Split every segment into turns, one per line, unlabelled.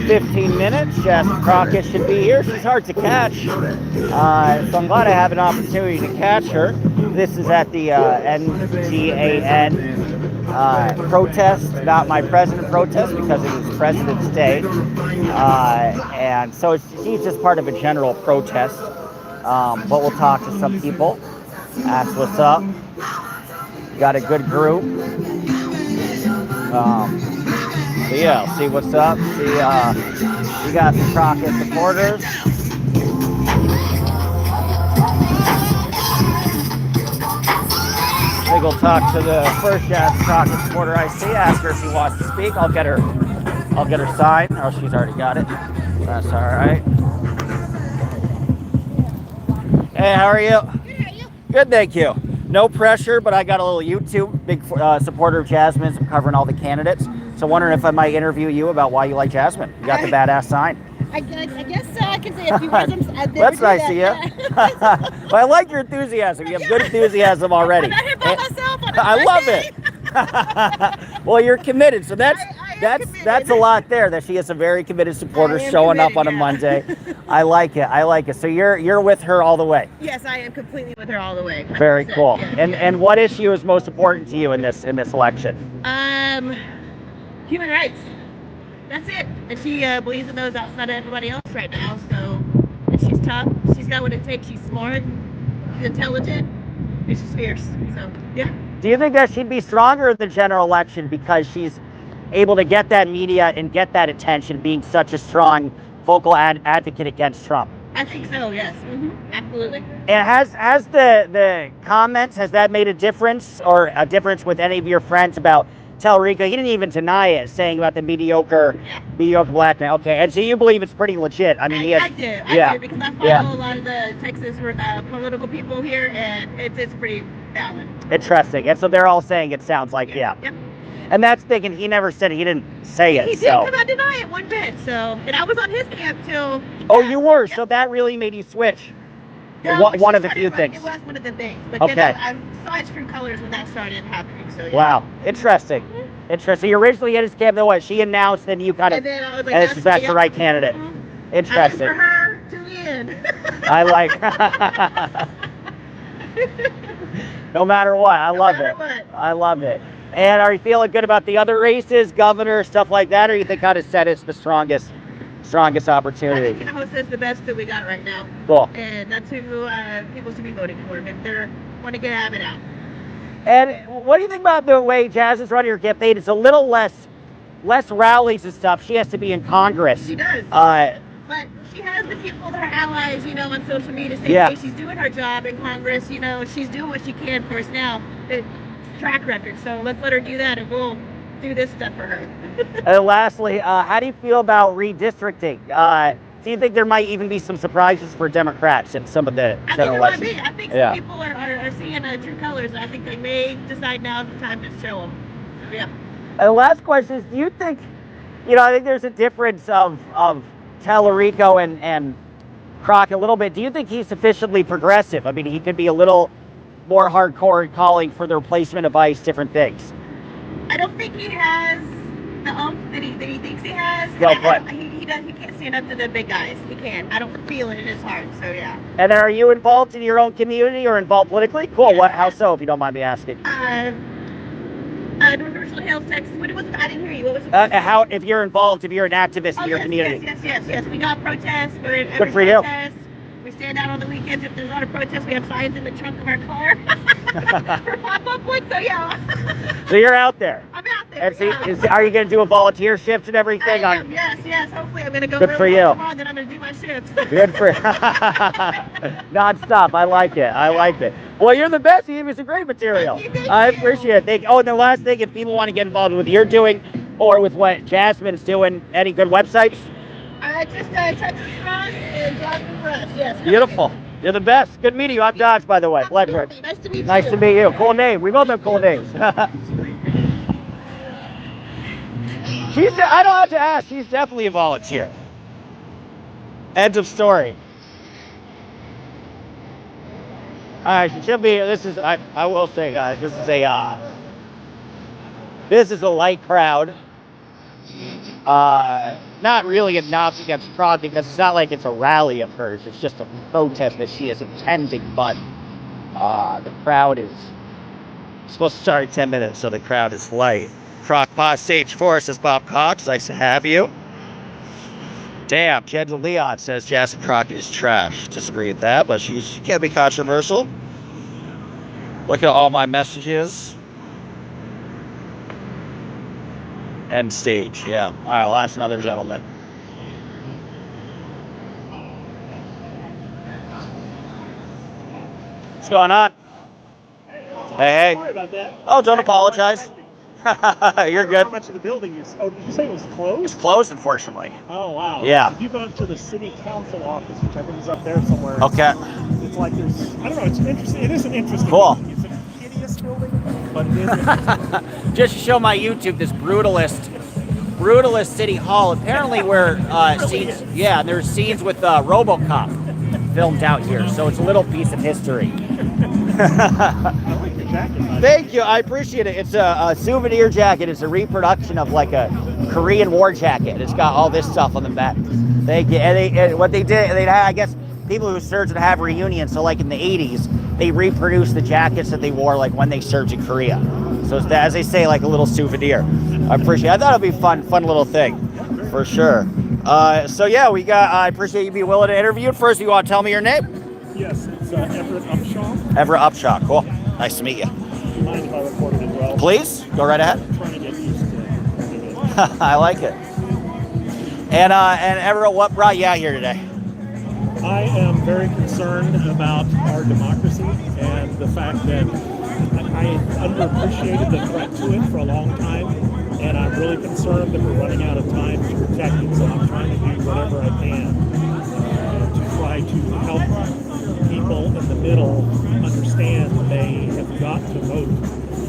15 minutes. Jasmine Crockett should be here. She's hard to catch. So I'm glad I have an opportunity to catch her. This is at the NGAN protest, not my president protest, because it is President's Day. And so she's just part of a general protest. But we'll talk to some people, ask what's up. Got a good group. So yeah, see what's up. See, we got some Crockett supporters. I think we'll talk to the first Crockett supporter I see. Ask her if she wants to speak. I'll get her sign. Oh, she's already got it. That's all right. Hey, how are you?
Good, how are you?
Good, thank you. No pressure, but I got a little YouTube. Big supporter of Jasmine's. I'm covering all the candidates. So wondering if I might interview you about why you like Jasmine. You got the badass sign.
I guess so. I can say a few words.
That's nice of you. Well, I like your enthusiasm. You have good enthusiasm already.
I'm out here by myself on a
I love
Monday.
it. Well, you're committed, so that's
committed.
a lot there. That she has a very committed supporter showing up on a Monday. I like it. So you're with her all the way.
Yes, I am completely with her all the way.
Very cool.
Yeah.
And what issue is most important to you in this election?
Human rights. That's it. And she believes in those outside of everybody else right now. So, and she's tough. She's got what it takes. She's smart. She's intelligent. And she's fierce. So, yeah.
Do you think that she'd be stronger in the general election because she's able to get that media and get that attention, being such a strong vocal advocate against Trump?
I think so, yes. Absolutely.
And has the comments, has that made a difference, or a difference with any of your friends about Tellerico? He didn't even deny it, saying about the mediocre black man. Okay, and so you believe it's pretty legit? I mean,
I do, because I follow a lot of the Texas political people here, and it's pretty valid.
Interesting. And so they're all saying it sounds like, yeah.
Yep.
And that's thinking he never said, he didn't say it.
He did not deny it one bit. So, and I was on his camp till.
Oh, you were. So that really made you switch.
No,
one of the few things.
It was one of the things. But
okay.
Then I saw his true colors when that started happening. So yeah.
Wow, interesting. Interesting. You originally at his camp, then what? She announced, then you kind of.
And then I was like,
that's the right candidate. Interesting.
For her to win.
I like. No matter what, I love it. I love it. And are you feeling good about the other races, governor, stuff like that, or you think kind of said it's the strongest opportunity?
I think Host is the best that we got right now.
Cool.
And that's who people should be voting for if they want to get out of it out.
And what do you think about the way Jazz is running her campaign? It's a little less rallies and stuff. She has to be in Congress.
She does. But she has the people that are allies, on social media saying, hey, she's doing her job in Congress, she's doing what she can for us now. It's track record, so let's let her do that and we'll do this stuff for her.
And lastly, how do you feel about redistricting? Do you think there might even be some surprises for Democrats in some of the general elections?
I think some people are seeing true colors. I think they may decide now is the time to show them. Yeah.
And the last question is, do you think, I think there's a difference of Tellerico and Crockett a little bit. Do you think he's sufficiently progressive? I mean, he could be a little more hardcore in calling for the replacement of ICE, different things.
I don't think he has the oomph that he thinks he has. He can't stand up to the big guys. He can't. I don't feel it in his heart. So yeah.
And are you involved in your own community or involved politically? Cool. Yes. How so, if you don't mind me asking?
North Hills, Texas. What was it? I didn't hear you. What was it?
How, if you're involved, if you're an activist in your community?
Yes. We got protests. We're in
every protest.
We stand out on the weekends. If there's not a protest, we have signs in the trunk of our car for pop-up ones. So yeah.
So you're out there.
I'm out there. And
are you going to do a volunteer shift and everything?
Yes. Hopefully, I'm going to go.
Good for you.
Tomorrow, then I'm going to do my shifts.
Good for non-stop. I like it. Well, you're the best. You gave me some great material. I appreciate it. And the last thing, if people want to get involved with what you're doing or with what Jasmine's doing, any good websites?
Just Texas Run and Jasmine Press. Yes.
Beautiful. You're the best. Good meeting you. I'm Dodge, by the way. Pleasure.
Nice to meet you.
Nice to meet you. Cool name. We both have cool names. I don't have to ask. She's definitely a volunteer. End of story. All right, she'll be. I will say, guys, this is a light crowd. Not really enough against fraud because it's not like it's a rally of hers. It's just a protest that she is attending, but the crowd is supposed to start in 10 minutes, so the crowd is light. Crockpot stage 4 says Bob Cox. Nice to have you. Damn, Gentle Leon says Jasmine Crockett is trash. Disagree with that, but she can't be controversial. Look at all my messages. End stage, yeah. All right, well, that's another gentleman. What's going on? Hey.
Sorry about that.
Oh, don't apologize. You're good.
How much of the building is... Oh, did you say it was closed?
It's closed, unfortunately.
Oh, wow.
Yeah.
If you go up to the city council office, which I think is up there somewhere.
Okay.
It's like there's... I don't know. It's interesting. It is an interesting
Cool.
building. It's a hideous building, but it is interesting.
Just to show my YouTube, this brutalist city hall. Apparently, where scenes, yeah, there's scenes with RoboCop filmed out here, so it's a little piece of history.
I like your jacket, buddy.
Thank you, I appreciate it. It's a souvenir jacket. It's a reproduction of like a Korean War jacket. It's got all this stuff on the back. Thank you. And what they did, they had, I guess, people who served would have reunions. So like in the 80s, they reproduced the jackets that they wore like when they served in Korea. So it's, as they say, like a little souvenir. I appreciate it. I thought it'd be fun little thing, for sure. So yeah, we got. I appreciate you being willing to interview. First, you want to tell me your name?
Yes, it's Everett Upshaw.
Everett Upshaw. Cool. Nice to meet you.
Do you mind if I record it as well?
Please go right ahead.
I'm trying to get used to it.
I like it. And Everett, what brought you out here today?
I am very concerned about our democracy and the fact that I underappreciated the threat to it for a long time, and I'm really concerned that we're running out of time to protect it, so I'm trying to do whatever I can to try to help people in the middle understand that they have got to vote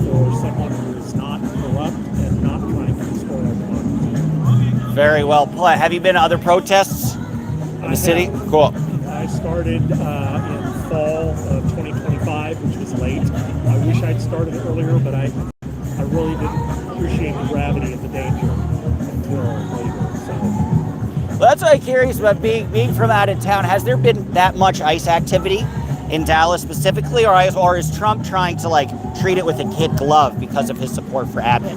for someone who is not corrupt and not trying to destroy our democracy.
Very well played. Have you been to other protests in the city? Cool.
I started in fall of 2025, which was late. I wish I'd started earlier, but I really didn't appreciate the gravity of the danger until later. So.
Well, that's why I'm curious about being from out of town. Has there been that much ICE activity in Dallas specifically, or is Trump trying to like treat it with a kid glove because of his support for Abbott?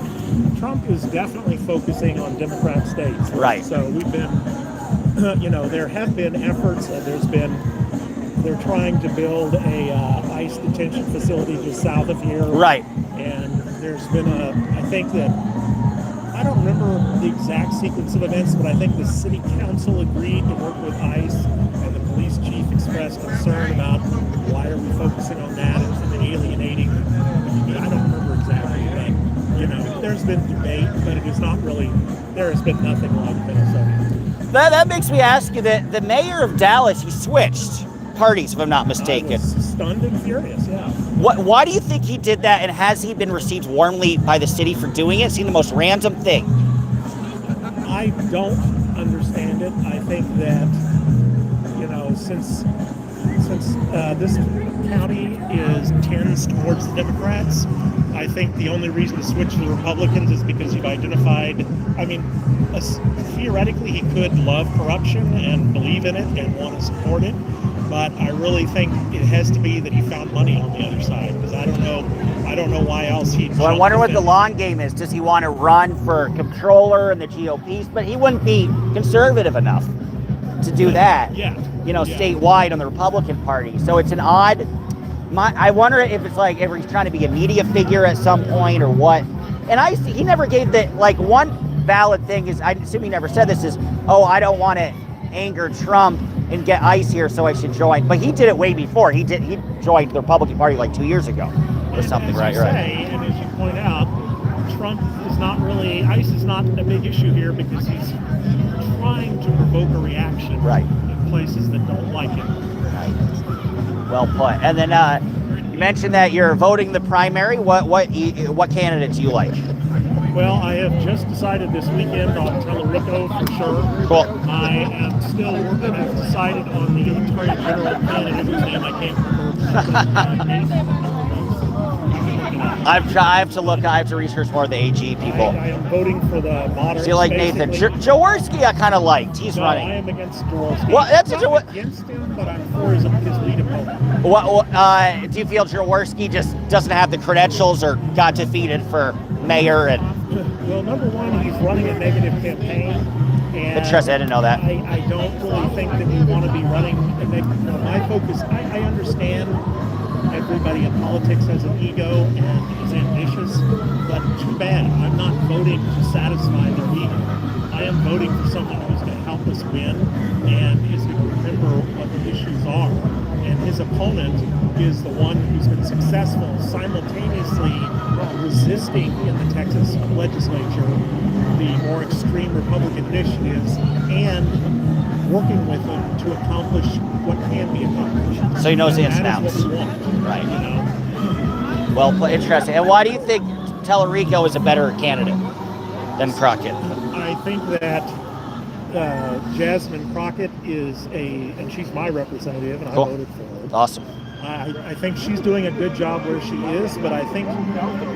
Trump is definitely focusing on Democrat states.
Right.
So we've been, there have been efforts. They're trying to build a ICE detention facility just south of here.
Right.
And there's been I think that, I don't remember the exact sequence of events, but I think the city council agreed to work with ICE, and the police chief expressed concern about why are we focusing on that and alienating. I don't remember exactly, but, there's been debate, but it is not really, there has been nothing like Minnesota.
That makes me ask you that the mayor of Dallas, he switched parties, if I'm not mistaken.
I was stunned and furious, yeah.
Why do you think he did that, and has he been received warmly by the city for doing it? It seemed the most random thing.
I don't understand it. I think that, since this county tends towards the Democrats, I think the only reason to switch to the Republicans is because you've identified, theoretically he could love corruption and believe in it and want to support it. But I really think it has to be that he found money on the other side, because I don't know why else he'd.
So I wonder what the long game is. Does he want to run for comptroller in the GOP? But he wouldn't be conservative enough to do that.
Yeah.
Statewide on the Republican Party. So it's an odd. I wonder if it's like if he's trying to be a media figure at some point or what. And he never gave one valid thing is, I assume he never said this, is, I don't want to anger Trump and get ICE here, so I should join. But he did it way before. He joined the Republican Party like 2 years ago or something, right?
And as you point out, Trump is not really, ICE is not a big issue here because he's trying to provoke a reaction in places that don't like it.
Right. Well put. And then you mentioned that you're voting the primary. What candidate do you like?
Well, I have just decided this weekend on Tellerico for sure.
Cool.
I am still working. I've decided on the Attorney General candidate whose name I can't remember.
I have to look. I have to research more of the AG people.
I am voting for the moderates.
So you like Nathan Jaworski? I kind of liked. He's running.
I am against Jaworski.
Well, that's
not against him, but I'm for his lead opponent.
Do you feel Jaworski just doesn't have the credentials or got defeated for mayor? And
well, number one, he's running a negative campaign. And
Interesting, I didn't know that.
I don't really think that we want to be running a negative. My focus, I understand everybody in politics has an ego and is ambitious, but too bad. I'm not voting to satisfy their ego. I am voting for someone who's going to help us win and is going to remember what the issues are. And his opponent is the one who's been successful simultaneously resisting in the Texas legislature the more extreme Republican initiatives and working with them to accomplish what can be accomplished.
So he knows the ins and
outs.
outs. Right.
You know?
Well, interesting. And why do you think Tellerico is a better candidate than Crockett?
I think that Jasmine Crockett and she's my representative, and
Cool.
I voted for her.
Awesome.
I think she's doing a good job where she is, but I think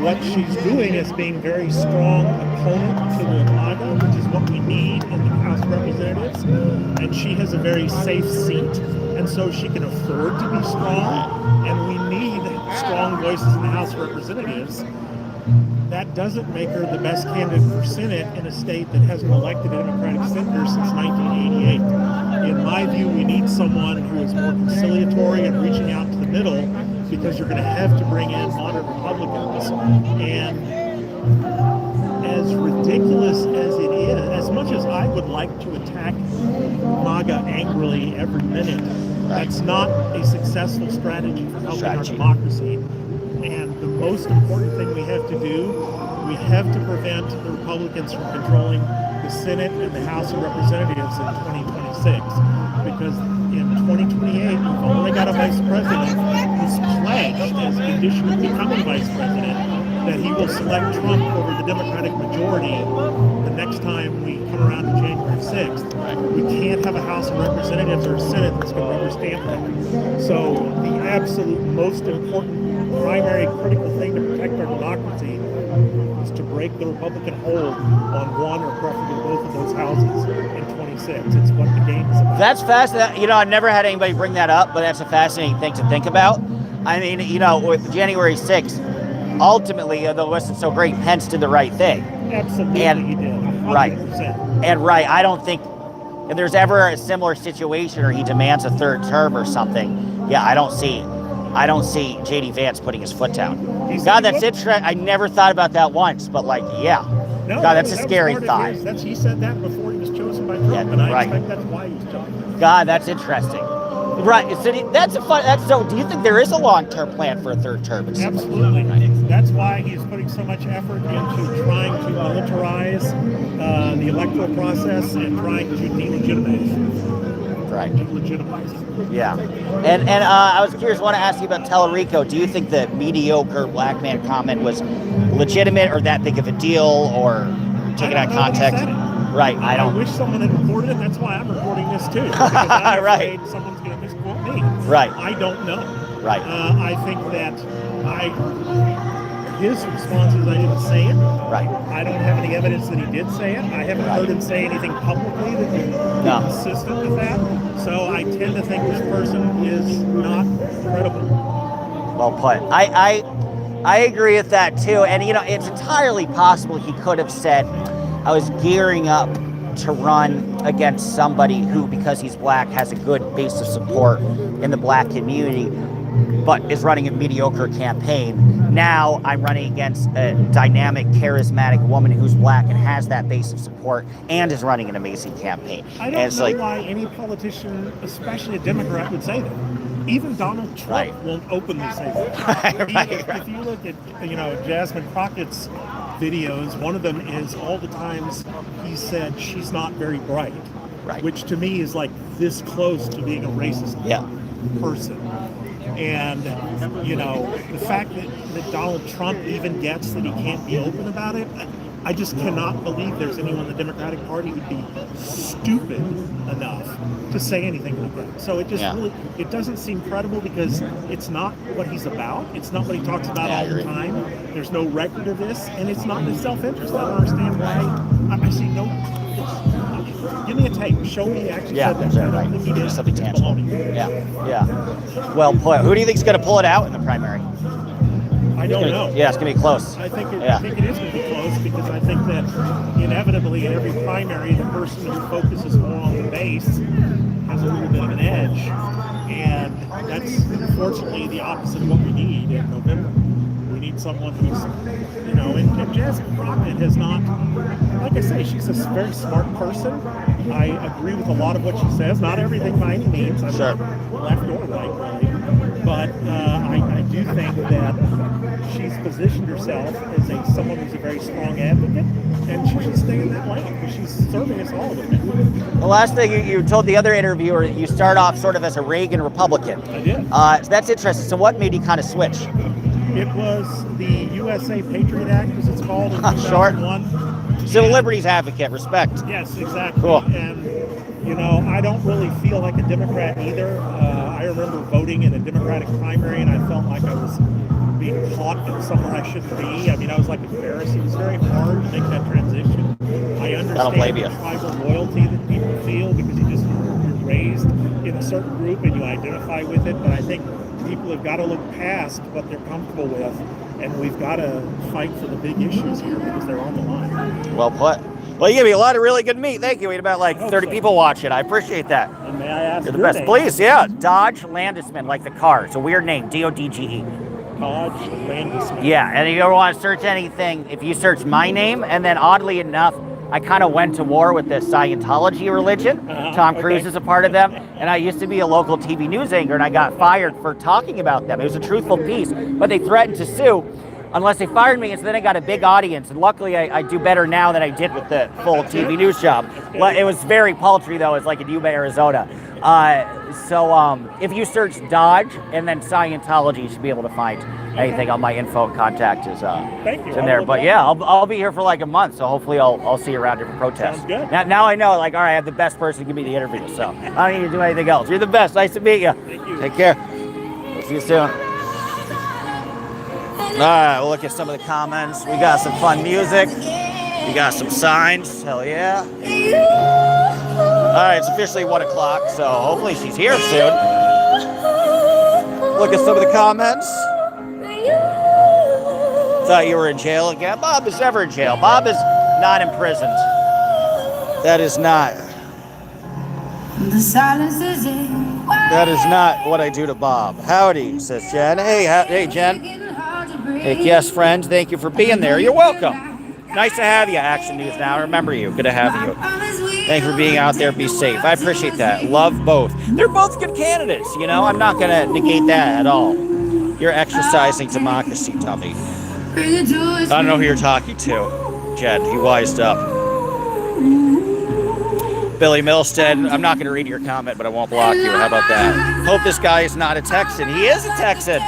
what she's doing is being very strong opponent to the MAGA, which is what we need in the House of Representatives. And she has a very safe seat, and so she can afford to be strong. And we need strong voices in the House of Representatives. That doesn't make her the best candidate for Senate in a state that hasn't elected a Democratic senator since 1988. In my view, we need someone who is more conciliatory and reaching out to the middle, because you're going to have to bring in moderate Republicans. And as ridiculous as it is, as much as I would like to attack MAGA angrily every minute, that's not a successful strategy for helping our democracy. And the most important thing we have to do, we have to prevent the Republicans from controlling the Senate and the House of Representatives in 2026. Because in 2028, we've only got a vice president who's pledged, as a condition of becoming vice president, that he will select Trump over the Democratic majority the next time we come around to January 6th. We can't have a House of Representatives or a Senate that's going to rubber stamp that. So the absolute most important, primary, critical thing to protect our democracy is to break the Republican hold on one or preferably both of those houses in 26. It's what the game is about.
That's fascinating. You know, I've never had anybody bring that up, but that's a fascinating thing to think about. I mean, you know, with January 6th, ultimately, although it wasn't so great, Pence did the right thing.
Absolutely,
and,
he did. 100%.
Right. And I don't think if there's ever a similar situation or he demands a third term or something, I don't see J.D. Vance putting his foot down. God, that's interesting. I never thought about that once, but God, that's a scary thought.
He said that before he was chosen by Trump, and I expect that's why he was chosen.
God, that's interesting. Right. So do you think there is a long-term plan for a third term?
Absolutely. That's why he's putting so much effort into trying to militarize the electoral process and trying to delegitimize.
Right.
Delegitimize it.
Yeah. And I was curious, I want to ask you about Tellerico. Do you think the mediocre black man comment was legitimate or that big of a deal, or taken out of context?
Right. I wish someone had reported it. That's why I'm reporting this too. Because I'm afraid someone's going to misquote me.
Right.
I don't know.
Right.
I think that his response is I didn't say it.
Right.
I don't have any evidence that he did say it. I haven't heard him say anything publicly that is consistent with that. So I tend to think this person is not credible.
Well put. I agree with that too. And you know, it's entirely possible he could have said, I was gearing up to run against somebody who, because he's black, has a good base of support in the black community, but is running a mediocre campaign. Now I'm running against a dynamic, charismatic woman who's black and has that base of support and is running an amazing campaign.
I don't know why any politician, especially a Democrat, would say that. Even Donald Trump won't openly say that. If you look at, Jasmine Crockett's videos, one of them is all the times he said she's not very bright, which to me is like this close to being a racist person. And, the fact that Donald Trump even gets that he can't be open about it, I just cannot believe there's anyone in the Democratic Party who'd be stupid enough to say anything like that. So it just really, it doesn't seem credible because it's not what he's about. It's not what he talks about all the time. There's no record of this, and it's not in his self-interest. I don't understand why. I see no. Give me a tape. Show me he actually said that.
Sure,
I don't think he did.
Something tangible. Yeah. Well, who do you think is going to pull it out in the primary?
I don't know.
Yeah, it's going to be close.
I think it is going to be close because I think that inevitably in every primary, the person who focuses more on the base has a little bit of an edge. And that's unfortunately the opposite of what we need in November. We need someone who's, and Jasmine Crockett has not, like I say, she's a very smart person. I agree with a lot of what she says. Not everything by any means. I'm not left or right, really. But I do think that she's positioned herself as someone who's a very strong advocate, and she should stay in that lane because she's serving us all with it.
The last thing you told the other interviewer, you start off sort of as a Reagan Republican.
I did.
So that's interesting. So what made you kind of switch?
It was the USA Patriot Act, as it's called, in 2001.
Civil liberties advocate, respect.
Yes, exactly.
Cool.
And, I don't really feel like a Democrat either. I remember voting in a Democratic primary, and I felt like I was being caught in somewhere I shouldn't be. I mean, I was like embarrassed. It was very hard to make that transition. I understand the tribal loyalty that people feel because you're raised in a certain group and you identify with it. But I think people have got to look past what they're comfortable with, and we've got to fight for the big issues here because they're on the line.
Well put. Well, you gave me a lot of really good meat. Thank you. We had about 30 people watching. I appreciate that.
And may I ask
You're the best.
name?
Please, yeah. Dodge Landesman, like the car. It's a weird name. D-O-D-G-E.
Dodge Landesman.
Yeah, and if you ever want to search anything, if you search my name, and then oddly enough, I kind of went to war with the Scientology religion. Tom Cruise is a part of them. And I used to be a local TV news anchor, and I got fired for talking about them. It was a truthful piece, but they threatened to sue unless they fired me. And so then I got a big audience. And luckily, I do better now than I did with the full TV news job. It was very paltry, though. It's like in Yuma, Arizona. So if you search Dodge and then Scientology, you should be able to find anything on my info and contact is in there. But yeah, I'll be here for like a month, so hopefully I'll see you around different protests.
Sounds good.
Now I know, like, all right, I have the best person to give me the interview, so I don't need to do anything else. You're the best. Nice to meet you.
Thank you.
Take care. We'll see you soon. All right, we'll look at some of the comments. We got some fun music. We got some signs. Hell yeah. All right, it's officially 1 o'clock, so hopefully she's here soon. Look at some of the comments. Thought you were in jail again. Bob is never in jail. Bob is not imprisoned. That is not. That is not what I do to Bob. Howdy, says Jen. Hey, Jen. Hey, yes, friend. Thank you for being there. You're welcome. Nice to have you, Action News Now. I remember you. Good to have you. Thanks for being out there. Be safe. I appreciate that. Love both. They're both good candidates, I'm not going to negate that at all. You're exercising democracy, Tommy. I don't know who you're talking to, Jed. He wised up. Billy Milstead, I'm not going to read your comment, but I won't block you. How about that? Hope this guy is not a Texan. He is a Texan.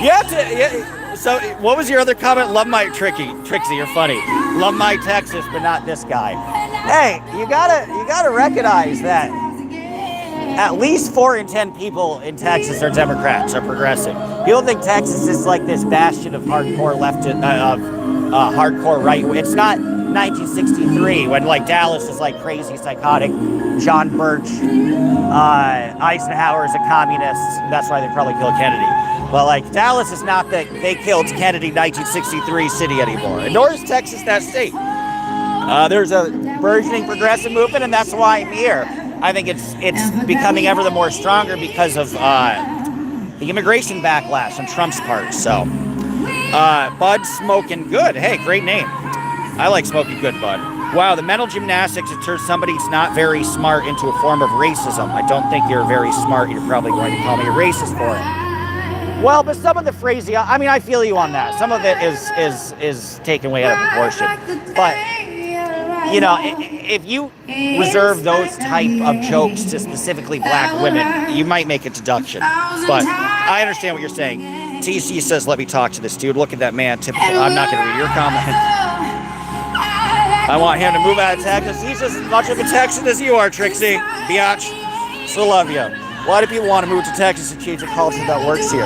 You have to... Yeah. So, what was your other comment? Love my Trixie, you're funny. Love my Texas, but not this guy. Hey, you gotta recognize that at least 4 in 10 people in Texas are Democrats, are progressive. People think Texas is like this bastion of hardcore left, hardcore right. It's not 1963 when like Dallas is like crazy, psychotic. John Birch, Eisenhower is a communist. That's why they probably killed Kennedy. But like Dallas is not that they killed Kennedy 1963 city anymore, and nor is Texas that state. There's a burgeoning progressive movement, and that's why I'm here. I think it's becoming ever the more stronger because of the immigration backlash on Trump's part. So, Bud Smoking Good. Hey, great name. I like Smoking Good, Bud. Wow, the mental gymnastics, it turns somebody who's not very smart into a form of racism. I don't think you're very smart. You're probably going to call me a racist for it. Well, but some of the phrasing, I mean, I feel you on that. Some of it is taken way out of proportion. But, if you reserve those type of jokes to specifically black women, you might make a deduction. But I understand what you're saying. TC says, let me talk to this dude. Look at that man. Typical. I'm not going to read your comment. I want him to move out of Texas. He's just as much of a Texan as you are, Trixie. Biatch. Still love you. Why do people want to move to Texas and change the culture that works here?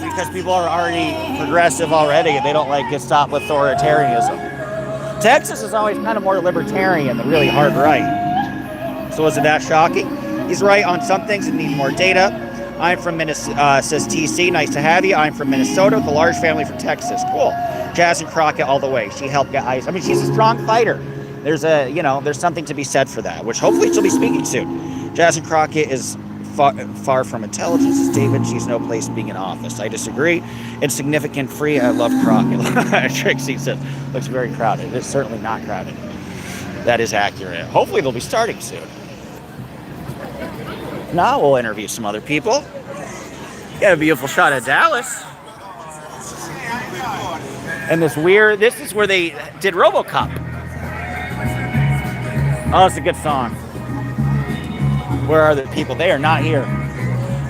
Because people are already progressive already and they don't like to stop authoritarianism. Texas is always kind of more libertarian than really hard right. So isn't that shocking? He's right on some things and need more data. I'm from Minnesota, says TC, nice to have you. I'm from Minnesota with a large family from Texas. Cool. Jasmine Crockett all the way. She helped get ice. I mean, she's a strong fighter. There's something to be said for that, which hopefully she'll be speaking soon. Jasmine Crockett is far from intelligence, says David. She's no place being in office. I disagree. Insignificant, free. I love Crockett. Trixie says, looks very crowded. It's certainly not crowded. That is accurate. Hopefully they'll be starting soon. Now we'll interview some other people. Got a beautiful shot of Dallas. And this is where they did RoboCop. Oh, it's a good song. Where are the people? They are not here.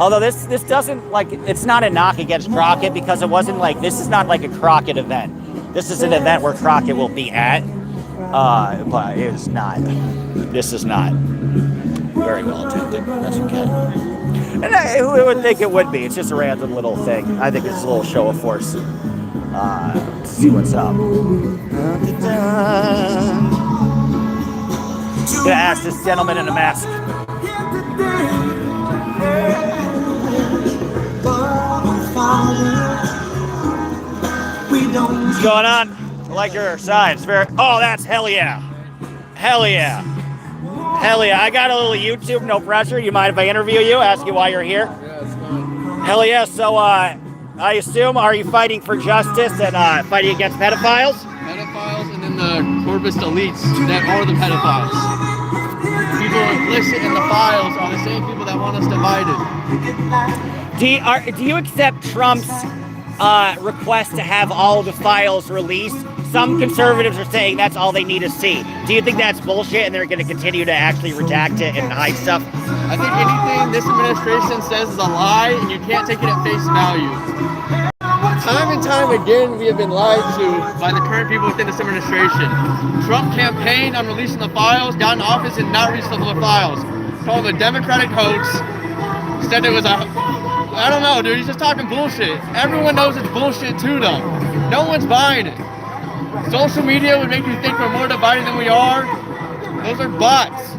Although this doesn't, it's not a knock against Crockett because it wasn't this is not like a Crockett event. This is an event where Crockett will be at. But it is not. This is not very well attended. That's okay. And who would think it would be? It's just a random little thing. I think it's a little show of force. To see what's up. Gonna ask this gentleman in a mask. What's going on? I like your sign. It's very. Oh, that's hell yeah. Hell yeah. Hell yeah. I got a little YouTube, no pressure. You mind if I interview you? Ask you why you're here?
Yeah, it's fine.
Hell yeah. So, I assume, are you fighting for justice and fighting against pedophiles?
Pedophiles and then the corpus elites that are the pedophiles. People implicit in the files are the same people that want us divided.
Do you accept Trump's request to have all the files released? Some conservatives are saying that's all they need to see. Do you think that's bullshit and they're going to continue to actually redact it and hide stuff?
I think anything this administration says is a lie and you can't take it at face value. Time and time again, we have been lied to by the current people within this administration. Trump campaigned on releasing the files, got in office and not released the files. Called it a Democratic hoax. Said it was I don't know, dude, he's just talking bullshit. Everyone knows it's bullshit too, though. No one's buying it. Social media would make you think we're more divided than we are. Those are bots.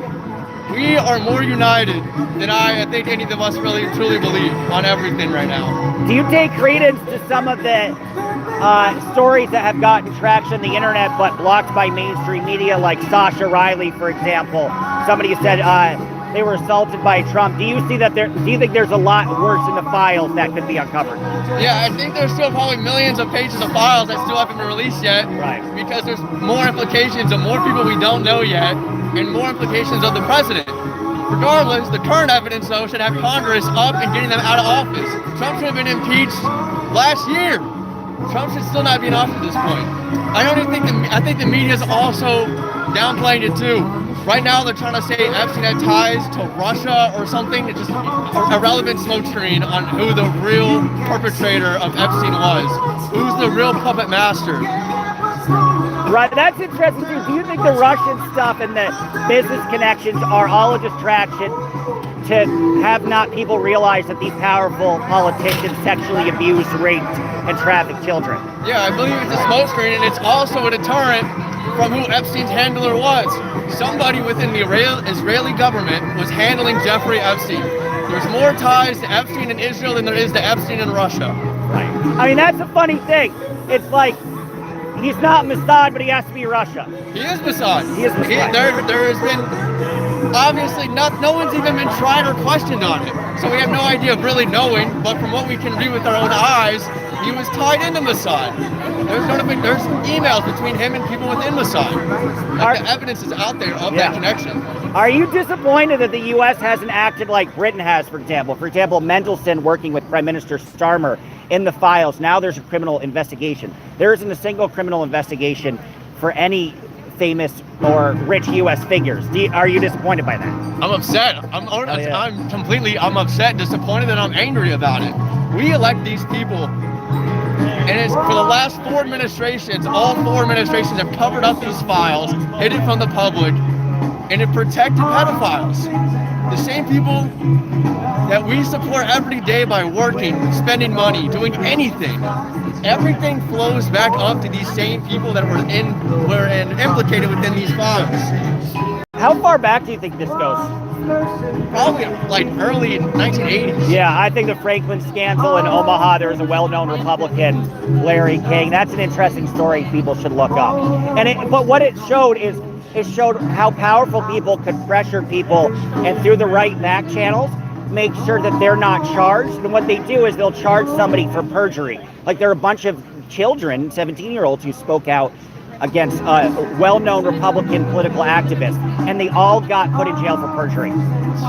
We are more united than I think any of us really truly believe on everything right now.
Do you take credence to some of the stories that have gotten traction on the internet but blocked by mainstream media, like Sasha Riley, for example? Somebody said they were assaulted by Trump. Do you see that do you think there's a lot worse in the files that could be uncovered?
Yeah, I think there's still probably millions of pages of files that still haven't been released yet.
Right.
Because there's more implications of more people we don't know yet, and more implications of the president. Regardless, the current evidence, though, should have Congress up and getting them out of office. Trump should have been impeached last year. Trump should still not be in office at this point. I think the media is also downplaying it too. Right now, they're trying to say Epstein had ties to Russia or something. It's just a irrelevant smokescreen on who the real perpetrator of Epstein was. Who's the real puppet master?
Right, that's interesting too. Do you think the Russian stuff and the business connections are all a distraction to have not people realize that these powerful politicians sexually abuse, raped, and traffic children?
Yeah, I believe it's a smokescreen, and it's also a deterrent from who Epstein's handler was. Somebody within the Israeli government was handling Jeffrey Epstein. There's more ties to Epstein in Israel than there is to Epstein in Russia.
Right. I mean, that's a funny thing. It's like, he's not Mossad, but he has to be Russia.
He is Mossad.
He is Mossad.
There has been, obviously, no one's even been tried or questioned on it. So we have no idea of really knowing, but from what we can read with our own eyes, he was tied into Mossad. There's emails between him and people within Mossad. The evidence is out there of that connection.
Are you disappointed that the U.S. hasn't acted like Britain has, for example? For example, Mendelsohn working with Prime Minister Starmer in the files. Now there's a criminal investigation. There isn't a single criminal investigation for any famous or rich U.S. figures. Are you disappointed by that?
I'm upset. I'm upset, disappointed, and I'm angry about it. We elect these people And it's for the last 4 administrations, all 4 administrations have covered up these files, hid it from the public, and it protected pedophiles. The same people that we support every day by working, spending money, doing anything. Everything flows back up to these same people that were implicated within these files.
How far back do you think this goes?
Probably like early 1980s.
Yeah, I think the Franklin scandal in Omaha, there was a well-known Republican, Larry King. That's an interesting story people should look up. But what it showed is, it showed how powerful people could pressure people, and through the right back channels, make sure that they're not charged. And what they do is they'll charge somebody for perjury. Like, there are a bunch of children, 17-year-olds, who spoke out against well-known Republican political activists, and they all got put in jail for perjury.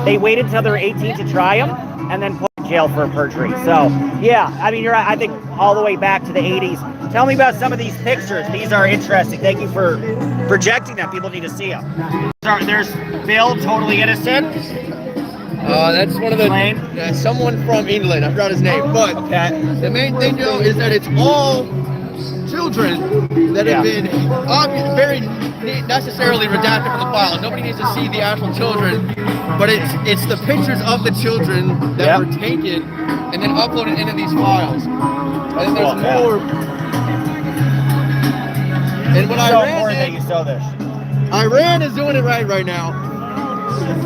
They waited until they were 18 to try them, and then put in jail for perjury. So, yeah, I mean, you're right. I think all the way back to the 80s. Tell me about some of these pictures. These are interesting. Thank you for projecting them. People need to see them. There's Bill, totally innocent.
That's one of the someone from England. I forgot his name, but the main thing, Joe, is that it's all children that have been very necessarily redacted from the files. Nobody needs to see the actual children, but it's the pictures of the children that were taken and then uploaded into these files. And then there's more. And what Iran is doing it right now.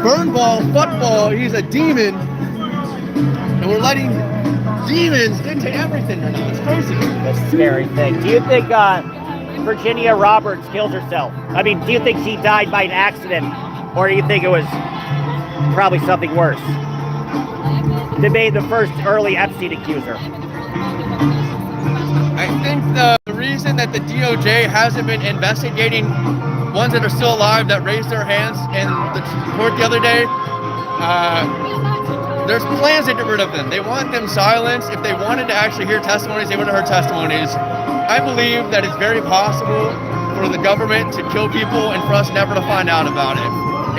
Burnball, football, he's a demon, and we're letting demons into everything right now. It's crazy.
That's a scary thing. Do you think Virginia Roberts killed herself? I mean, do you think she died by an accident, or do you think it was probably something worse? They made the first early Epstein accuser.
I think the reason that the DOJ hasn't been investigating ones that are still alive that raised their hands in the court the other day, there's plans to get rid of them. They want them silenced. If they wanted to actually hear testimonies, they would have heard testimonies. I believe that it's very possible for the government to kill people and for us never to find out about it.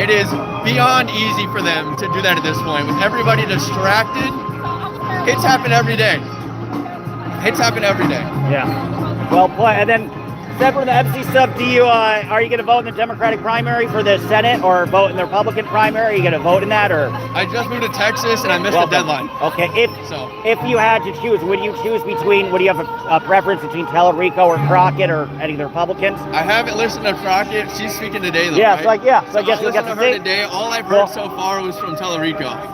It is beyond easy for them to do that at this point. With everybody distracted, hits happen every day. Hits happen every day.
Yeah. Well played. And then, separate from the Epstein stuff, are you going to vote in the Democratic primary for the Senate, or vote in the Republican primary? Are you going to vote in that, or?
I just moved to Texas and I missed the deadline.
Okay. If you had to choose, would you choose between? Would you have a preference between Tellerico or Crockett or any of the Republicans?
I haven't listened to Crockett. She's speaking today, though.
Yeah.
Right?
So I guess we'll get to
her today. All I've heard so far was from Tellerico.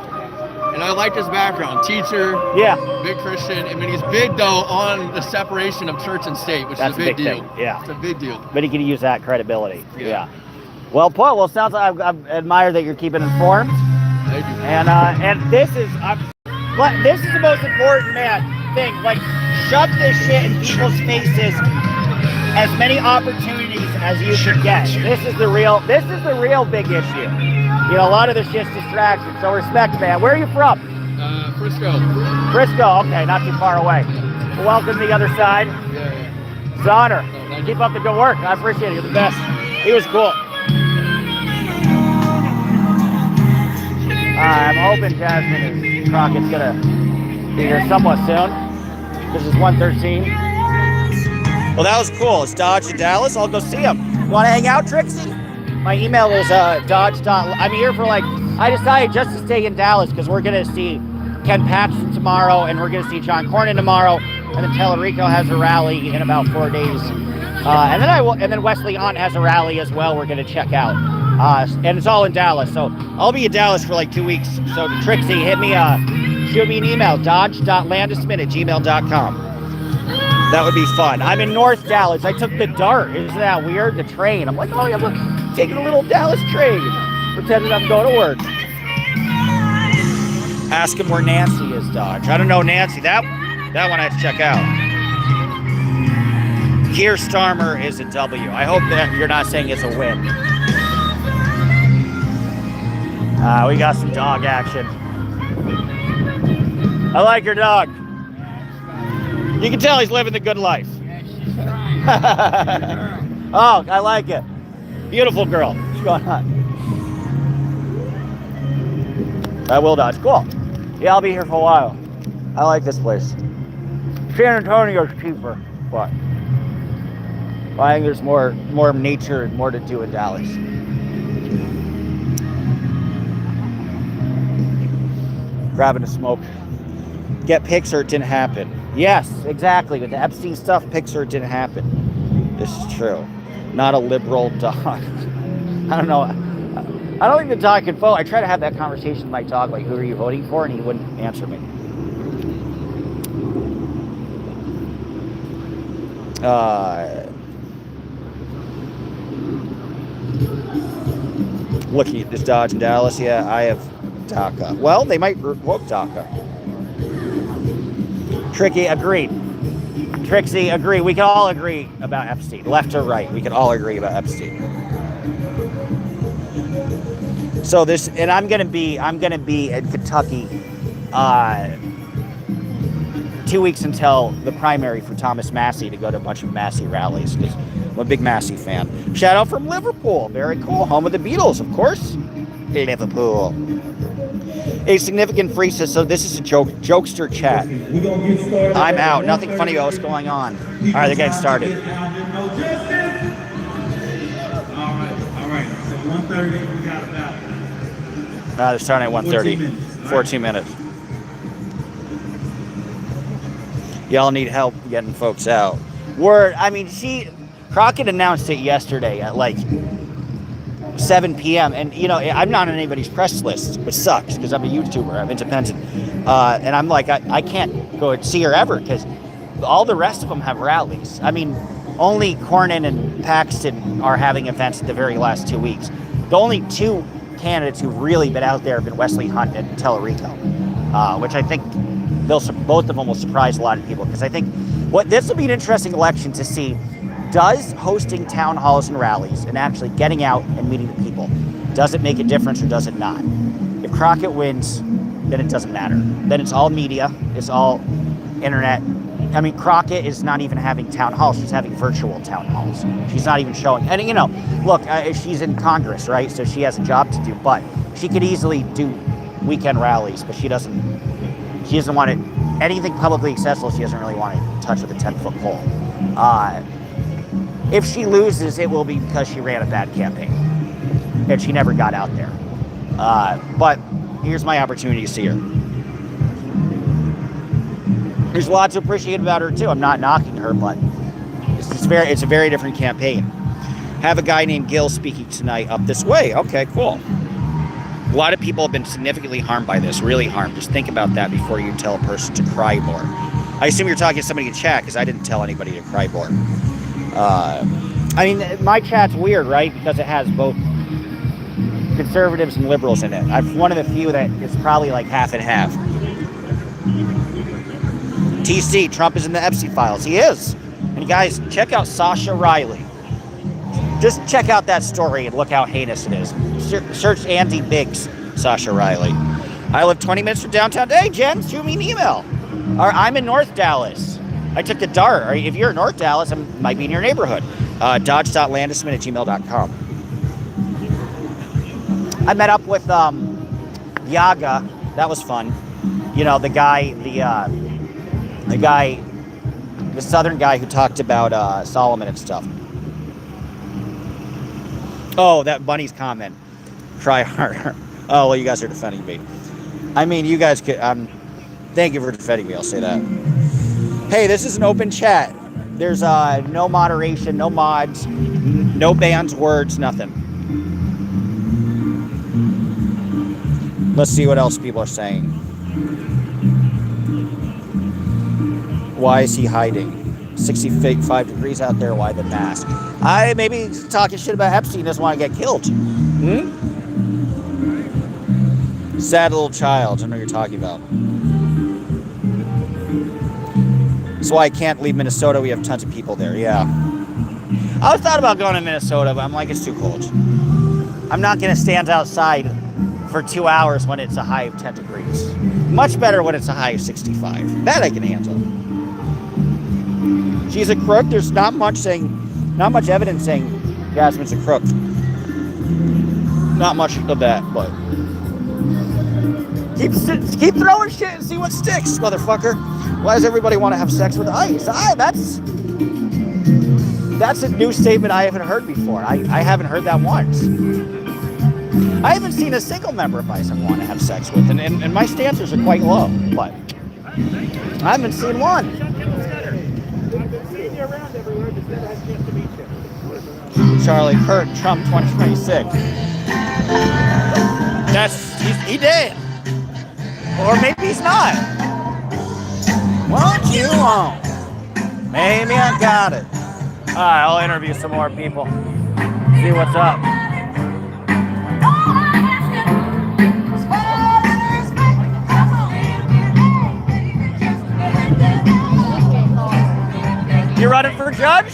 And I like his background. Teacher, big Christian. I mean, he's big, though, on the separation of church and state, which is a big deal.
Yeah.
It's a big deal.
But he can use that credibility. Yeah. Well put. Well, sounds like I admire that you're keeping informed.
Thank you.
And this is the most important thing. Like, shove this shit in people's faces. As many opportunities as you can get. This is the real big issue. You know, a lot of this shit's distraction. So respect, man. Where are you from?
Frisco.
Frisco. Okay, not too far away. Well, welcome to the other side.
Yeah.
It's an honor. Keep up the good work. I appreciate it. You're the best. He was cool. I'm hoping Jasmine Crockett's gonna be here somewhat soon. This is 113. Well, that was cool. It's Dodge in Dallas. I'll go see him. Want to hang out, Trixie? My email is dodge. I'm here for I decided just to stay in Dallas because we're going to see Ken Paxton tomorrow, and we're going to see John Cornyn tomorrow, and then Tellerico has a rally in about 4 days. And then Wesley Hunt has a rally as well we're going to check out. And it's all in Dallas. So I'll be in Dallas for 2 weeks. So Trixie, shoot me an email, dodge.landisman@gmail.com. That would be fun. I'm in North Dallas. I took the DART. Isn't that weird? The train. I'm like, oh yeah, look, taking a little Dallas train. Pretending I'm going to work. Ask him where Nancy is, Dodge. I don't know Nancy. That one I have to check out. Keir Starmer is a W. I hope that you're not saying it's a win. We got some dog action. I like your dog. You can tell he's living the good life. Oh, I like it. Beautiful girl. What's going on? I will, Dodge. Cool. Yeah, I'll be here for a while. I like this place. San Antonio's cheaper, but I think there's more nature and more to do in Dallas. Grabbing a smoke. Get pics or it didn't happen. Yes, exactly. With the Epstein stuff, pics or it didn't happen. This is true. Not a liberal dog. I don't know. I don't think the dog can vote. I try to have that conversation with my dog, like, who are you voting for? And he wouldn't answer me. Looking at this Dodge in Dallas, yeah, I have DACA. Well, they might revoke DACA. Tricky, agreed. Trixie, agree. We can all agree about Epstein, left or right. We can all agree about Epstein. So this, and I'm gonna be in Kentucky 2 weeks until the primary for Thomas Massey to go to a bunch of Massey rallies because I'm a big Massey fan. Shout out from Liverpool, very cool, home of the Beatles, of course. Liverpool. A significant free so this is a jokester chat. I'm out. Nothing funny about what's going on. All right, they're getting started.
All right. So 1:30, we got about.
They're starting at 1:30. 14 minutes. Y'all need help getting folks out. Word. I mean, Crockett announced it yesterday at like 7 p.m. And, you know, I'm not on anybody's press list, which sucks because I'm a YouTuber. I'm independent. And I'm like, I can't go and see her ever because all the rest of them have rallies. I mean, only Cornyn and Paxton are having events the very last 2 weeks. The only two candidates who've really been out there have been Wesley Hunt and Tellerico, which I think both of them will surprise a lot of people because I think this will be an interesting election to see. Does hosting town halls and rallies and actually getting out and meeting the people, does it make a difference or does it not? If Crockett wins, then it doesn't matter. Then it's all media, it's all internet. I mean, Crockett is not even having town halls, she's having virtual town halls. She's not even showing, and you know, look, she's in Congress, right? So she has a job to do, but she could easily do weekend rallies, but she doesn't want it, anything publicly accessible, she doesn't really want to touch with a 10-foot pole. If she loses, it will be because she ran a bad campaign and she never got out there. But here's my opportunity to see her. There's a lot to appreciate about her too. I'm not knocking her, but it's a very different campaign. Have a guy named Gil speaking tonight up this way. Okay, cool. A lot of people have been significantly harmed by this, really harmed. Just think about that before you tell a person to cry more. I assume you're talking to somebody in chat because I didn't tell anybody to cry more. I mean, my chat's weird, right? Because it has both conservatives and liberals in it. I'm one of the few that is probably like half and half. TC, Trump is in the Epstein files. He is. And guys, check out Sasha Riley. Just check out that story and look how heinous it is. Search Andy Biggs, Sasha Riley. I live 20 minutes from downtown. Hey, Jen, shoot me an email. I'm in North Dallas. I took the DART. If you're in North Dallas, I might be in your neighborhood. Dodge.landisman@gmail.com. I met up with Yaga. That was fun. You know, the southern guy who talked about Solomon and stuff. Oh, that Bunny's comment. Try harder. Oh, well, you guys are defending me. I mean, you guys could. Thank you for defending me. I'll say that. Hey, this is an open chat. There's no moderation, no mods, no bans, words, nothing. Let's see what else people are saying. Why is he hiding? 65 degrees out there. Why the mask? Maybe he's talking shit about Epstein. Doesn't want to get killed. Sad little child. I know what you're talking about. That's why I can't leave Minnesota. We have tons of people there. Yeah. I was thought about going to Minnesota, but I'm like, it's too cold. I'm not going to stand outside for 2 hours when it's a high of 10 degrees. Much better when it's a high of 65. That I can handle. She's a crook. There's not much evidence saying Jasmine's a crook. Not much of that, but keep throwing shit and see what sticks, motherfucker. Why does everybody want to have sex with ICE? That's a new statement I haven't heard before. I haven't heard that once. I haven't seen a single member of ICE I want to have sex with, and my stances are quite low, but I haven't seen one. Charlie Kirk, Trump 2026. He did. Or maybe he's not. What you want? Maybe I got it. All right, I'll interview some more people. See what's up. You running for judge?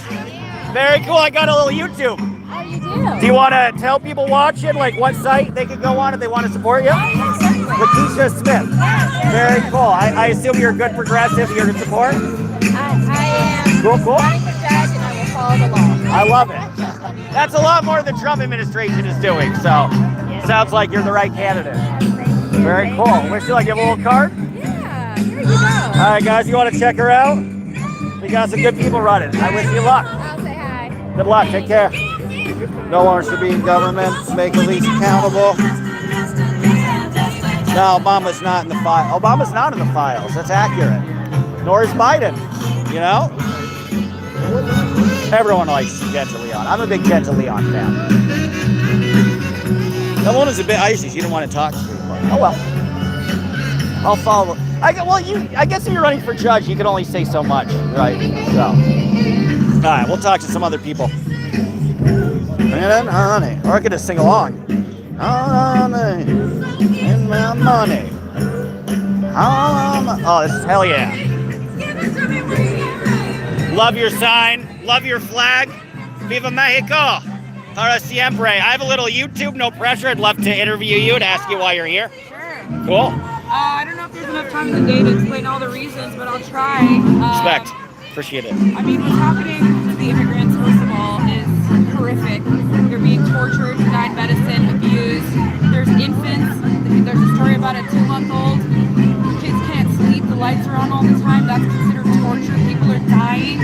Very cool. I got a little YouTube.
Oh, you do?
Do you want to tell people watching, like, what site they can go on if they want to support you? Lakeisha Smith. Very cool. I assume you're a good progressive. You're to support?
I am
Cool.
running for judge, and I will follow the law.
I love it. That's a lot more than the Trump administration is doing, so sounds like you're the right candidate. Very cool. Wish you luck. You have a little card?
Yeah, here you go.
All right, guys, you want to check her out? We got some good people running. I wish you luck.
I'll say hi.
Good luck. Take care. No one should be in government. Make police accountable. No, Obama's not in the file. Obama's not in the files. That's accurate. Nor is Biden. You know? Everyone likes Gentle Leon. I'm a big Gentle Leon fan. That one was a bit icy. She didn't want to talk to me. But, oh well. I'll follow. I guess if you're running for judge, you can only say so much, right? So, all right, we'll talk to some other people. And honey, or I could just sing along. Honey, and my money. Oh, this is hell yeah. Love your sign. Love your flag. Viva Mexico. Para siempre. I have a little YouTube, no pressure. I'd love to interview you and ask you why you're here.
Sure.
Cool.
I don't know if there's enough time in the day to explain all the reasons, but I'll try.
Respect. Appreciate it.
I mean, what's happening to the immigrants, first of all, is horrific. They're being tortured, denied medicine, abused. There's infants. There's a story about a 2-month-old. Kids can't sleep. The lights are on all the time. That's considered torture. People are dying.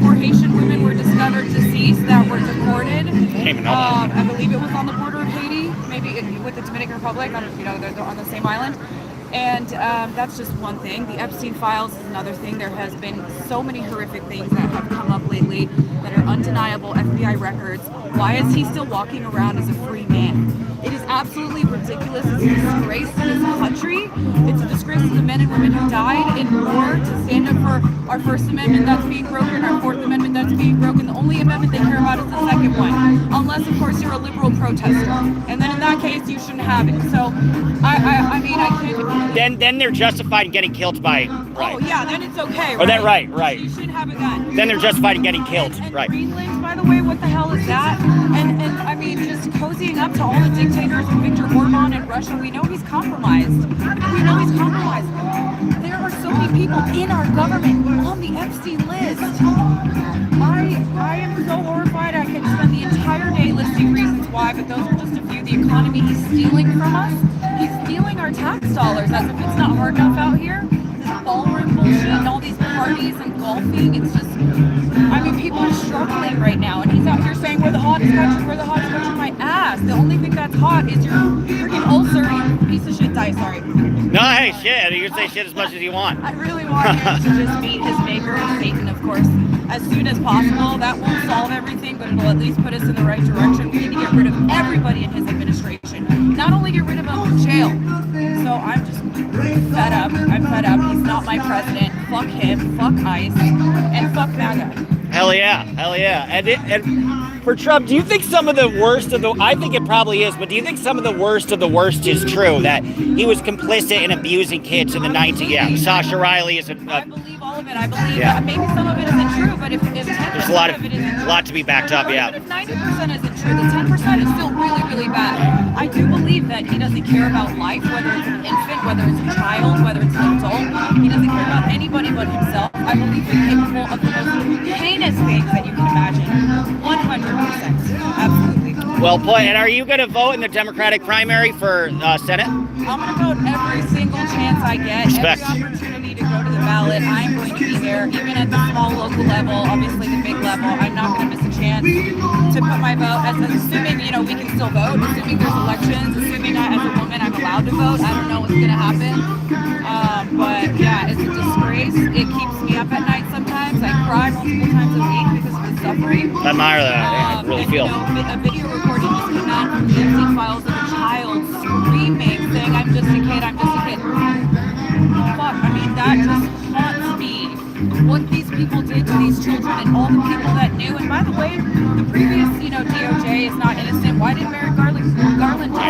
Four Haitian women were discovered deceased that were deported. I believe it was on the border of Haiti, maybe with the Dominican Republic. I don't know if they're on the same island. And that's just one thing. The Epstein files is another thing. There has been so many horrific things that have come up lately that are undeniable FBI records. Why is he still walking around as a free man? It is absolutely ridiculous. It's a disgrace to this country. It's a disgrace to the men and women who died in war to stand up for our First Amendment that's being broken, our Fourth Amendment that's being broken. The only amendment they care about is the second one. Unless, of course, you're a liberal protester. And then in that case, you shouldn't have it. So, I mean, I can't...
Then they're justified in getting killed by... Right.
Oh, yeah, then it's okay, right?
Or that, right.
You should have a gun.
Then they're justified in getting killed,
and
right.
Greenland, by the way, what the hell is that? And I mean, just cozying up to all the dictators and Viktor Orban in Russia, we know he's compromised. There are so many people in our government on the Epstein list. I am so horrified. I could spend the entire day listing reasons why, but those are just a few. The economy he's stealing from us. He's stealing our tax dollars as if it's not hard enough out here. This ballroom bullshit and all these parties and golfing. It's just, I mean, people are struggling right now, and he's out here saying we're the hottest country, my ass. The only thing that's hot is your freaking ulcer, you piece of shit die, sorry.
No, hey, shit. You can say shit as much as you want.
I really want him to just meet his maker, Satan, of course, as soon as possible. That won't solve everything, but it'll at least put us in the right direction. We need to get rid of everybody in his administration. Not only get rid of him from jail. So I'm just fed up. I'm fed up. He's not my president. Fuck him. Fuck ICE. And fuck MAGA.
Hell yeah. And for Trump, do you think some of the worst of the... I think it probably is, but do you think some of the worst is true? That he was complicit in abusing kids in the 90s? Yeah, Sasha Riley is a...
I believe all of it. I believe that maybe some of it isn't true, but if 10%
there's a
of it isn't true...
lot to be backed up, yeah.
But if 90% isn't true, the 10% is still really, really bad. I do believe that he doesn't care about life, whether it's an infant, whether it's a child, whether it's an adult. He doesn't care about anybody but himself. I believe he's capable of the most heinous things that you can imagine. 100%. Absolutely.
Well put. And are you going to vote in the Democratic primary for Senate?
I'm going to vote every single chance I get,
Respect.
every opportunity to go to the ballot. I'm going to be there, even at the small local level, obviously the big level. I'm not going to miss a chance to put my vote, assuming, you know, we can still vote, assuming there's elections, assuming I, as a woman, I'm allowed to vote. I don't know what's going to happen. But yeah, it's a disgrace. It keeps me up at night sometimes. I cry multiple times a week because of the suffering.
I admire that. I really
and,
feel.
You know, a video recording just came out from the Epstein files of a child screaming, saying, "I'm just a kid, I'm just a kid." Fuck, I mean, that just haunts me. What these people did to these children and all the people that knew. And by the way, the previous, you know, DOJ is not innocent. Why didn't Merrick Garland do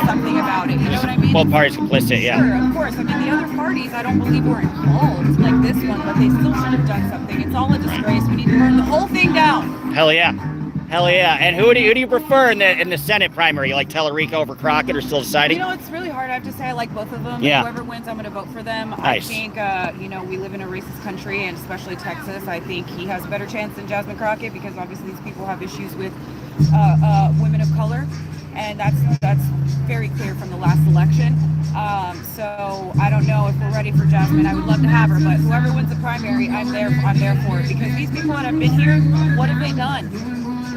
something about it? You know what I mean?
Both parties complicit, yeah.
Sure, of course. I mean, the other parties, I don't believe were involved like this one, but they still should have done something. It's all a disgrace. We need to burn the whole thing down.
Hell yeah. Hell yeah. And who do you prefer in the Senate primary? You like Tellerico over Crockett or still deciding?
You know, it's really hard. I have to say I like both of them.
Yeah.
Whoever wins, I'm going to vote for them.
Nice.
I think, you know, we live in a racist country, and especially Texas. I think he has a better chance than Jasmine Crockett because obviously these people have issues with women of color. And that's very clear from the last election. So I don't know if we're ready for Jasmine. I would love to have her, but whoever wins the primary, I'm there for it. Because these people that have been here, what have they done?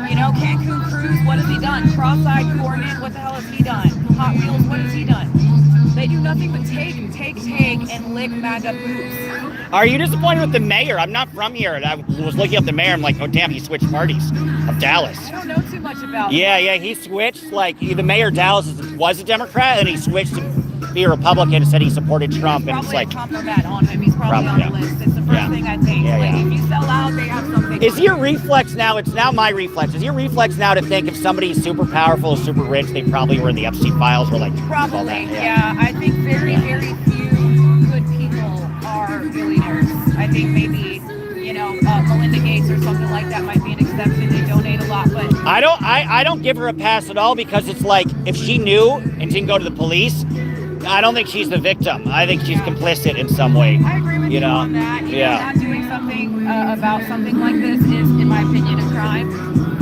You know, Cancun Cruise, what has he done? Cross-eyed Cornet, what the hell has he done? Hot Wheels, what has he done? They do nothing but take, and lick MAGA boobs.
Are you disappointed with the mayor? I'm not from here. And I was looking up the mayor. I'm like, oh, damn, he switched parties of Dallas.
I don't know too much about
Yeah, he switched. Like, the mayor of Dallas was a Democrat, and he switched to be a Republican and said he supported Trump. And it's like,
a compromat on him. He's probably on the list. It's the first thing I think.
Yeah,
like,
yeah.
if you sell out, they have something.
Is your reflex now, it's now my reflex, is your reflex now to think if somebody's super powerful, super rich, they probably were in the Epstein files or like
Probably,
all that?
yeah. I think very, very few good people are billionaires. I think maybe, you know, Melinda Gates or something like that might be an exception. They donate a lot, but
I don't give her a pass at all because it's like if she knew and didn't go to the police, I don't think she's the victim. I think she's complicit in some way.
I agree with you on that. You know, not doing something about something like this is, in my opinion, a crime.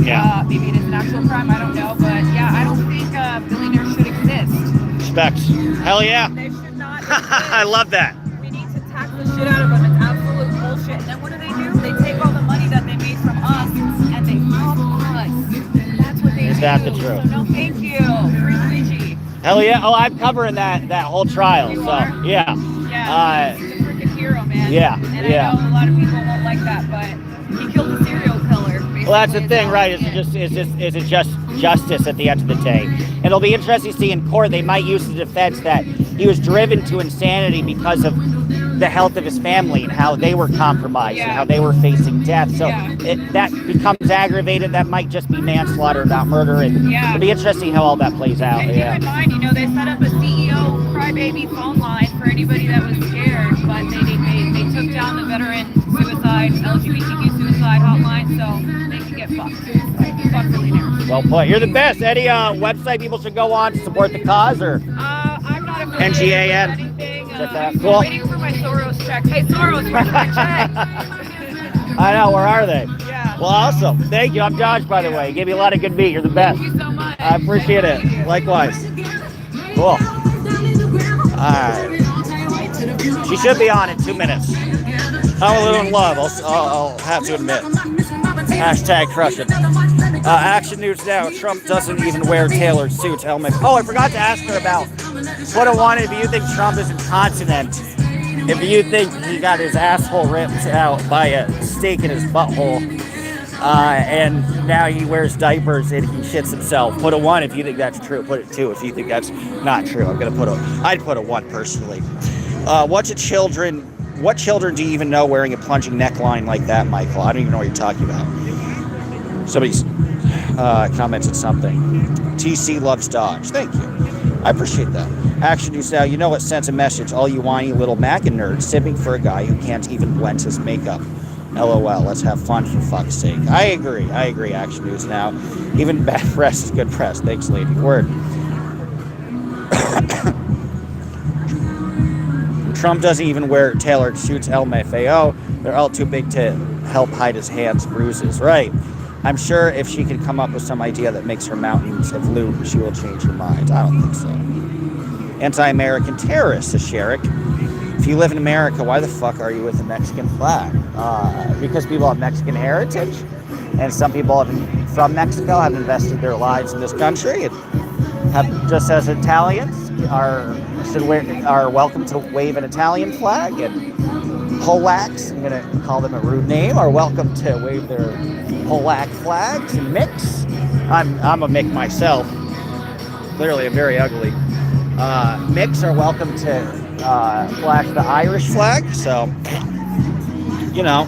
Yeah.
Maybe it is an actual crime. I don't know, but yeah, I don't think billionaires should exist.
Respect. Hell yeah.
They should not.
I love that.
We need to tax the shit out of them. It's absolute bullshit. And then what do? They take all the money that they made from us and they rob us. That's what they do.
Is that the truth?
So no, thank you. Free Luigi.
Hell yeah. Oh, I'm covering that whole trial.
You
So
are?
yeah.
Yeah, he's a freaking hero, man.
Yeah,
And
yeah.
I know a lot of people won't like that, but he killed a serial killer.
Well, that's the thing, right? Is it just justice at the end of the day? And it'll be interesting to see in court. They might use the defense that he was driven to insanity because of the health of his family and how they were compromised and how they were facing death. So that becomes aggravated. That might just be manslaughter, not murder. And it'll be interesting how all that plays out.
And keep in mind, you know, they set up a CEO crybaby phone line for anybody that was scared, but they took down the veteran suicide, LGBTQ suicide hotline, so they can get fucked. Fuck billionaires.
Well put. You're the best. Any website people should go on to support the cause, or
I'm not affiliated with
NGAN?
anything.
Cool.
I'm waiting for my Soros check. Hey, Soros, where's my check?
I know. Where are they?
Yeah.
Well, awesome. Thank you. I'm Josh, by the way. You gave me a lot of good meat. You're the best.
Thank you so much.
I appreciate it. Likewise. Cool. All right. She should be on in 2 minutes. I'm a little in love. I'll have to admit. Hashtag crush it. Action news now. Trump doesn't even wear tailored suits, helmet. Oh, I forgot to ask her about what I wanted. If you think Trump is incontinent, if you think he got his asshole ripped out by a stake in his butthole, and now he wears diapers and he shits himself. Put a 1 if you think that's true. Put it 2 if you think that's not true. I'd put a 1 personally. What children do you even know wearing a plunging neckline like that, Michael? I don't even know what you're talking about. Somebody's commented something. TC loves Dodge. Thank you. I appreciate that. Action news now. You know what sends a message? All you whiny little Mackin nerds sipping for a guy who can't even blend his makeup. LOL. Let's have fun for fuck's sake. I agree. Action news now. Even bad press is good press. Thanks, lady. Word. Trump doesn't even wear tailored suits, LMFAO. They're all too big to help hide his hands' bruises. Right. I'm sure if she could come up with some idea that makes her mountains of loot, she will change her mind. I don't think so. Anti-American terrorist, says Sherrick. If you live in America, why the fuck are you with the Mexican flag? Because people have Mexican heritage, and some people from Mexico have invested their lives in this country, and have, just as Italians are welcome to wave an Italian flag, and Polacks, I'm going to call them a rude name, are welcome to wave their Polack flags, and Micks. I'm a Mick myself. Clearly, I'm very ugly. Micks are welcome to flash the Irish flag, so, you know.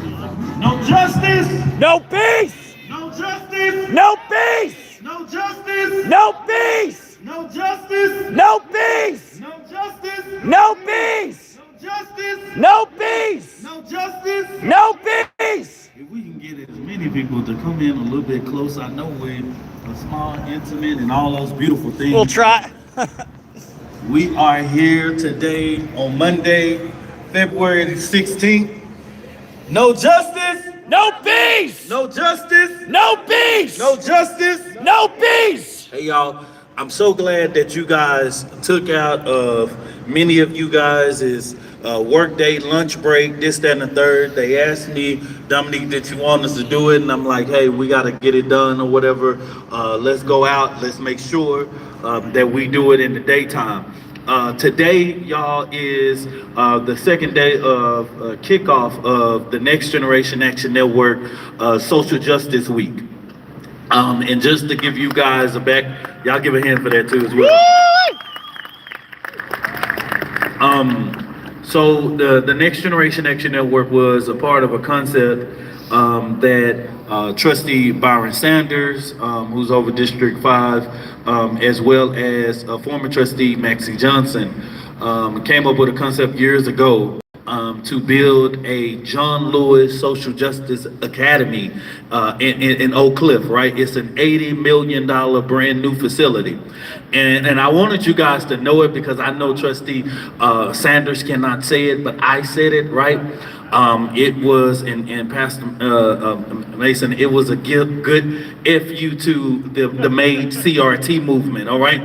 No justice!
No peace!
No justice!
No peace!
No justice!
No peace!
No justice!
No peace!
No justice!
No peace!
No justice!
No peace!
No justice!
No peace!
If we can get as many people to come in a little bit close, I know we're a small, intimate, and all those beautiful things.
We'll try.
We are here today on Monday, February the 16th. No justice!
No peace!
No justice!
No peace!
No justice!
No peace!
Hey y'all, I'm so glad that you guys took out of many of you guys' work day, lunch break, this, that, and the third. They asked me, Dominique, did you want us to do it? And I'm like, hey, we got to get it done or whatever. Let's go out. Let's make sure that we do it in the daytime. Today, y'all, is the second day of kickoff of the Next Generation Action Network Social Justice Week. And just to give you guys y'all give a hand for that too as well. So the Next Generation Action Network was a part of a concept that Trustee Byron Sanders, who's over District 5, as well as former Trustee Maxie Johnson, came up with a concept years ago to build a John Lewis Social Justice Academy in Oak Cliff, right? It's an $80 million brand new facility. And I wanted you guys to know it because I know Trustee Sanders cannot say it, but I said it, right? It was, and Pastor Mason, it was a good FU to the made CRT movement, all right?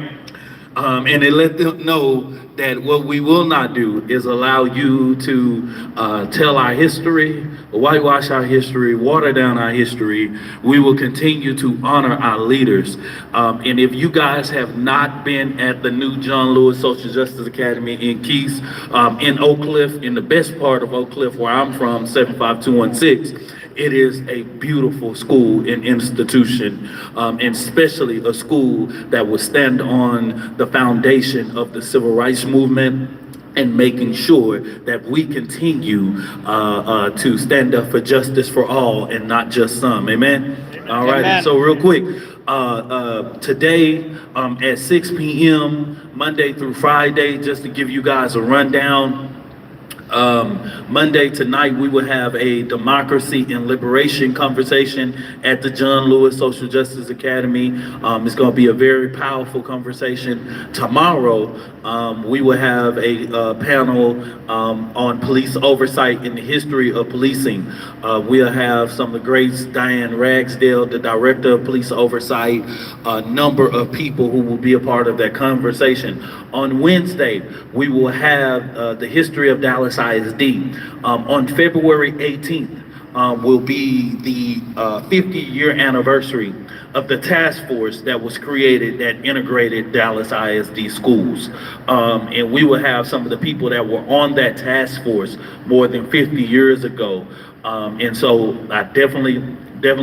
And it let them know that what we will not do is allow you to tell our history, whitewash our history, water down our history. We will continue to honor our leaders. And if you guys have not been at the new John Lewis Social Justice Academy in Keys, in Oak Cliff, in the best part of Oak Cliff where I'm from, 75216, it is a beautiful school and institution, and especially a school that will stand on the foundation of the civil rights movement and making sure that we continue to stand up for justice for all and not just some. Amen? All right,
Amen.
so real quick, today at 6 p.m., Monday through Friday, just to give you guys a rundown, Monday tonight we will have a democracy and liberation conversation at the John Lewis Social Justice Academy. It's going to be a very powerful conversation. Tomorrow we will have a panel on police oversight in the history of policing. We'll have some of the greats, Diane Ragsdale, the director of police oversight, a number of people who will be a part of that conversation. On Wednesday, we will have the history of Dallas ISD. On February 18th will be the 50-year anniversary of the task force that was created that integrated Dallas ISD schools. And we will have some of the people that were on that task force more than 50 years ago. And so I definitely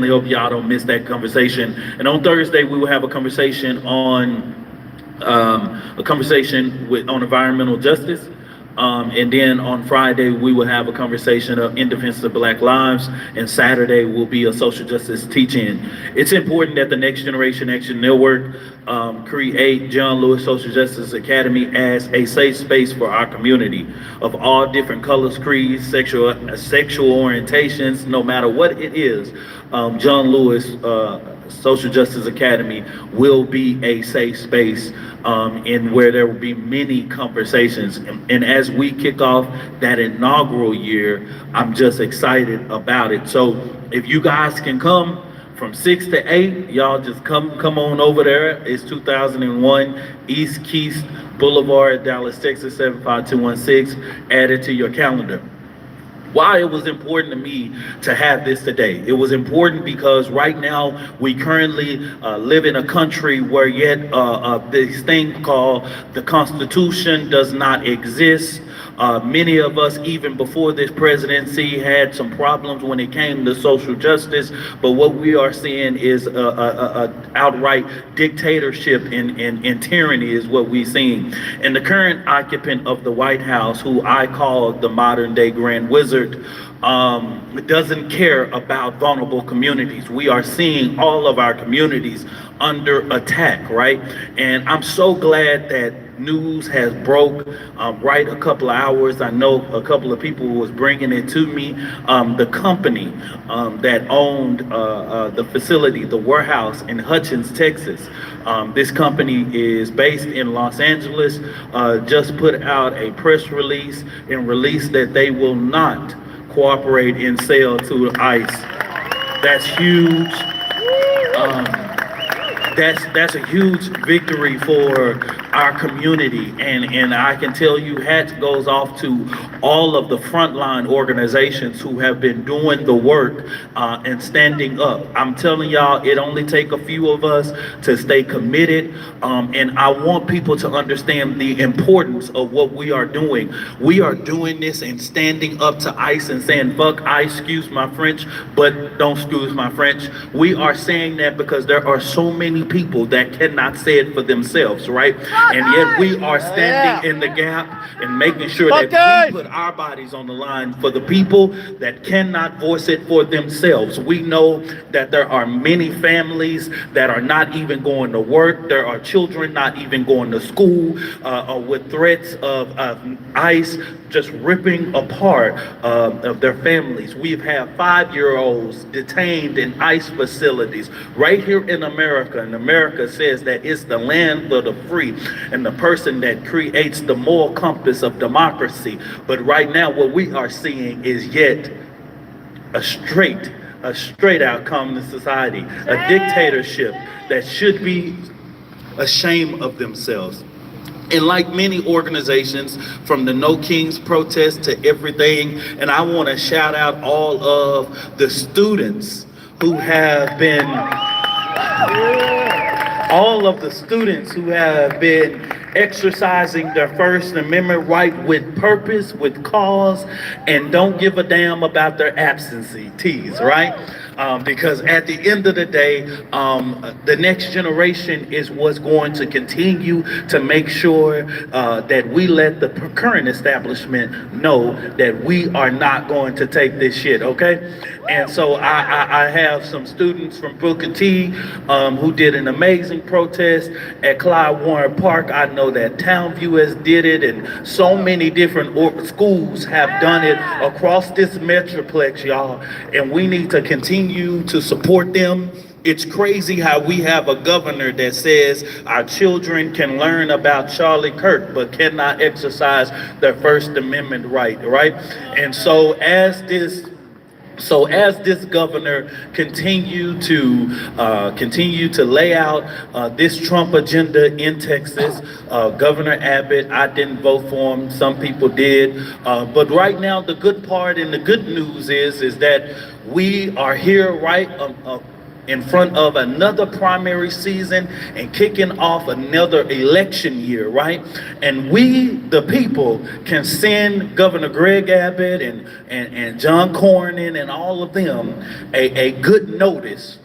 hope y'all don't miss that conversation. And on Thursday, we will have a conversation on on environmental justice. And then on Friday, we will have a conversation in defense of Black lives, and Saturday will be a social justice teach-in. It's important that the Next Generation Action Network create John Lewis Social Justice Academy as a safe space for our community of all different colors, creeds, sexual orientations, no matter what it is. John Lewis Social Justice Academy will be a safe space in where there will be many conversations. And as we kick off that inaugural year, I'm just excited about it. So if you guys can come, from 6 to 8, y'all just come on over there. It's 2001 East Keith Boulevard, Dallas, Texas 75216. Add it to your calendar. Why it was important to me to have this today. It was important because right now we currently live in a country where yet this thing called the Constitution does not exist. Many of us, even before this presidency, had some problems when it came to social justice, but what we are seeing is a outright dictatorship and tyranny is what we're seeing. And the current occupant of the White House, who I call the modern day Grand Wizard, doesn't care about vulnerable communities. We are seeing all of our communities under attack, right? And I'm so glad that news has broke right a couple of hours. I know a couple of people was bringing it to me. The company that owned the facility, the warehouse in Hutchins, Texas. This company is based in Los Angeles, just put out a press release and released that they will not cooperate in sale to ICE. That's huge. That's a huge victory for our community, and I can tell you hats goes off to all of the frontline organizations who have been doing the work and standing up. I'm telling y'all, it only take a few of us to stay committed, and I want people to understand the importance of what we are doing. We are doing this and standing up to ICE and saying, fuck ICE, excuse my French, but don't excuse my French. We are saying that because there are so many people that cannot say it for themselves, right? And yet we are standing in the gap and making sure that we put our bodies on the line for the people that cannot voice it for themselves. We know that there are many families that are not even going to work. There are children not even going to school with threats of ICE just ripping apart of their families. We've had 5-year-olds detained in ICE facilities right here in America. And America says that it's the land of the free and the person that creates the moral compass of democracy. But right now what we are seeing is yet a straight outcome in society, a dictatorship that should be ashamed of themselves. And like many organizations, from the No Kings protest to everything, and I want to shout out all of the students who have been, exercising their First Amendment right with purpose, with cause, and don't give a damn about their absentees, right? Because at the end of the day, the next generation is what's going to continue to make sure that we let the current establishment know that we are not going to take this shit, okay? And so I have some students from Booker T who did an amazing protest at Clyde Warren Park. I know that Townview has did it, and so many different schools have done it across this metroplex, y'all. And we need to continue to support them. It's crazy how we have a governor that says our children can learn about Charlie Kirk but cannot exercise their First Amendment right? And so as this governor continue to lay out this Trump agenda in Texas, Governor Abbott, I didn't vote for him, some people did, but right now the good part and the good news is that we are here right in front of another primary season and kicking off another election year, right? And we, the people, can send Governor Greg Abbott and John Cornyn and all of them a good notice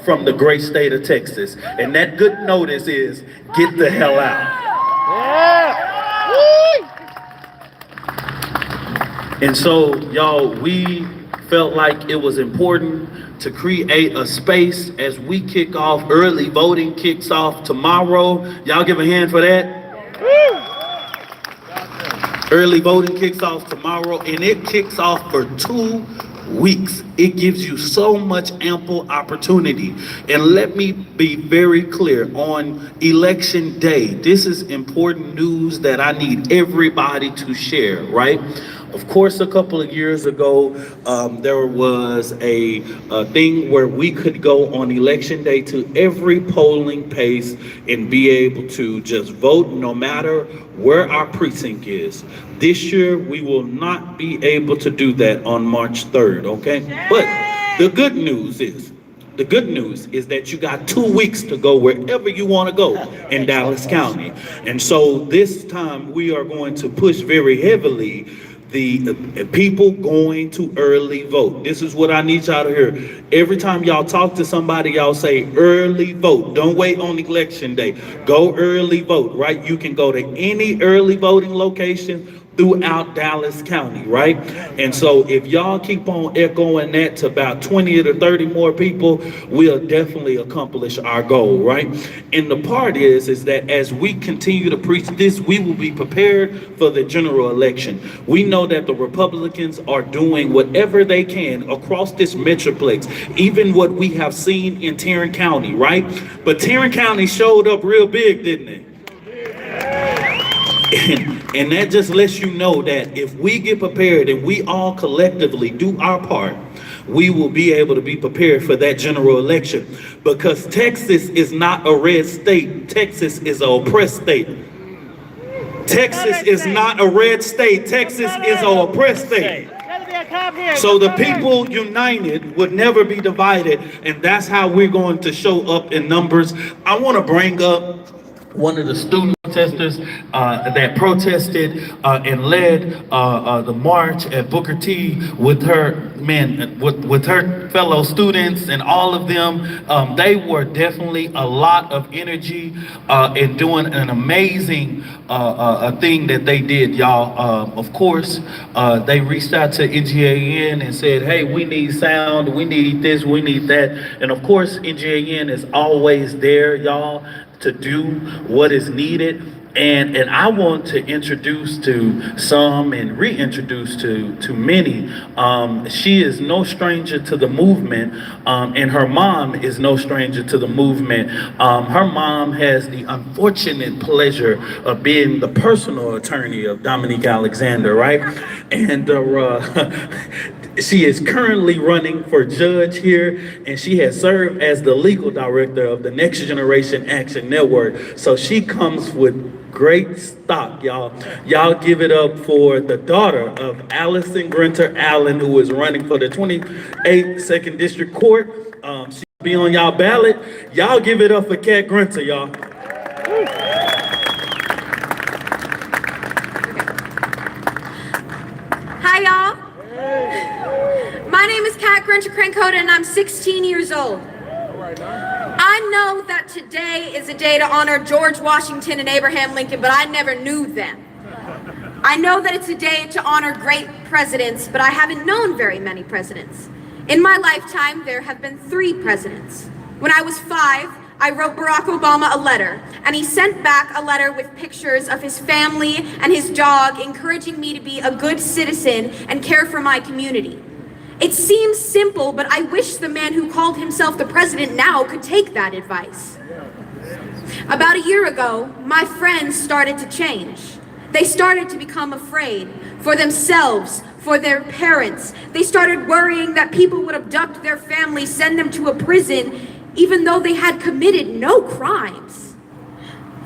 from the great state of Texas. And that good notice is, get the hell out. And so, y'all, we felt like it was important to create a space as we kick off. Early voting kicks off tomorrow. Y'all give a hand for that. Early voting kicks off tomorrow, and it kicks off for 2 weeks. It gives you so much ample opportunity. And let me be very clear, on election day, this is important news that I need everybody to share, right? Of course, a couple of years ago, there was a thing where we could go on election day to every polling place and be able to just vote no matter where our precinct is. This year, we will not be able to do that on March 3rd, okay? But the good news is that you got 2 weeks to go wherever you want to go in Dallas County. And so this time we are going to push very heavily the people going to early vote. This is what I need y'all to hear. Every time y'all talk to somebody, y'all say early vote. Don't wait on election day. Go early vote, right? You can go to any early voting location throughout Dallas County, right? And so if y'all keep on echoing that to about 20 to 30 more people, we'll definitely accomplish our goal, right? And the part is that as we continue to preach this, we will be prepared for the general election. We know that the Republicans are doing whatever they can across this metroplex, even what we have seen in Tarrant County, right? But Tarrant County showed up real big, didn't it? And that just lets you know that if we get prepared and we all collectively do our part, we will be able to be prepared for that general election. Because Texas is not a red state. Texas is an oppressed state. Texas is not a red state. Texas is an oppressed state. So the people united would never be divided. And that's how we're going to show up in numbers. I want to bring up one of the student protesters that protested and led the march at Booker T with her with her fellow students and all of them. They were definitely a lot of energy in doing an amazing thing that they did, y'all. Of course, they reached out to NGAN and said, hey, we need sound, we need this, we need that. And of course, NGAN is always there, y'all, to do what is needed. And I want to introduce to some and reintroduce to many. She is no stranger to the movement, and her mom is no stranger to the movement. Her mom has the unfortunate pleasure of being the personal attorney of Dominique Alexander, right? And she is currently running for judge here, and she has served as the legal director of the Next Generation Action Network. So she comes with great stock, y'all. Y'all give it up for the daughter of Allison Grinter Allen, who is running for the 28th Second District Court. She'll be on y'all ballot. Y'all give it up for Kat Grinter, y'all.
Hi, y'all. My name is Kat Grinter-Crankota, and I'm 16 years old. I know that today is a day to honor George Washington and Abraham Lincoln, but I never knew them. I know that it's a day to honor great presidents, but I haven't known very many presidents. In my lifetime, there have been 3 presidents. When I was 5, I wrote Barack Obama a letter, and he sent back a letter with pictures of his family and his dog, encouraging me to be a good citizen and care for my community. It seems simple, but I wish the man who called himself the president now could take that advice. About a year ago, my friends started to change. They started to become afraid for themselves, for their parents. They started worrying that people would abduct their families, send them to a prison, even though they had committed no crimes.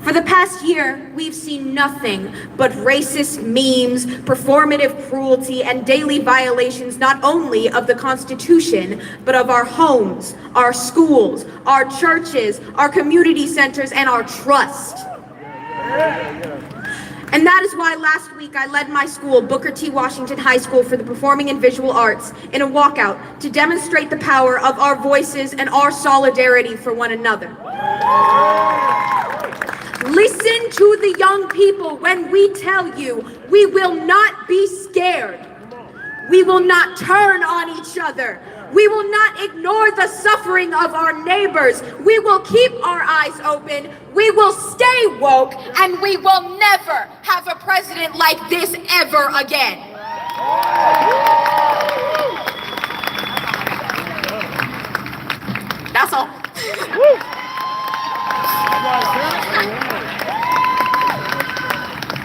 For the past year, we've seen nothing but racist memes, performative cruelty, and daily violations not only of the Constitution, but of our homes, our schools, our churches, our community centers, and our trust. And that is why last week I led my school, Booker T. Washington High School for the Performing and Visual Arts, in a walkout to demonstrate the power of our voices and our solidarity for one another. Listen to the young people when we tell you we will not be scared. We will not turn on each other. We will not ignore the suffering of our neighbors. We will keep our eyes open. We will stay woke, and we will never have a president like this ever again. That's all.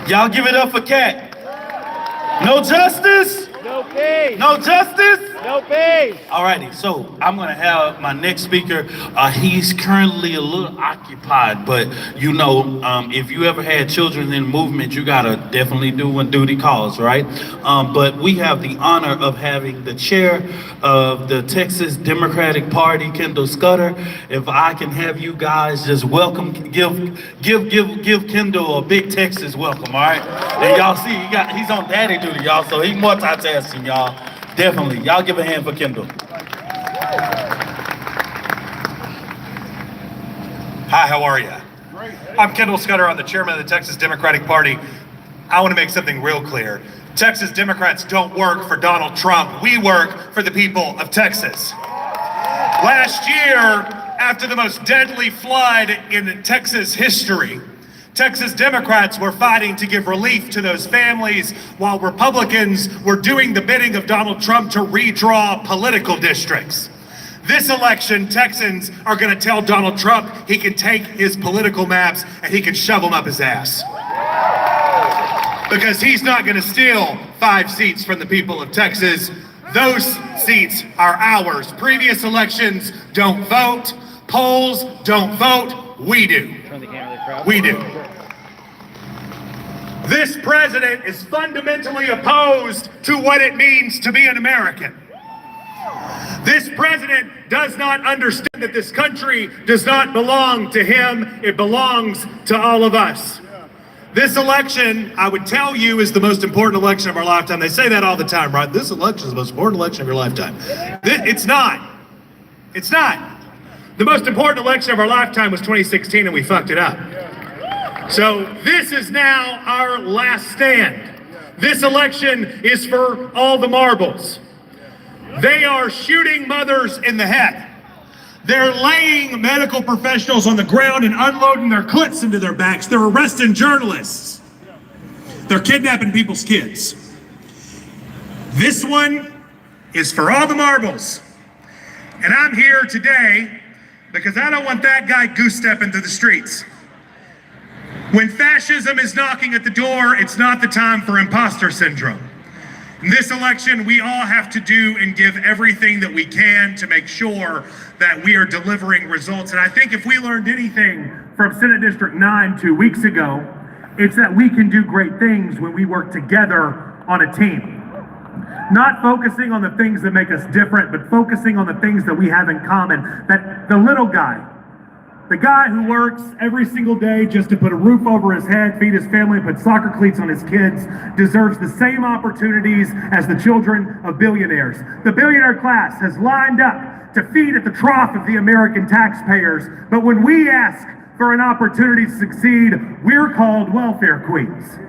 Y'all give it up for Kat. No justice?
No peace.
No justice?
No peace.
Alrighty, so I'm gonna have my next speaker. He's currently a little occupied, but you know, if you ever had children in movement, you gotta definitely do when duty calls, right? But we have the honor of having the chair of the Texas Democratic Party, Kendall Scudder. If I can have you guys just welcome, give Kendall a big Texas welcome, all right? And y'all see, he's on daddy duty, y'all, so he's multitasking, y'all. Definitely. Y'all give a hand for Kendall.
Hi, how are you? Great. I'm Kendall Scudder. I'm the chairman of the Texas Democratic Party. I want to make something real clear. Texas Democrats don't work for Donald Trump. We work for the people of Texas. Last year, after the most deadly flood in Texas history, Texas Democrats were fighting to give relief to those families while Republicans were doing the bidding of Donald Trump to redraw political districts. This election, Texans are going to tell Donald Trump he can take his political maps and he can shove them up his ass. Because he's not going to steal 5 seats from the people of Texas. Those seats are ours. Previous elections don't vote. Polls don't vote. We do. We do. This president is fundamentally opposed to what it means to be an American. This president does not understand that this country does not belong to him. It belongs to all of us. This election, I would tell you, is the most important election of our lifetime. They say that all the time, right? This election is the most important election of your lifetime. It's not. It's not. The most important election of our lifetime was 2016 and we fucked it up. So this is now our last stand. This election is for all the marbles. They are shooting mothers in the head. They're laying medical professionals on the ground and unloading their clips into their backs. They're arresting journalists. They're kidnapping people's kids. This one is for all the marbles. And I'm here today because I don't want that guy goose-stepping through the streets. When fascism is knocking at the door, it's not the time for imposter syndrome. In this election, we all have to do and give everything that we can to make sure that we are delivering results. And I think if we learned anything from Senate District 9 2 weeks ago, it's that we can do great things when we work together on a team. Not focusing on the things that make us different, but focusing on the things that we have in common. That the little guy, the guy who works every single day just to put a roof over his head, feed his family, put soccer cleats on his kids, deserves the same opportunities as the children of billionaires. The billionaire class has lined up to feed at the trough of the American taxpayers, but when we ask for an opportunity to succeed, we're called welfare queens.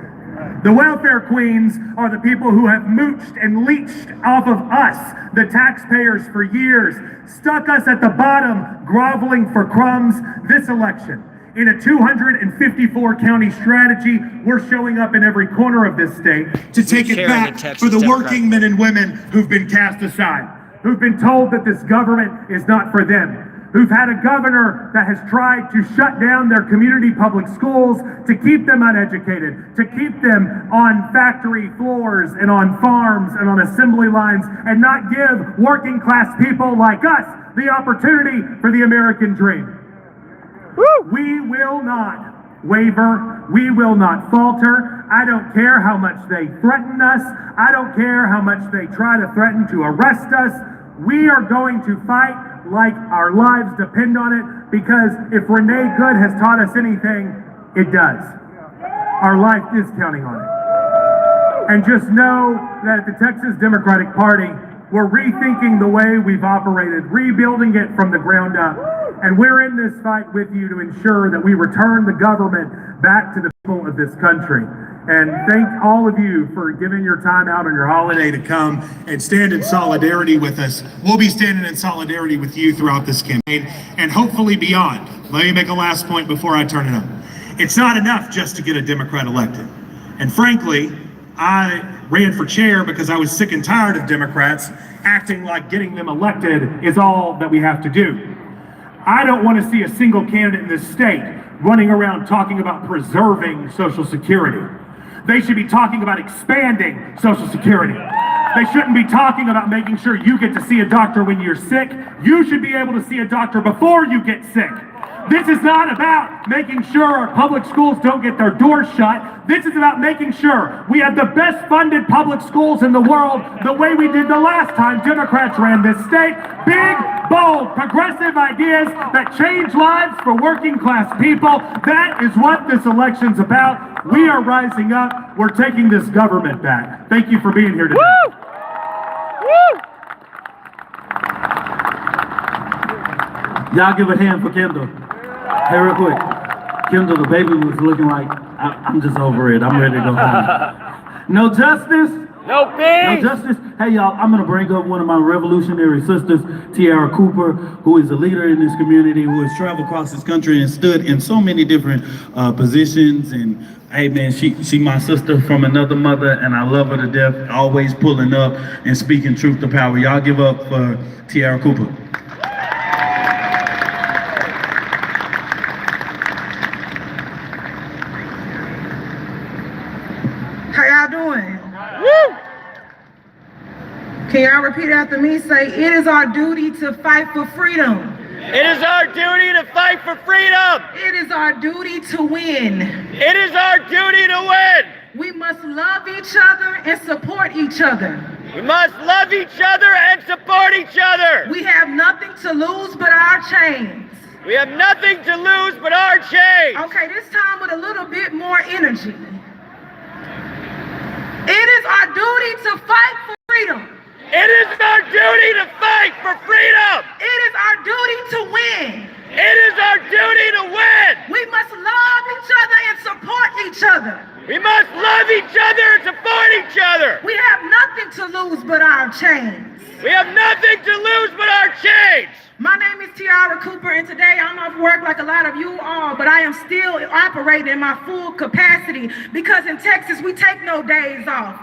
The welfare queens are the people who have mooched and leached off of us, the taxpayers, for years, stuck us at the bottom, groveling for crumbs. This election, in a 254 county strategy, we're showing up in every corner of this state to take it back for the working men and women who've been cast aside, who've been told that this government is not for them, who've had a governor that has tried to shut down their community public schools to keep them uneducated, to keep them on factory floors and on farms and on assembly lines, and not give working class people like us the opportunity for the American dream. We will not waver. We will not falter. I don't care how much they threaten us. I don't care how much they try to threaten to arrest us. We are going to fight like our lives depend on it, because if Renee Good has taught us anything, it does. Our life is counting on it. And just know that at the Texas Democratic Party, we're rethinking the way we've operated, rebuilding it from the ground up. And we're in this fight with you to ensure that we return the government back to the people of this country. And thank all of you for giving your time out on your holiday to come and stand in solidarity with us. We'll be standing in solidarity with you throughout this campaign and hopefully beyond. Let me make a last point before I turn it up. It's not enough just to get a Democrat elected. And frankly, I ran for chair because I was sick and tired of Democrats acting like getting them elected is all that we have to do. I don't want to see a single candidate in this state running around talking about preserving Social Security. They should be talking about expanding Social Security. They shouldn't be talking about making sure you get to see a doctor when you're sick. You should be able to see a doctor before you get sick. This is not about making sure our public schools don't get their doors shut. This is about making sure we have the best funded public schools in the world, the way we did the last time Democrats ran this state. Big, bold, progressive ideas that change lives for working class people. That is what this election's about. We are rising up. We're taking this government back. Thank you for being here today.
Woo! Woo!
Y'all give a hand for Kendall. Hey, real quick. Kendall, the baby was looking like, I'm just over it. I'm ready to go home. No justice.
No peace.
No justice. Hey, y'all, I'm going to bring up one of my revolutionary sisters, Tiara Cooper, who is a leader in this community, who has traveled across this country and stood in so many different positions. And hey, man, she my sister from another mother, and I love her to death, always pulling up and speaking truth to power. Y'all give up for Tiara Cooper.
How y'all doing?
Woo!
Can y'all repeat after me? Say, it is our duty to fight for freedom.
It is our duty to fight for freedom.
It is our duty to win.
It is our duty to win.
We must love each other and support each other.
We must love each other and support each other.
We have nothing to lose but our chains.
We have nothing to lose but our chains.
Okay, this time with a little bit more energy. It is our duty to fight for freedom.
It is our duty to fight for freedom.
It is our duty to win.
It is our duty to win.
We must love each other and support each other.
We must love each other and support each other.
We have nothing to lose but our chains.
We have nothing to lose but our chains.
My name is Tiara Cooper, and today I'm off work like a lot of you all, but I am still operating in my full capacity because in Texas we take no days off.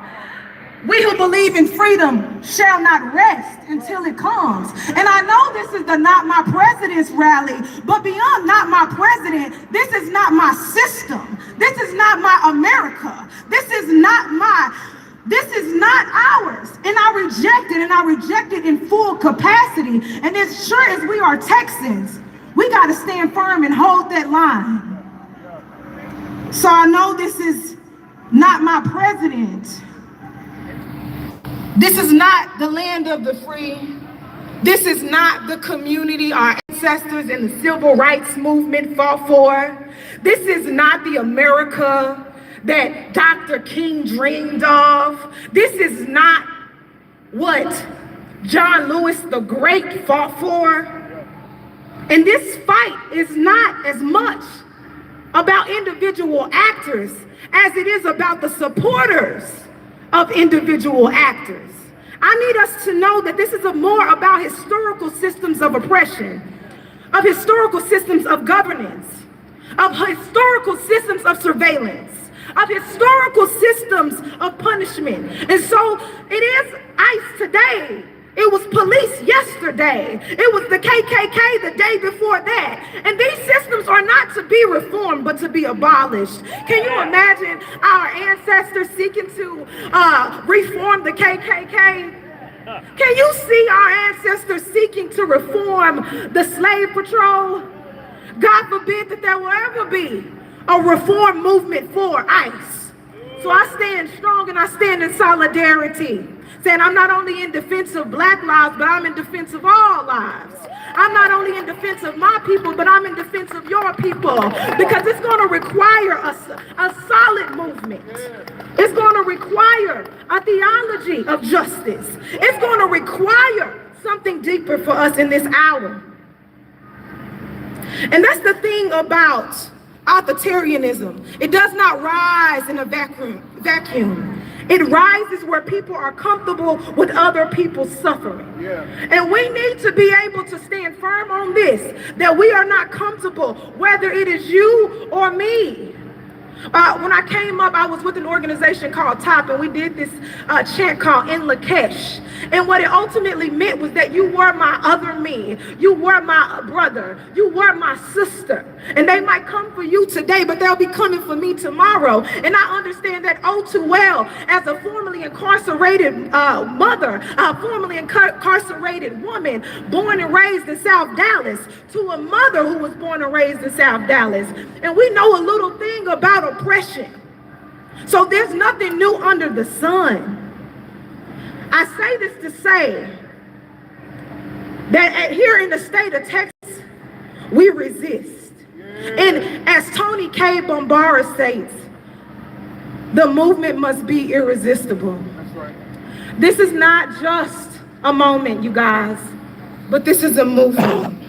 We who believe in freedom shall not rest until it comes. And I know this is the Not My President's rally, but beyond Not My President, this is not my system. This is not my America. This is not ours. And I reject it in full capacity. And as sure as we are Texans, we got to stand firm and hold that line. So I know this is not my president. This is not the land of the free. This is not the community our ancestors in the civil rights movement fought for. This is not the America that Dr. King dreamed of. This is not what John Lewis the Great fought for. And this fight is not as much about individual actors as it is about the supporters of individual actors. I need us to know that this is more about historical systems of oppression, of historical systems of governance, of historical systems of surveillance, of historical systems of punishment. And so it is ICE today. It was police yesterday. It was the KKK the day before that. And these systems are not to be reformed, but to be abolished. Can you imagine our ancestors seeking to reform the KKK? Can you see our ancestors seeking to reform the slave patrol? God forbid that there will ever be a reform movement for ICE. So I stand strong and I stand in solidarity, saying I'm not only in defense of Black lives, but I'm in defense of all lives. I'm not only in defense of my people, but I'm in defense of your people, because it's going to require a solid movement. It's going to require a theology of justice. It's going to require something deeper for us in this hour. And that's the thing about authoritarianism. It does not rise in a vacuum. It rises where people are comfortable with other people's suffering. And we need to be able to stand firm on this, that we are not comfortable, whether it is you or me. When I came up, I was with an organization called TOP, and we did this chant called In Lakesh. And what it ultimately meant was that you were my other me. You were my brother. You were my sister. And they might come for you today, but they'll be coming for me tomorrow. And I understand that oh too well as a formerly incarcerated mother, formerly incarcerated woman, born and raised in South Dallas, to a mother who was born and raised in South Dallas. And we know a little thing about oppression. So there's nothing new under the sun. I say this to say that here in the state of Texas, we resist. And as Tony K. Bombara states, the movement must be irresistible. This is not just a moment, you guys, but this is a movement.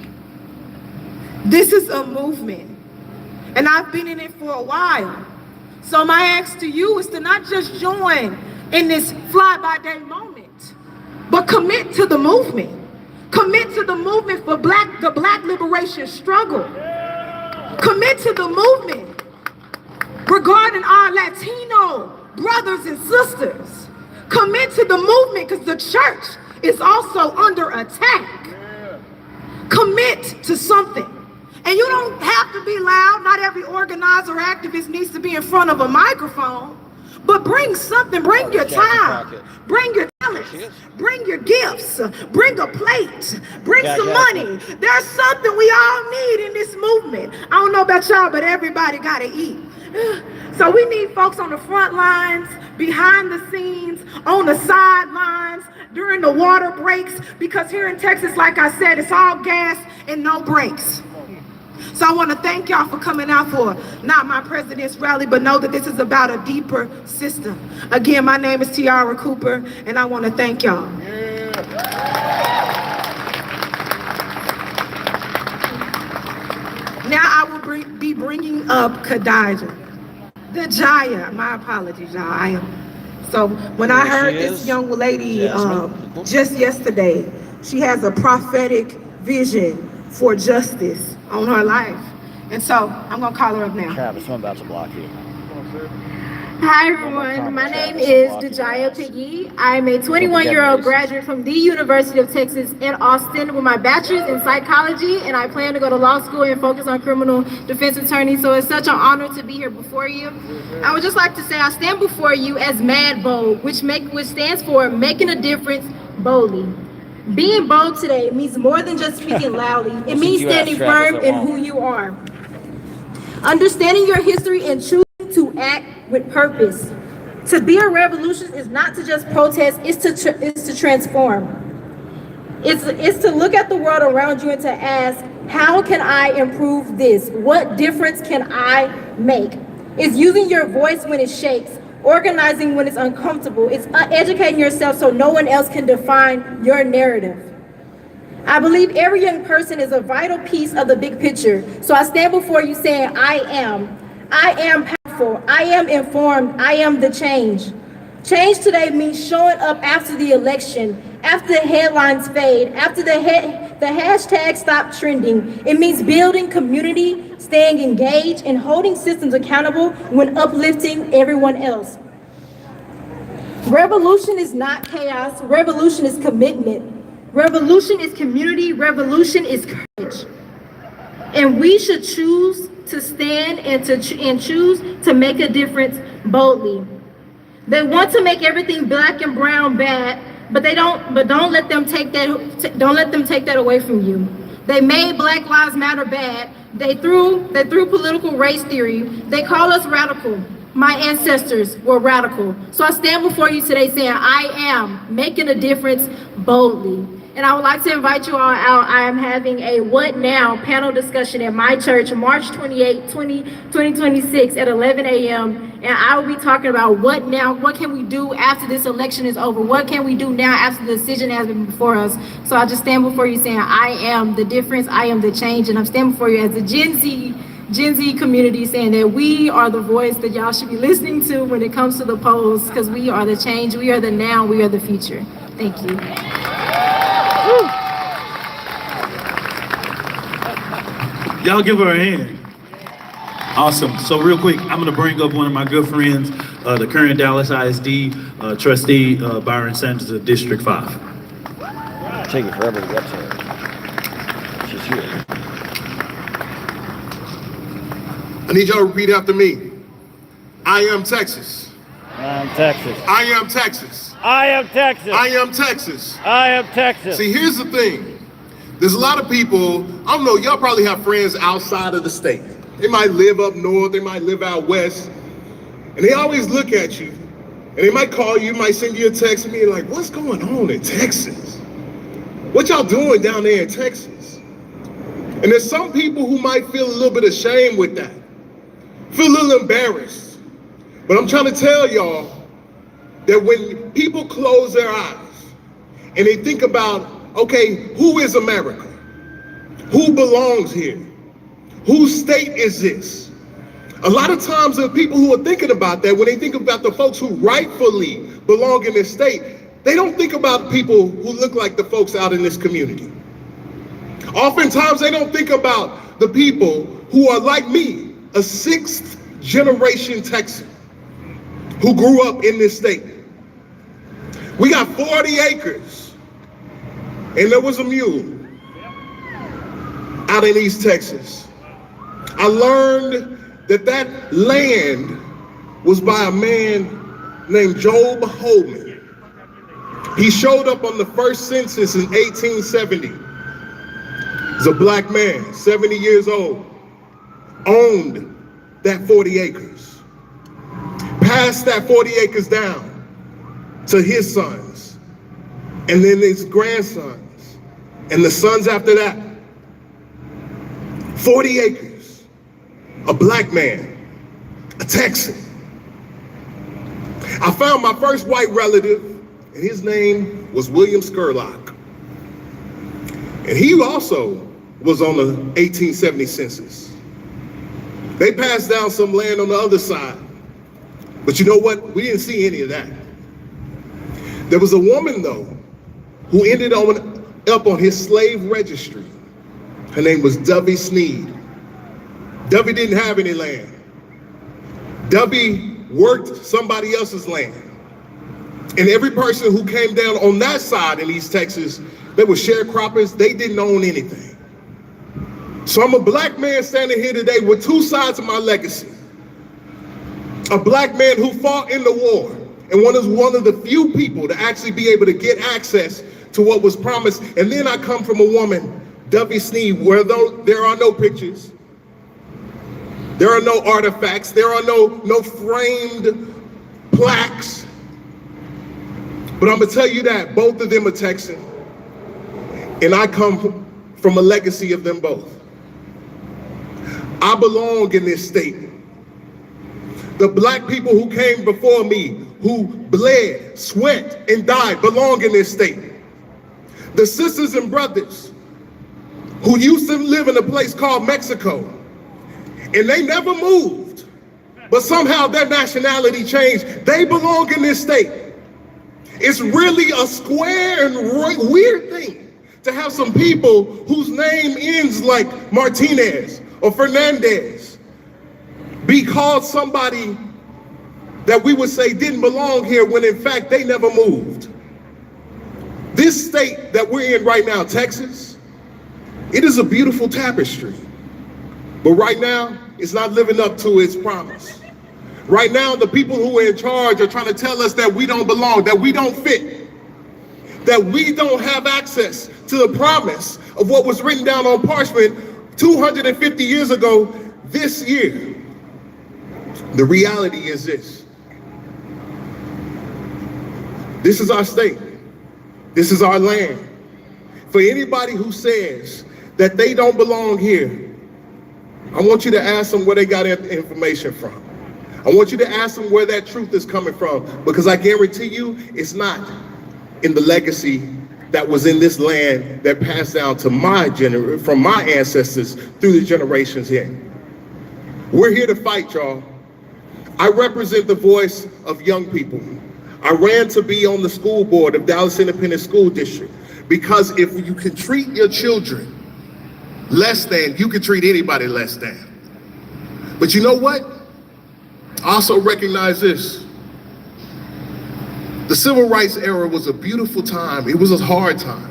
This is a movement. And I've been in it for a while. So my ask to you is to not just join in this fly-by-day moment, but commit to the movement. Commit to the movement for the black liberation struggle. Commit to the movement regarding our Latino brothers and sisters. Commit to the movement because the church is also under attack. Commit to something. And you don't have to be loud. Not every organizer or activist needs to be in front of a microphone. But bring something. Bring your time. Bring your talents. Bring your gifts. Bring a plate. Bring some money. There's something we all need in this movement. I don't know about y'all, but everybody got to eat. So we need folks on the front lines, behind the scenes, on the sidelines, during the water breaks, because here in Texas, like I said, it's all gas and no brakes. So I want to thank y'all for coming out for not my president's rally, but know that this is about a deeper system. Again, my name is Tiara Cooper, and I want to thank y'all. Now I will be bringing up Khadijah. The Jaya, my apologies, y'all. So when I heard this young lady just yesterday, she has a prophetic vision for justice on her life. And so I'm gonna call her up now.
Travis, I'm about to block you.
Hi everyone, my name is Dejaya Piggy. I'm a 21-year-old graduate from the University of Texas in Austin with my bachelor's in psychology, and I plan to go to law school and focus on criminal defense attorney. So it's such an honor to be here before you. I would just like to say I stand before you as Mad Bold, which stands for making a difference boldly. Being bold today means more than just speaking loudly. It means standing firm in who you are. Understanding your history and choosing to act with purpose. To be a revolutionist is not to just protest, it's to transform. It's to look at the world around you and to ask, how can I improve this? What difference can I make? It's using your voice when it shakes, organizing when it's uncomfortable. It's educating yourself so no one else can define your narrative. I believe every young person is a vital piece of the big picture. So I stand before you saying, I am powerful, I am informed, I am the change. Change today means showing up after the election, after the headlines fade, after the hashtag stop trending. It means building community, staying engaged, and holding systems accountable when uplifting everyone else. Revolution is not chaos, revolution is commitment. Revolution is community, revolution is courage. And we should choose to stand and choose to make a difference boldly. They want to make everything black and brown bad, but don't let them take that away from you. They made Black Lives Matter bad. They threw political race theory. They call us radical. My ancestors were radical. So I stand before you today saying, I am making a difference boldly. And I would like to invite you all out. I am having a What Now panel discussion at my church, March 28, 2026 at 11 a.m. And I will be talking about what now, what can we do after this election is over? What can we do now after the decision has been before us? So I just stand before you saying, I am the difference, I am the change. And I'm standing before you as a Gen Z community saying that we are the voice that y'all should be listening to when it comes to the polls, because we are the change, we are the now, we are the future. Thank you.
Y'all give her a hand. Awesome. So real quick, I'm gonna bring up one of my good friends, the current Dallas ISD trustee, Byron Sanders of District 5.
It'll take you forever to get to her. She's here.
I need y'all to repeat after me. I am Texas.
I am Texas.
I am Texas.
I am Texas.
I am Texas.
I am Texas.
See, here's the thing. There's a lot of people, I don't know, y'all probably have friends outside of the state. They might live up north, they might live out west, and they always look at you, and they might call you, might send you a text and be like, what's going on in Texas? What y'all doing down there in Texas? And there's some people who might feel a little bit ashamed with that, feel a little embarrassed. But I'm trying to tell y'all that when people close their eyes and they think about, okay, who is America? Who belongs here? Whose state is this? A lot of times there are people who are thinking about that when they think about the folks who rightfully belong in this state. They don't think about people who look like the folks out in this community. Oftentimes they don't think about the people who are like me, a sixth generation Texan who grew up in this state. We got 40 acres and there was a mule out in East Texas. I learned that that land was by a man named Job Holman. He showed up on the first census in 1870. He's a black man, 70 years old, owned that 40 acres. Passed that 40 acres down to his sons, and then his grandsons, and the sons after that. 40 acres, a black man, a Texan. I found my first white relative, and his name was William Scurlock. And he also was on the 1870 census. They passed down some land on the other side, but you know what? We didn't see any of that. There was a woman, though, who ended up on his slave registry. Her name was Dovey Sneed. Dovey didn't have any land. Dovey worked somebody else's land. And every person who came down on that side in East Texas, they were sharecroppers, they didn't own anything. So I'm a black man standing here today with two sides of my legacy. A black man who fought in the war and was one of the few people to actually be able to get access to what was promised. And then I come from a woman, Dovey Sneed, where there are no pictures, there are no artifacts, there are no framed plaques. But I'm gonna tell you that both of them are Texan, and I come from a legacy of them both. I belong in this state. The black people who came before me, who bled, sweat, and died, belong in this state. The sisters and brothers who used to live in a place called Mexico, and they never moved, but somehow their nationality changed. They belong in this state. It's really a square and weird thing to have some people whose name ends like Martinez or Fernandez be called somebody that we would say didn't belong here when in fact they never moved. This state that we're in right now, Texas, it is a beautiful tapestry. But right now, it's not living up to its promise. Right now, the people who are in charge are trying to tell us that we don't belong, that we don't fit, that we don't have access to the promise of what was written down on parchment 250 years ago this year. The reality is this. This is our state. This is our land. For anybody who says that they don't belong here, I want you to ask them where they got that information from. I want you to ask them where that truth is coming from, because I guarantee you it's not in the legacy that was in this land that passed down to from my ancestors through the generations here. We're here to fight, y'all. I represent the voice of young people. I ran to be on the school board of Dallas Independent School District because if you can treat your children less than, you can treat anybody less than. But you know what? I also recognize this. The civil rights era was a beautiful time. It was a hard time.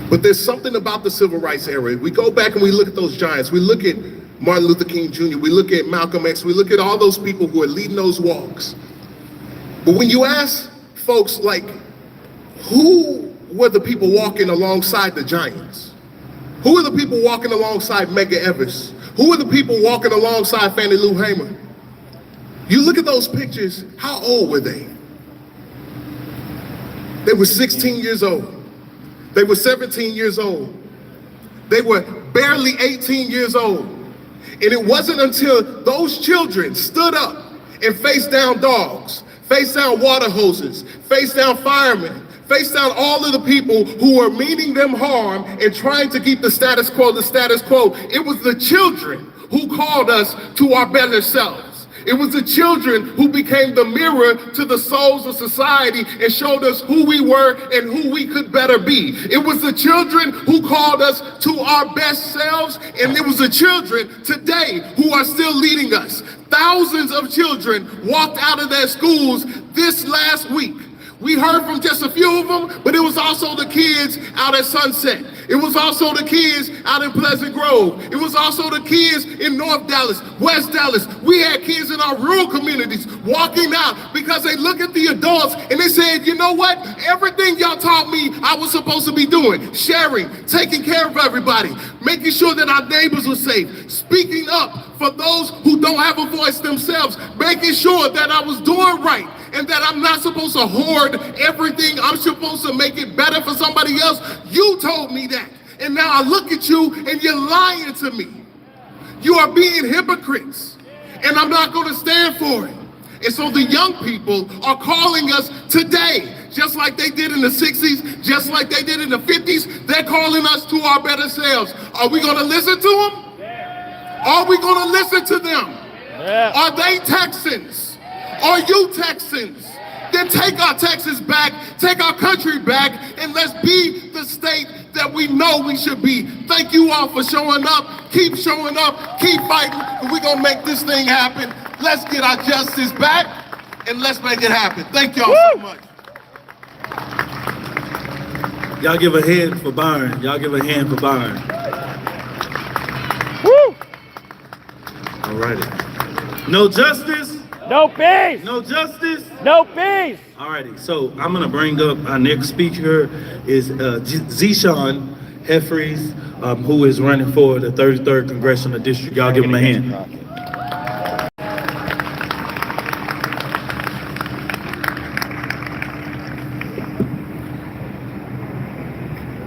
But there's something about the civil rights era. We go back and we look at those giants. We look at Martin Luther King Jr. We look at Malcolm X. We look at all those people who are leading those walks. But when you ask folks like, who were the people walking alongside the giants? Who are the people walking alongside Medgar Evers? Who are the people walking alongside Fannie Lou Hamer? You look at those pictures, how old were they? They were 16 years old. They were 17 years old. They were barely 18 years old. And it wasn't until those children stood up and faced down dogs, faced down water hoses, faced down firemen, faced down all of the people who were meaning them harm and trying to keep the status quo the status quo. It was the children who called us to our better selves. It was the children who became the mirror to the souls of society and showed us who we were and who we could better be. It was the children who called us to our best selves, and it was the children today who are still leading us. Thousands of children walked out of their schools this last week. We heard from just a few of them, but it was also the kids out at Sunset. It was also the kids out in Pleasant Grove. It was also the kids in North Dallas, West Dallas. We had kids in our rural communities walking out because they look at the adults and they said, you know what? Everything y'all taught me I was supposed to be doing, sharing, taking care of everybody, making sure that our neighbors were safe, speaking up for those who don't have a voice themselves, making sure that I was doing right, and that I'm not supposed to hoard everything. I'm supposed to make it better for somebody else. You told me that. And now I look at you and you're lying to me. You are being hypocrites. And I'm not going to stand for it. And so the young people are calling us today, just like they did in the 60s, just like they did in the 50s. They're calling us to our better selves. Are we going to listen to them? Are we going to listen to them? Are they Texans? Are you Texans? Then take our Texas back, take our country back, and let's be the state that we know we should be. Thank you all for showing up. Keep showing up, keep fighting, and we're gonna make this thing happen. Let's get our justice back, and let's make it happen. Thank y'all so much.
Y'all give a hand for Byron. Y'all give a hand for Byron.
Woo!
All righty. No justice.
No peace!
No justice?
No peace!
Alrighty, so I'm gonna bring up our next speaker is Zeon Hef, who is running for the 33rd Congressional District. Y'all give him a hand.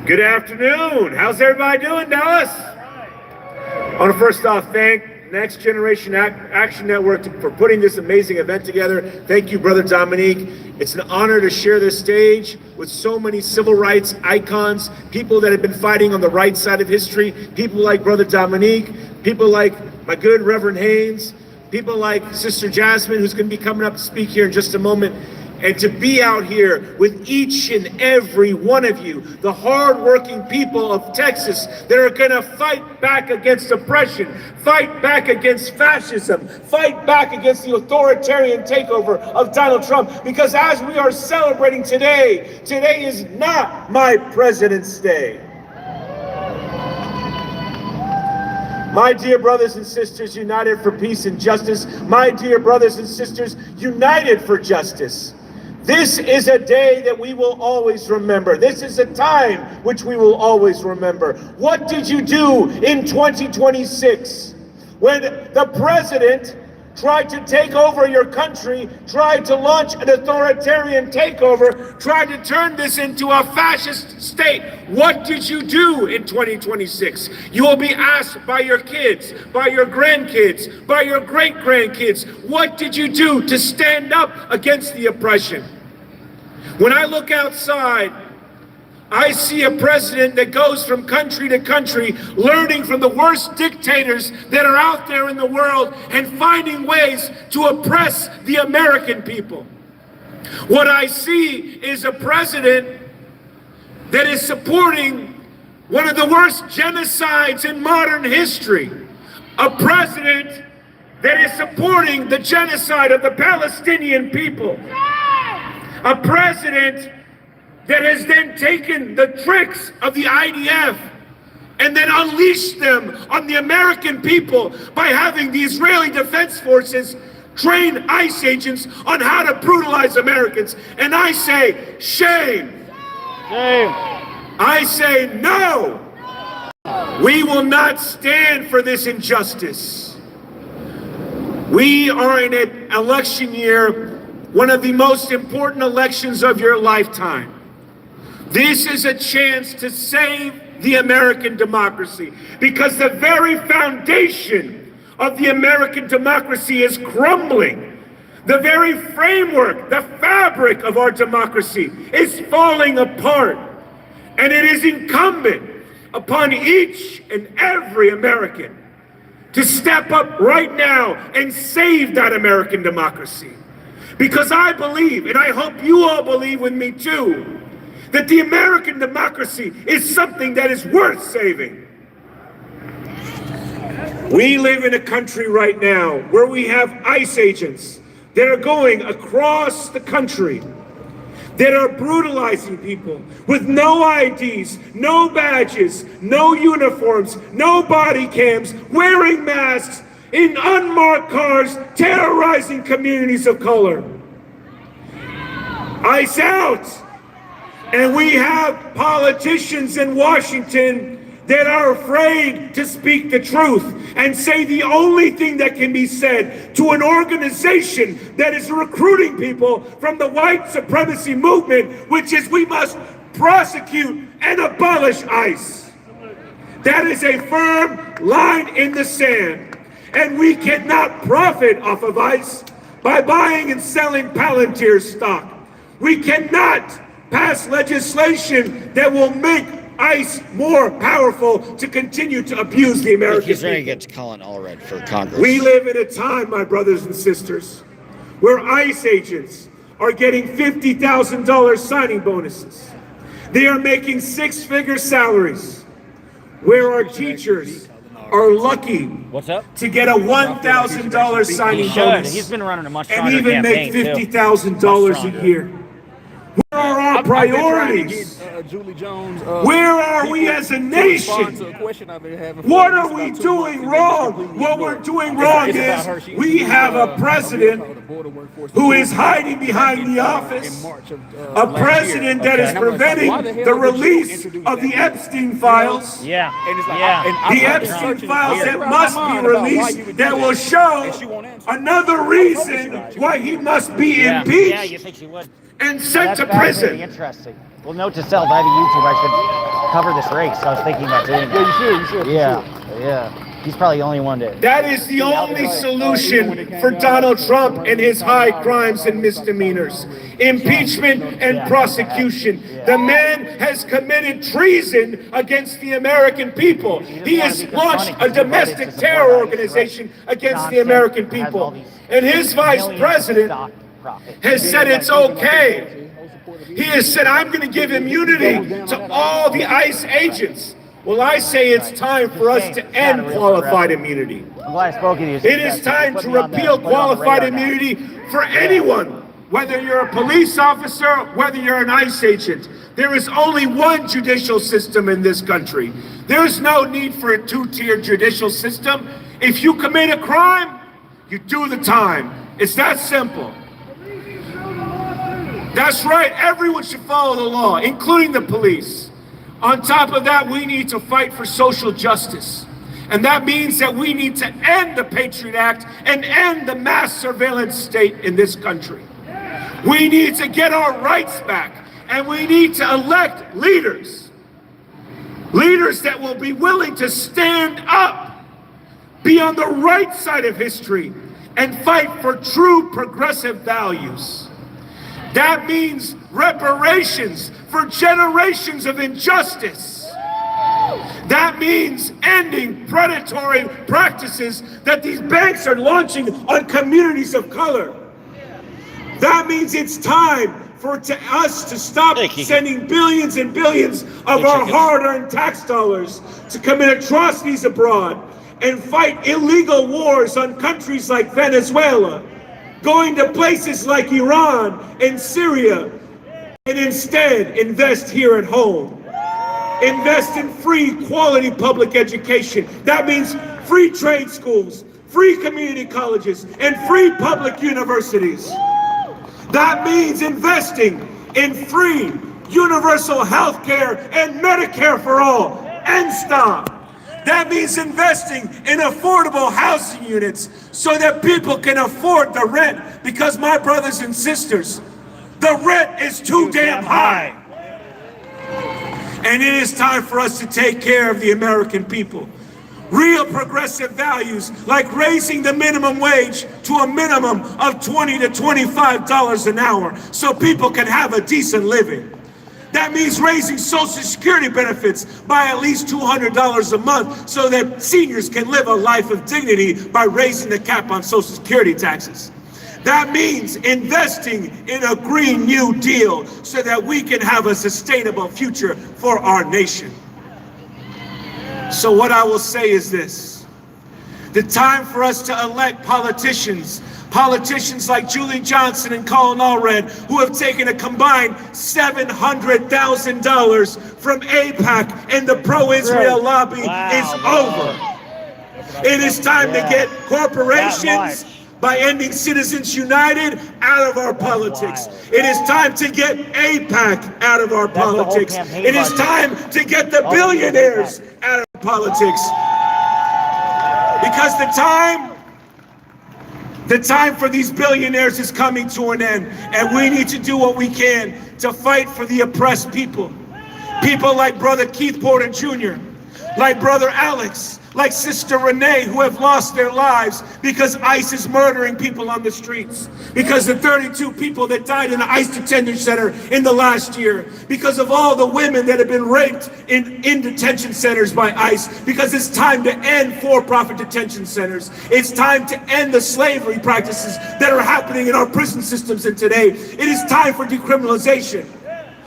Good afternoon. How's everybody doing, Dallas? I want to first off thank Next Generation Action Network for putting this amazing event together. Thank you, Brother Dominique. It's an honor to share this stage with so many civil rights icons, people that have been fighting on the right side of history, people like Brother Dominique, people like my good Reverend Haynes, people like Sister Jasmine, who's going to be coming up to speak here in just a moment. And to be out here with each and every one of you, the hardworking people of Texas that are gonna fight back against oppression, fight back against fascism, fight back against the authoritarian takeover of Donald Trump. Because as we are celebrating today, today is not my President's Day. My dear brothers and sisters united for peace and justice, my dear brothers and sisters united for justice. This is a day that we will always remember. This is a time which we will always remember. What did you do in 2026 when the president tried to take over your country, tried to launch an authoritarian takeover, tried to turn this into a fascist state? What did you do in 2026? You will be asked by your kids, by your grandkids, by your great-grandkids, what did you do to stand up against the oppression? When I look outside, I see a president that goes from country to country, learning from the worst dictators that are out there in the world and finding ways to oppress the American people. What I see is a president that is supporting one of the worst genocides in modern history. A president that is supporting the genocide of the Palestinian people. A president that has then taken the tricks of the IDF and then unleashed them on the American people by having the Israeli Defense Forces train ICE agents on how to brutalize Americans. And I say, shame.
Shame.
I say, no. We will not stand for this injustice. We are in an election year, one of the most important elections of your lifetime. This is a chance to save the American democracy, because the very foundation of the American democracy is crumbling. The very framework, the fabric of our democracy is falling apart. And it is incumbent upon each and every American to step up right now and save that American democracy. Because I believe, and I hope you all believe with me too, that the American democracy is something that is worth saving. We live in a country right now where we have ICE agents that are going across the country that are brutalizing people with no IDs, no badges, no uniforms, no body cams, wearing masks, in unmarked cars, terrorizing communities of color. ICE out. And we have politicians in Washington that are afraid to speak the truth and say the only thing that can be said to an organization that is recruiting people from the white supremacy movement, which is we must prosecute and abolish ICE. That is a firm line in the sand. And we cannot profit off of ICE by buying and selling Palantir stock. We cannot pass legislation that will make ICE more powerful to continue to abuse the American people.
He's ready to get to Colin Allred for Congress.
We live in a time, my brothers and sisters, where ICE agents are getting $50,000 signing bonuses. They are making six-figure salaries, where our teachers are lucky to get a $1,000 signing bonus.
He's been running a much
and even make $50,000 a year. Where are our priorities? Where are we as a nation? What are we doing wrong? What we're doing wrong is we have a president who is hiding behind the office, a president that is preventing the release of the Epstein files, the Epstein files that must be released that will show another reason why he must be impeached.
Yeah, you think she would?
And sent to
That's
prison.
really interesting. Well, note to self, I have a YouTube. I should cover this race. I was thinking about doing that.
Yeah, you should.
Yeah. He's probably the only one to.
That is the only solution for Donald Trump and his high crimes and misdemeanors. Impeachment and prosecution. The man has committed treason against the American people. He has launched a domestic terror organization against the American people. And his vice president has said it's okay. He has said, I'm going to give immunity to all the ICE agents. Well, I say it's time for us to end qualified immunity.
I'm glad I spoke to you.
It is time to repeal qualified immunity for anyone, whether you're a police officer, whether you're an ICE agent. There is only one judicial system in this country. There's no need for a two-tiered judicial system. If you commit a crime, you do the time. It's that simple. That's right, everyone should follow the law, including the police. On top of that, we need to fight for social justice. And that means that we need to end the Patriot Act and end the mass surveillance state in this country. We need to get our rights back, and we need to elect leaders. Leaders that will be willing to stand up, be on the right side of history, and fight for true progressive values. That means reparations for generations of injustice. That means ending predatory practices that these banks are launching on communities of color. That means it's time for us to stop sending billions and billions of our hard-earned tax dollars to commit atrocities abroad
and fight illegal wars on countries like Venezuela, going to places like Iran and Syria, and instead invest here at home. Invest in free quality public education. That means free trade schools, free community colleges, and free public universities. That means investing in free universal health care and Medicare for all, and stop. That means investing in affordable housing units so that people can afford the rent, because my brothers and sisters, the rent is too damn high. And it is time for us to take care of the American people. Real progressive values like raising the minimum wage to a minimum of $20 to $25 an hour so people can have a decent living. That means raising Social Security benefits by at least $200 a month so that seniors can live a life of dignity by raising the cap on Social Security taxes. That means investing in a Green New Deal so that we can have a sustainable future for our nation. So what I will say is this: the time for us to elect politicians like Julie Johnson and Colin Allred, who have taken a combined $700,000 from AIPAC and the pro-Israel lobby, is over. It is time to get corporations, by ending Citizens United, out of our politics. It is time to get AIPAC out of our politics. It is time to get the billionaires out of politics. Because the time for these billionaires is coming to an end, and we need to do what we can to fight for the oppressed people. People like Brother Keith Porter Jr., like Brother Alex, like Sister Renee, who have lost their lives because ICE is murdering people on the streets, because the 32 people that died in the ICE detention center in the last year, because of all the women that have been raped in detention centers by ICE, because it's time to end for-profit detention centers. It's time to end the slavery practices that are happening in our prison systems in today. It is time for decriminalization.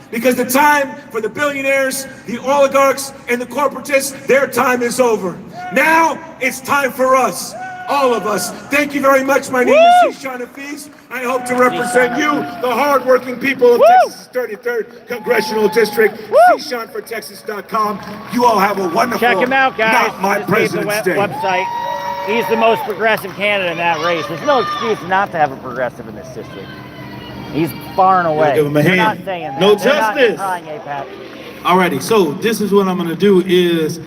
Because the time for the billionaires, the oligarchs, and the corporatists, their time is over. Now, it's time for us, all of us. Thank you very much. My name is Zeon Hef. I hope to represent you, the hardworking people of Texas' 33rd Congressional District. ZeonForTexas.com. You all have a wonderful,
check him out, guys.
not my President's Day.
Website. He's the most progressive candidate in that race. There's no excuse not to have a progressive in this district. He's far and away.
Give him a hand.
Not saying that.
No
They're
justice.
not trying, AIPAC.
Alrighty, so this is what I'm gonna do is,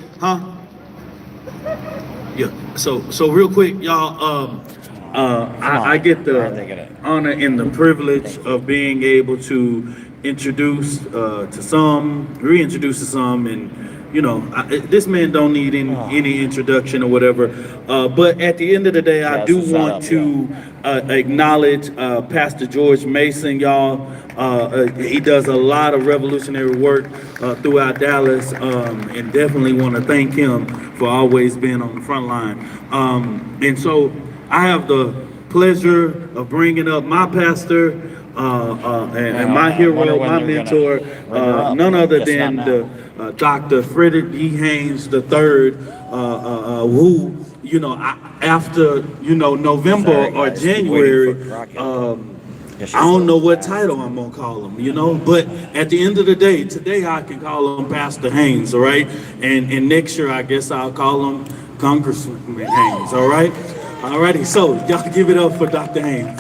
yeah. So real quick, y'all. I get the honor and the privilege of being able to introduce to some, reintroduce to some, and you know, this man don't need any introduction or whatever. But at the end of the day, I do want to acknowledge Pastor George Mason, y'all. He does a lot of revolutionary work throughout Dallas, and definitely want to thank him for always being on the front line. And so I have the pleasure of bringing up my pastor and my hero, my mentor, none other than the Dr. Frederick D. Haynes III, who, you know, after, you know, November or January, I don't know what title I'm gonna call him, you know, but at the end of the day, today I can call him Pastor Haynes, all right? And next year, I guess I'll call him Congressman Haynes, all right? Alrighty, so y'all give it up for Dr. Haynes.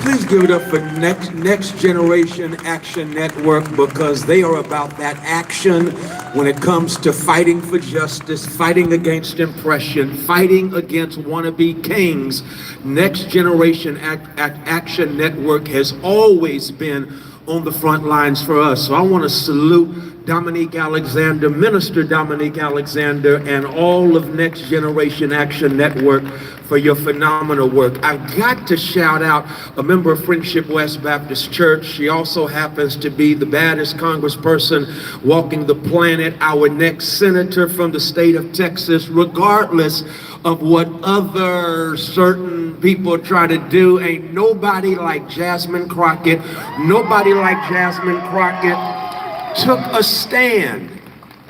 Please give it up for Next Generation Action Network, because they are about that action when it comes to fighting for justice, fighting against oppression, fighting against wannabe kings. Next Generation Action Network has always been on the front lines for us. So I want to salute Dominique Alexander, Minister Dominique Alexander, and all of Next Generation Action Network for your phenomenal work. I've got to shout out a member of Friendship West Baptist Church. She also happens to be the baddest congressperson walking the planet, our next senator from the state of Texas, regardless of what other certain people try to do. Ain't nobody like Jasmine Crockett. Nobody like Jasmine Crockett took a stand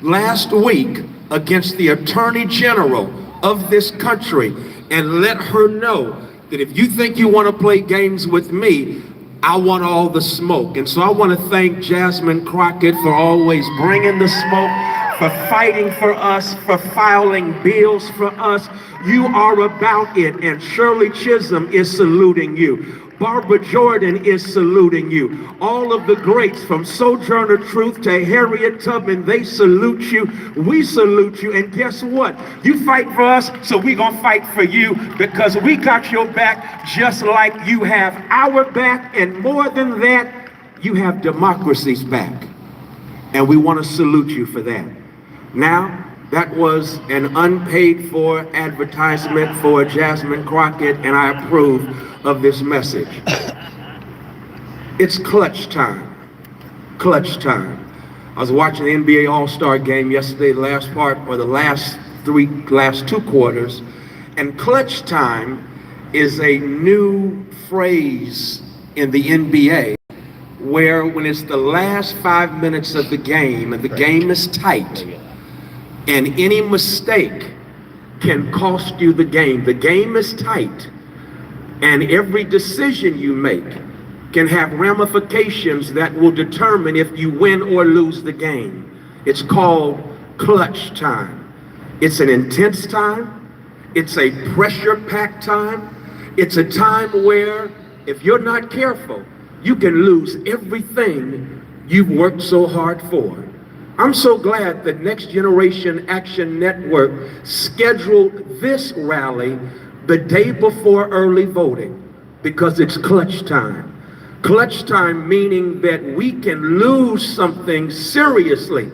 last week against the Attorney General of this country and let her know that if you think you want to play games with me, I want all the smoke. And so I want to thank Jasmine Crockett for always bringing the smoke, for fighting for us, for filing bills for us. You are about it. And Shirley Chisholm is saluting you. Barbara Jordan is saluting you. All of the greats from Sojourner Truth to Harriet Tubman, they salute you. We salute you. And guess what? You fight for us, so we're going to fight for you, because we got your back just like you have our back. And more than that, you have democracy's back. And we want to salute you for that. Now, that was an unpaid for advertisement for Jasmine Crockett, and I approve of this message. It's clutch time. Clutch time. I was watching the NBA All-Star game yesterday, the last part, or the last two quarters, and clutch time is a new phrase in the NBA where when it's the last 5 minutes of the game and the game is tight, and any mistake can cost you the game. The game is tight, and every decision you make can have ramifications that will determine if you win or lose the game. It's called clutch time. It's an intense time. It's a pressure-packed time. It's a time where, if you're not careful, you can lose everything you've worked so hard for. I'm so glad that Next Generation Action Network scheduled this rally the day before early voting, because it's clutch time. Clutch time meaning that we can lose something seriously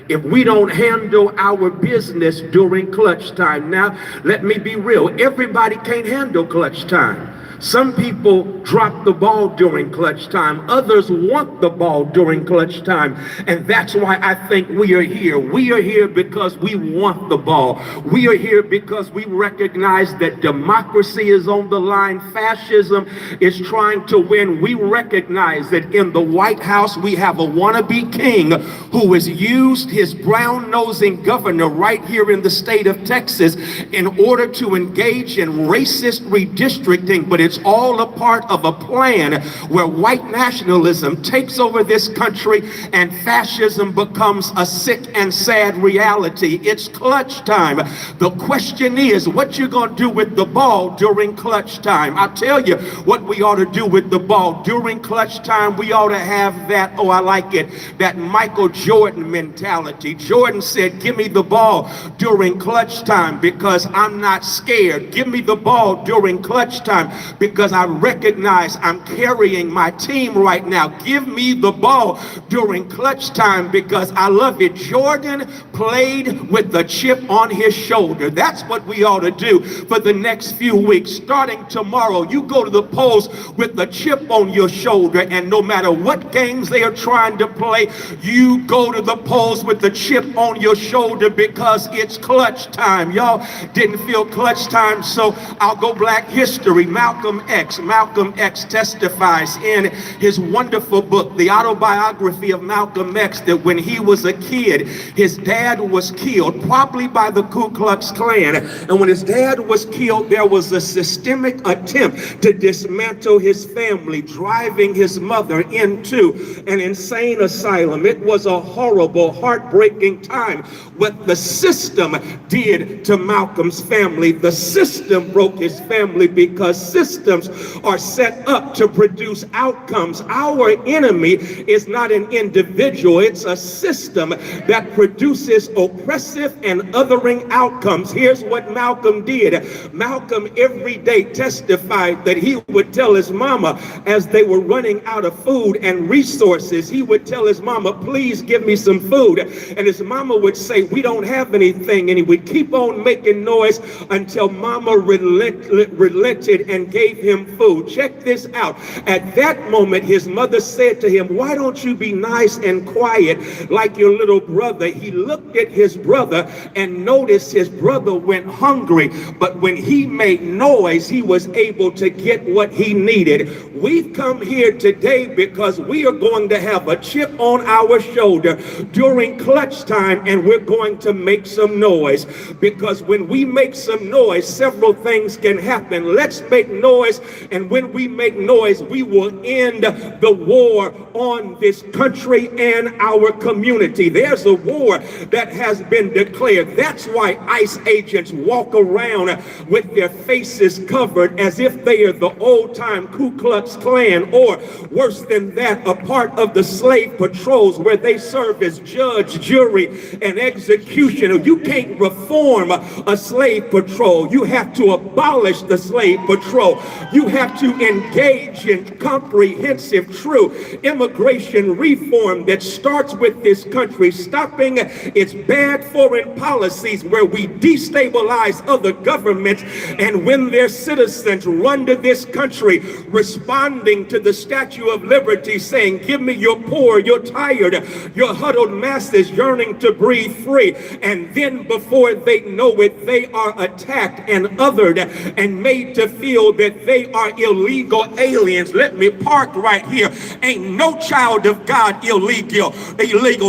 if we don't handle our business during clutch time. Now, let me be real. Everybody can't handle clutch time. Some people drop the ball during clutch time. Others want the ball during clutch time. And that's why I think we are here. We are here because we want the ball. We are here because we recognize that democracy is on the line. Fascism is trying to win. We recognize that in the White House, we have a wannabe king who has used his brown-nosing governor right here in the state of Texas in order to engage in racist redistricting. But it's all a part of a plan where white nationalism takes over this country and fascism becomes a sick and sad reality. It's clutch time. The question is, what you gonna do with the ball during clutch time? I'll tell you what we ought to do with the ball. During clutch time, we ought to have that, oh, I like it, that Michael Jordan mentality. Jordan said, give me the ball during clutch time because I'm not scared. Give me the ball during clutch time because I recognize I'm carrying my team right now. Give me the ball during clutch time because I love it. Jordan played with the chip on his shoulder. That's what we ought to do for the next few weeks. Starting tomorrow, you go to the polls with the chip on your shoulder, and no matter what games they are trying to play, you go to the polls with the chip on your shoulder because it's clutch time. Y'all didn't feel clutch time, so I'll go Black history. Malcolm X testifies in his wonderful book, The Autobiography of Malcolm X, that when he was a kid, his dad was killed, probably by the Ku Klux Klan. And when his dad was killed, there was a systemic attempt to dismantle his family, driving his mother into an insane asylum. It was a horrible, heartbreaking time. What the system did to Malcolm's family, the system broke his family because systems are set up to produce outcomes. Our enemy is not an individual, it's a system that produces oppressive and othering outcomes. Here's what Malcolm did. Malcolm every day testified that he would tell his mama as they were running out of food and resources, he would tell his mama, please give me some food. And his mama would say, we don't have anything. And he would keep on making noise until mama relented and gave gave him food. Check this out. At that moment, his mother said to him, why don't you be nice and quiet like your little brother? He looked at his brother and noticed his brother went hungry, but when he made noise, he was able to get what he needed. We've come here today because we are going to have a chip on our shoulder during clutch time, and we're going to make some noise, because when we make some noise, several things can happen. Let's make noise, and when we make noise, we will end the war on this country and our community. There's a war that has been declared. That's why ICE agents walk around with their faces covered as if they are the old-time Ku Klux Klan, or worse than that, a part of the slave patrols where they serve as judge, jury, and executioner. You can't reform a slave patrol. You have to abolish the slave patrol. You have to engage in comprehensive, true immigration reform that starts with this country stopping its bad foreign policies where we destabilize other governments, and when their citizens run to this country responding to the Statue of Liberty saying, give me your poor, your tired, your huddled masses yearning to breathe free, and then before they know it, they are attacked and othered and made to feel that they are illegal aliens. Let me park right here. Ain't no child of God illegal.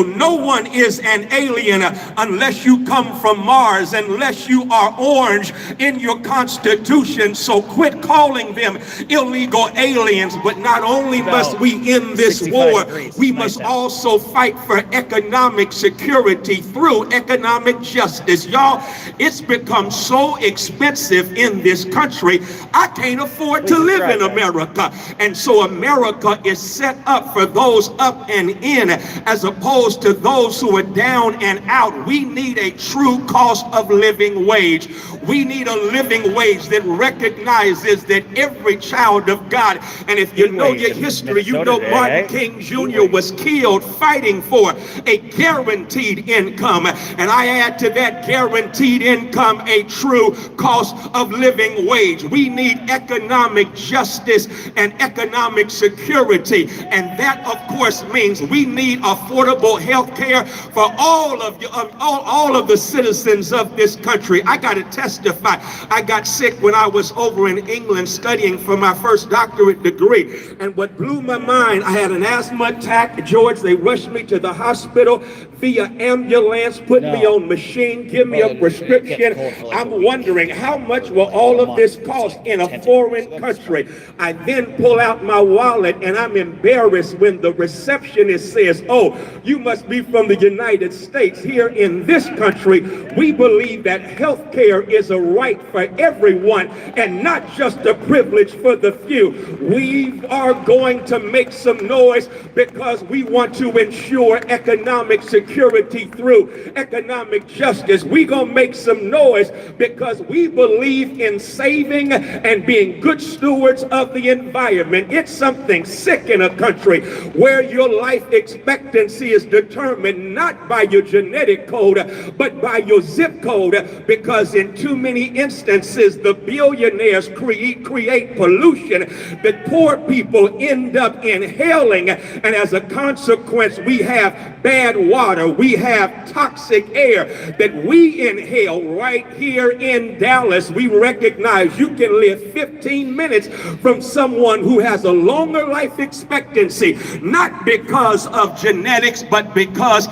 No one is an alien unless you come from Mars, unless you are orange in your constitution. So quit calling them illegal aliens. But not only must we end this war, we must also fight for economic security through economic justice. Y'all, it's become so expensive in this country, I can't afford to live in America. And so America is set up for those up and in as opposed to those who are down and out. We need a true cost of living wage. We need a living wage that recognizes that every child of God, and if you know your history, you know Martin King Jr. was killed fighting for a guaranteed income. And I add to that guaranteed income a true cost of living wage. We need economic justice and economic security. And that, of course, means we need affordable health care for all of the citizens of this country. I got to testify. I got sick when I was over in England studying for my first doctorate degree. And what blew my mind, I had an asthma attack, George. They rushed me to the hospital via ambulance, put me on machine, give me a prescription. I'm wondering how much will all of this cost in a foreign country. I then pull out my wallet and I'm embarrassed when the receptionist says, oh, you must be from the United States. Here in this country, we believe that health care is a right for everyone and not just a privilege for the few. We are going to make some noise because we want to ensure economic security through economic justice. We're going to make some noise because we believe in saving and being good stewards of the environment. It's something sick in a country where your life expectancy is determined not by your genetic code, but by your zip code, because in too many instances, the billionaires create pollution that poor people end up inhaling, and as a consequence, we have bad water, we have toxic air that we inhale right here in Dallas. We recognize you can live 15 minutes from someone who has a longer life expectancy, not because of genetics, but because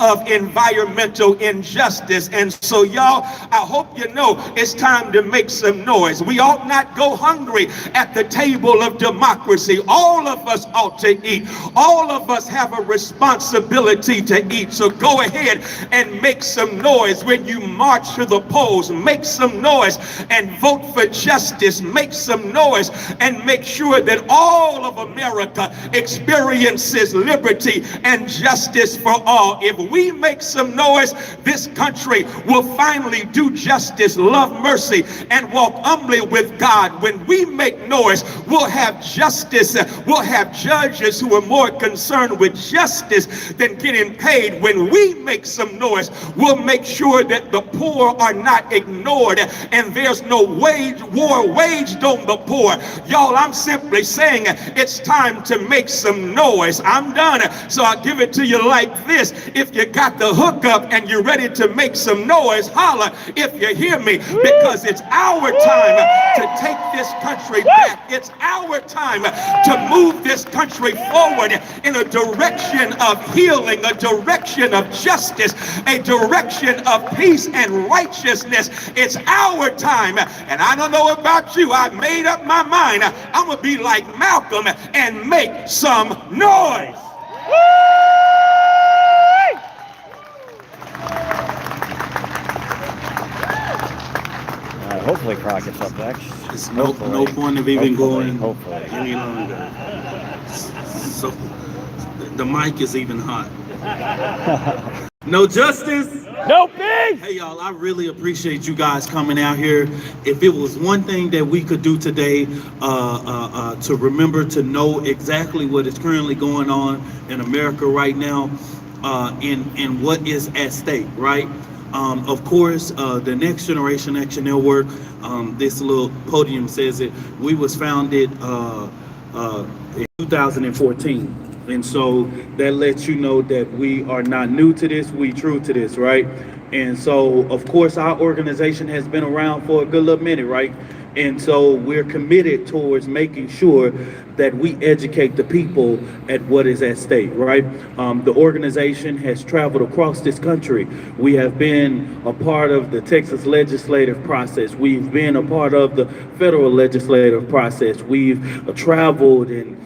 of environmental injustice. And so y'all, I hope you know it's time to make some noise. We ought not go hungry at the table of democracy. All of us ought to eat. All of us have a responsibility to eat. So go ahead and make some noise when you march to the polls. Make some noise and vote for justice. Make some noise and make sure that all of America experiences liberty and justice for all. If we make some noise, this country will finally do justice, love mercy, and walk humbly with God. When we make noise, we'll have justice. We'll have judges who are more concerned with justice than getting paid. When we make some noise, we'll make sure that the poor are not ignored and there's no war waged on the poor. Y'all, I'm simply saying it's time to make some noise. I'm done. So I'll give it to you like this. If you got the hookup and you're ready to make some noise, holler if you hear me, because it's our time to take this country back. It's our time to move this country forward in a direction of healing, a direction of justice, a direction of peace and righteousness. It's our time. And I don't know about you, I made up my mind. I'm gonna be like Malcolm and make some noise.
Hopefully Crockett's up next.
It's no point of even going
hopefully
any longer. So the mic is even hot. No justice.
No peace.
Hey y'all, I really appreciate you guys coming out here. If it was one thing that we could do today to remember to know exactly what is currently going on in America right now, and what is at stake, right? Of course, the Next Generation Action Network, this little podium says it, we was founded in 2014. And so that lets you know that we are not new to this, we true to this, right? And so, of course, our organization has been around for a good little minute, right? And so we're committed towards making sure that we educate the people at what is at stake, right? The organization has traveled across this country. We have been a part of the Texas legislative process. We've been a part of the federal legislative process. We've traveled and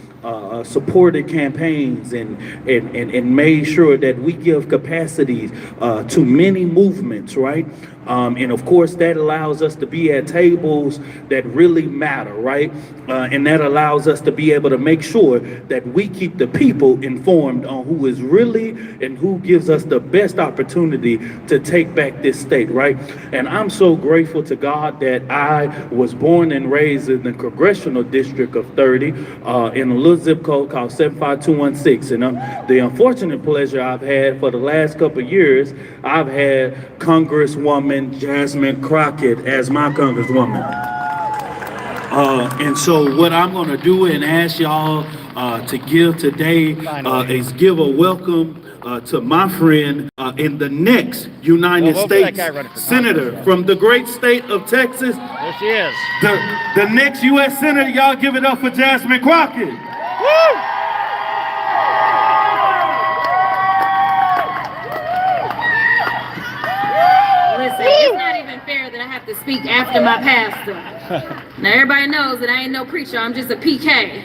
supported campaigns and made sure that we give capacities to many movements, right? And of course, that allows us to be at tables that really matter, right? And that allows us to be able to make sure that we keep the people informed on who is really and who gives us the best opportunity to take back this state, right? And I'm so grateful to God that I was born and raised in the congressional district of 30 in a little zip code called 75216. And the unfortunate pleasure I've had for the last couple of years, I've had Congresswoman Jasmine Crockett as my Congresswoman. And so what I'm going to do and ask y'all to give today is give a welcome to my friend in the next United States Senator from the great state of Texas.
There she is.
The next U.S. Senator. Y'all give it up for Jasmine Crockett. Woo!
Listen, it's not even fair that I have to speak after my pastor. Now everybody knows that I ain't no preacher, I'm just a PK.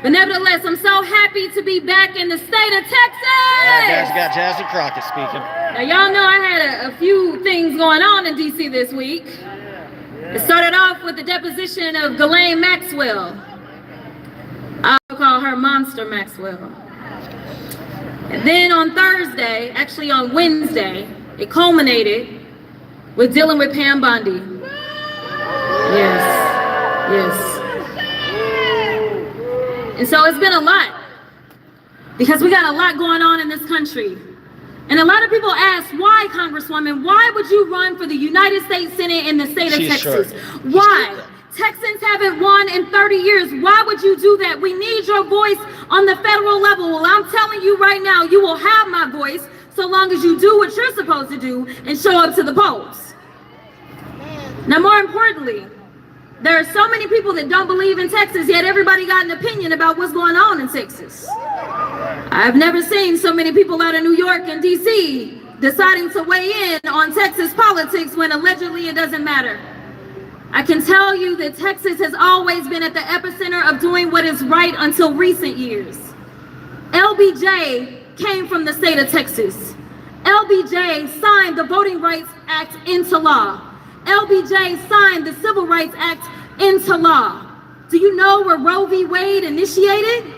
But nevertheless, I'm so happy to be back in the state of Texas!
Yeah, got Jasmine Crockett speaking.
Now y'all know I had a few things going on in DC this week. It started off with the deposition of Ghislaine Maxwell. I'll call her Monster Maxwell. And then on Thursday, actually on Wednesday, it culminated with dealing with Pam Bondi. Yes. And so it's been a lot, because we got a lot going on in this country. And a lot of people ask, why, Congresswoman, why would you run for the United States Senate in the state of Texas? Why? Texans haven't won in 30 years. Why would you do that? We need your voice on the federal level. Well, I'm telling you right now, you will have my voice so long as you do what you're supposed to do and show up to the polls. Now, more importantly, there are so many people that don't believe in Texas, yet everybody got an opinion about what's going on in Texas. I've never seen so many people out of New York and DC deciding to weigh in on Texas politics when allegedly it doesn't matter. I can tell you that Texas has always been at the epicenter of doing what is right until recent years. LBJ came from the state of Texas. LBJ signed the Voting Rights Act into law. LBJ signed the Civil Rights Act into law. Do you know where Roe v. Wade initiated?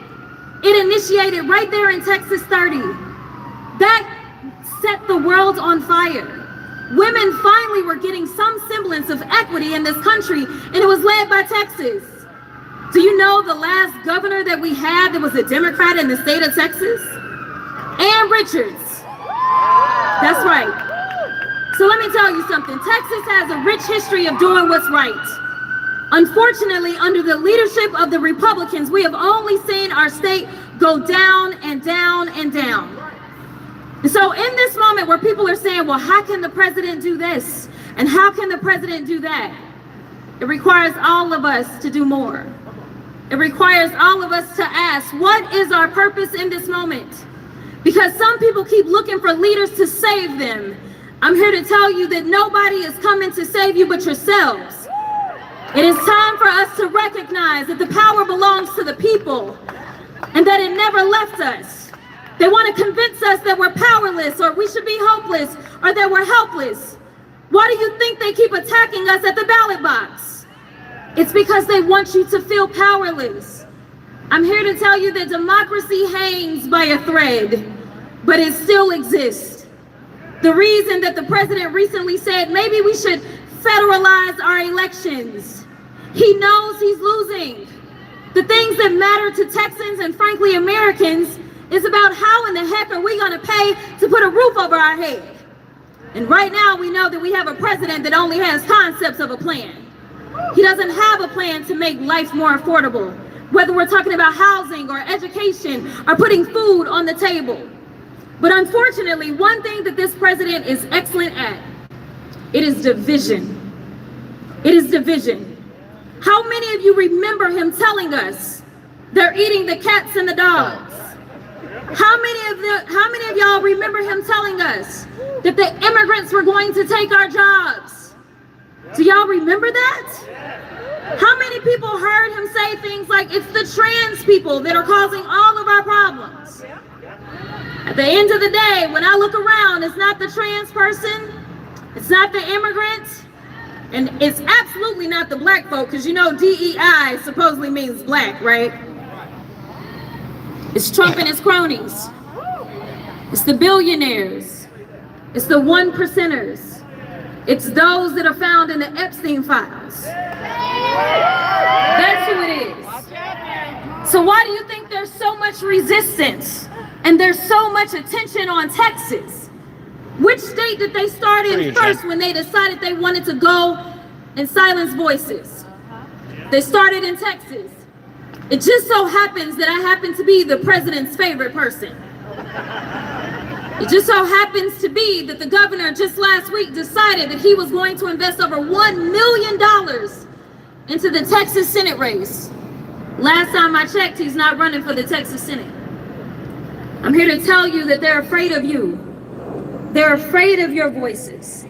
It initiated right there in Texas 30. That set the world on fire. Women finally were getting some semblance of equity in this country, and it was led by Texas. Do you know the last governor that we had that was a Democrat in the state of Texas? Ann Richards. That's right. So let me tell you something. Texas has a rich history of doing what's right. Unfortunately, under the leadership of the Republicans, we have only seen our state go down and down and down. And so in this moment where people are saying, well, how can the president do this? And how can the president do that? It requires all of us to do more. It requires all of us to ask, what is our purpose in this moment? Because some people keep looking for leaders to save them. I'm here to tell you that nobody is coming to save you but yourselves. It is time for us to recognize that the power belongs to the people and that it never left us. They want to convince us that we're powerless or we should be hopeless or that we're helpless. Why do you think they keep attacking us at the ballot box? It's because they want you to feel powerless. I'm here to tell you that democracy hangs by a thread, but it still exists. The reason that the president recently said maybe we should federalize our elections. He knows he's losing. The things that matter to Texans and frankly Americans is about how in the heck are we gonna pay to put a roof over our head? And right now we know that we have a president that only has concepts of a plan. He doesn't have a plan to make life more affordable, whether we're talking about housing or education or putting food on the table. But unfortunately, one thing that this president is excellent at, it is division. It is division. How many of you remember him telling us they're eating the cats and the dogs? How many of y'all remember him telling us that the immigrants were going to take our jobs? Do y'all remember that? How many people heard him say things like it's the trans people that are causing all of our problems? At the end of the day, when I look around, it's not the trans person, it's not the immigrant, and it's absolutely not the black folk, because you know DEI supposedly means black, right? It's Trump and his cronies. It's the billionaires. It's the 1%ers. It's those that are found in the Epstein files. That's who it is. So why do you think there's so much resistance and there's so much attention on Texas? Which state did they start in first when they decided they wanted to go and silence voices? They started in Texas. It just so happens that I happen to be the president's favorite person. It just so happens to be that the governor just last week decided that he was going to invest over $1 million into the Texas Senate race. Last time I checked, he's not running for the Texas Senate. I'm here to tell you that they're afraid of you. They're afraid of your voices.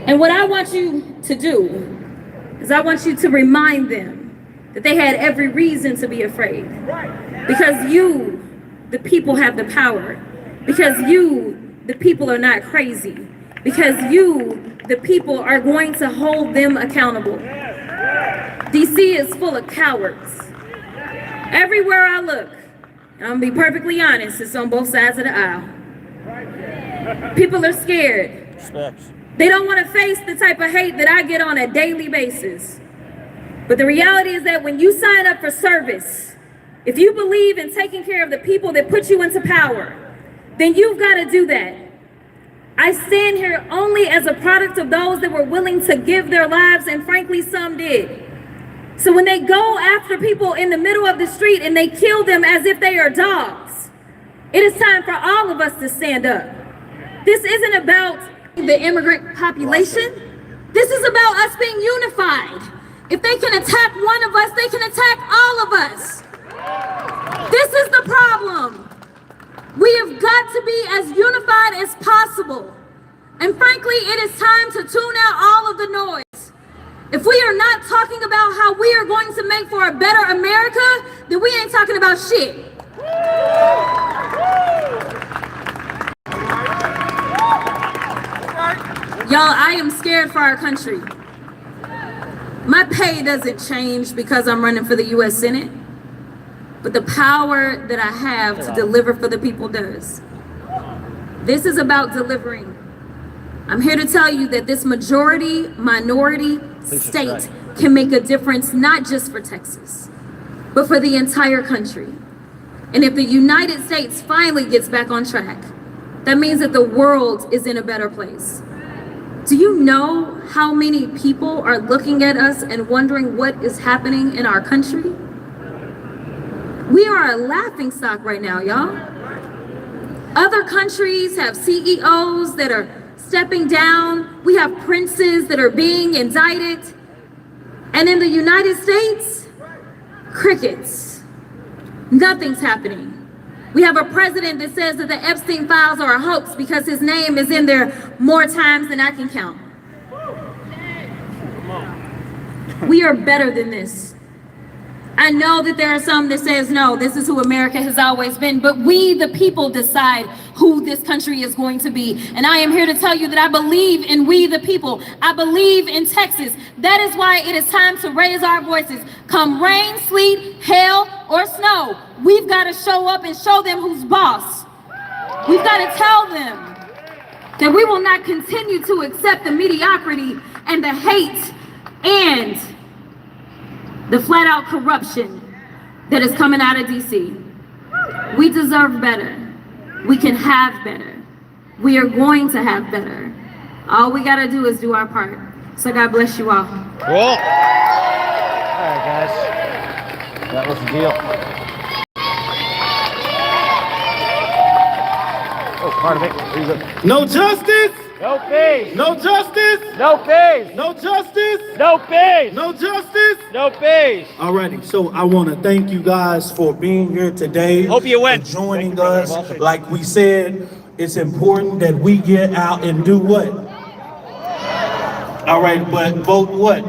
And what I want you to do is I want you to remind them that they had every reason to be afraid. Because you, the people, have the power. Because you, the people, are not crazy. Because you, the people, are going to hold them accountable. DC is full of cowards. Everywhere I look, and I'm gonna be perfectly honest, it's on both sides of the aisle. People are scared. They don't want to face the type of hate that I get on a daily basis. But the reality is that when you sign up for service, if you believe in taking care of the people that put you into power, then you've got to do that. I stand here only as a product of those that were willing to give their lives, and frankly, some did. So when they go after people in the middle of the street and they kill them as if they are dogs, it is time for all of us to stand up. This isn't about the immigrant population. This is about us being unified. If they can attack one of us, they can attack all of us. This is the problem. We have got to be as unified as possible. And frankly, it is time to tune out all of the noise. If we are not talking about how we are going to make for a better America, then we ain't talking about shit. Y'all, I am scared for our country. My pay doesn't change because I'm running for the U.S. Senate, but the power that I have to deliver for the people does. This is about delivering. I'm here to tell you that this minority state can make a difference, not just for Texas, but for the entire country. And if the United States finally gets back on track, that means that the world is in a better place. Do you know how many people are looking at us and wondering what is happening in our country? We are a laughingstock right now, y'all. Other countries have CEOs that are stepping down. We have princes that are being indicted. And in the United States, crickets. Nothing's happening. We have a president that says that the Epstein files are a hoax because his name is in there more times than I can count. We are better than this. I know that there are some that says, no, this is who America has always been, but we, the people, decide who this country is going to be. And I am here to tell you that I believe in we, the people. I believe in Texas. That is why it is time to raise our voices. Come rain, sleet, hail, or snow, we've got to show up and show them who's boss. We've got to tell them that we will not continue to accept the mediocrity and the hate and the flat out corruption that is coming out of DC. We deserve better. We can have better. We are going to have better. All we gotta do is do our part. So God bless you all.
Cool. All right, guys. That was the deal. Oh, part of it.
No justice.
No peace.
No justice.
No peace.
No justice.
No peace.
No justice.
No peace.
Alrighty, so I want to thank you guys for being here today.
Hope you win.
For joining us. Like we said, it's important that we get out and do what? All right, but vote what?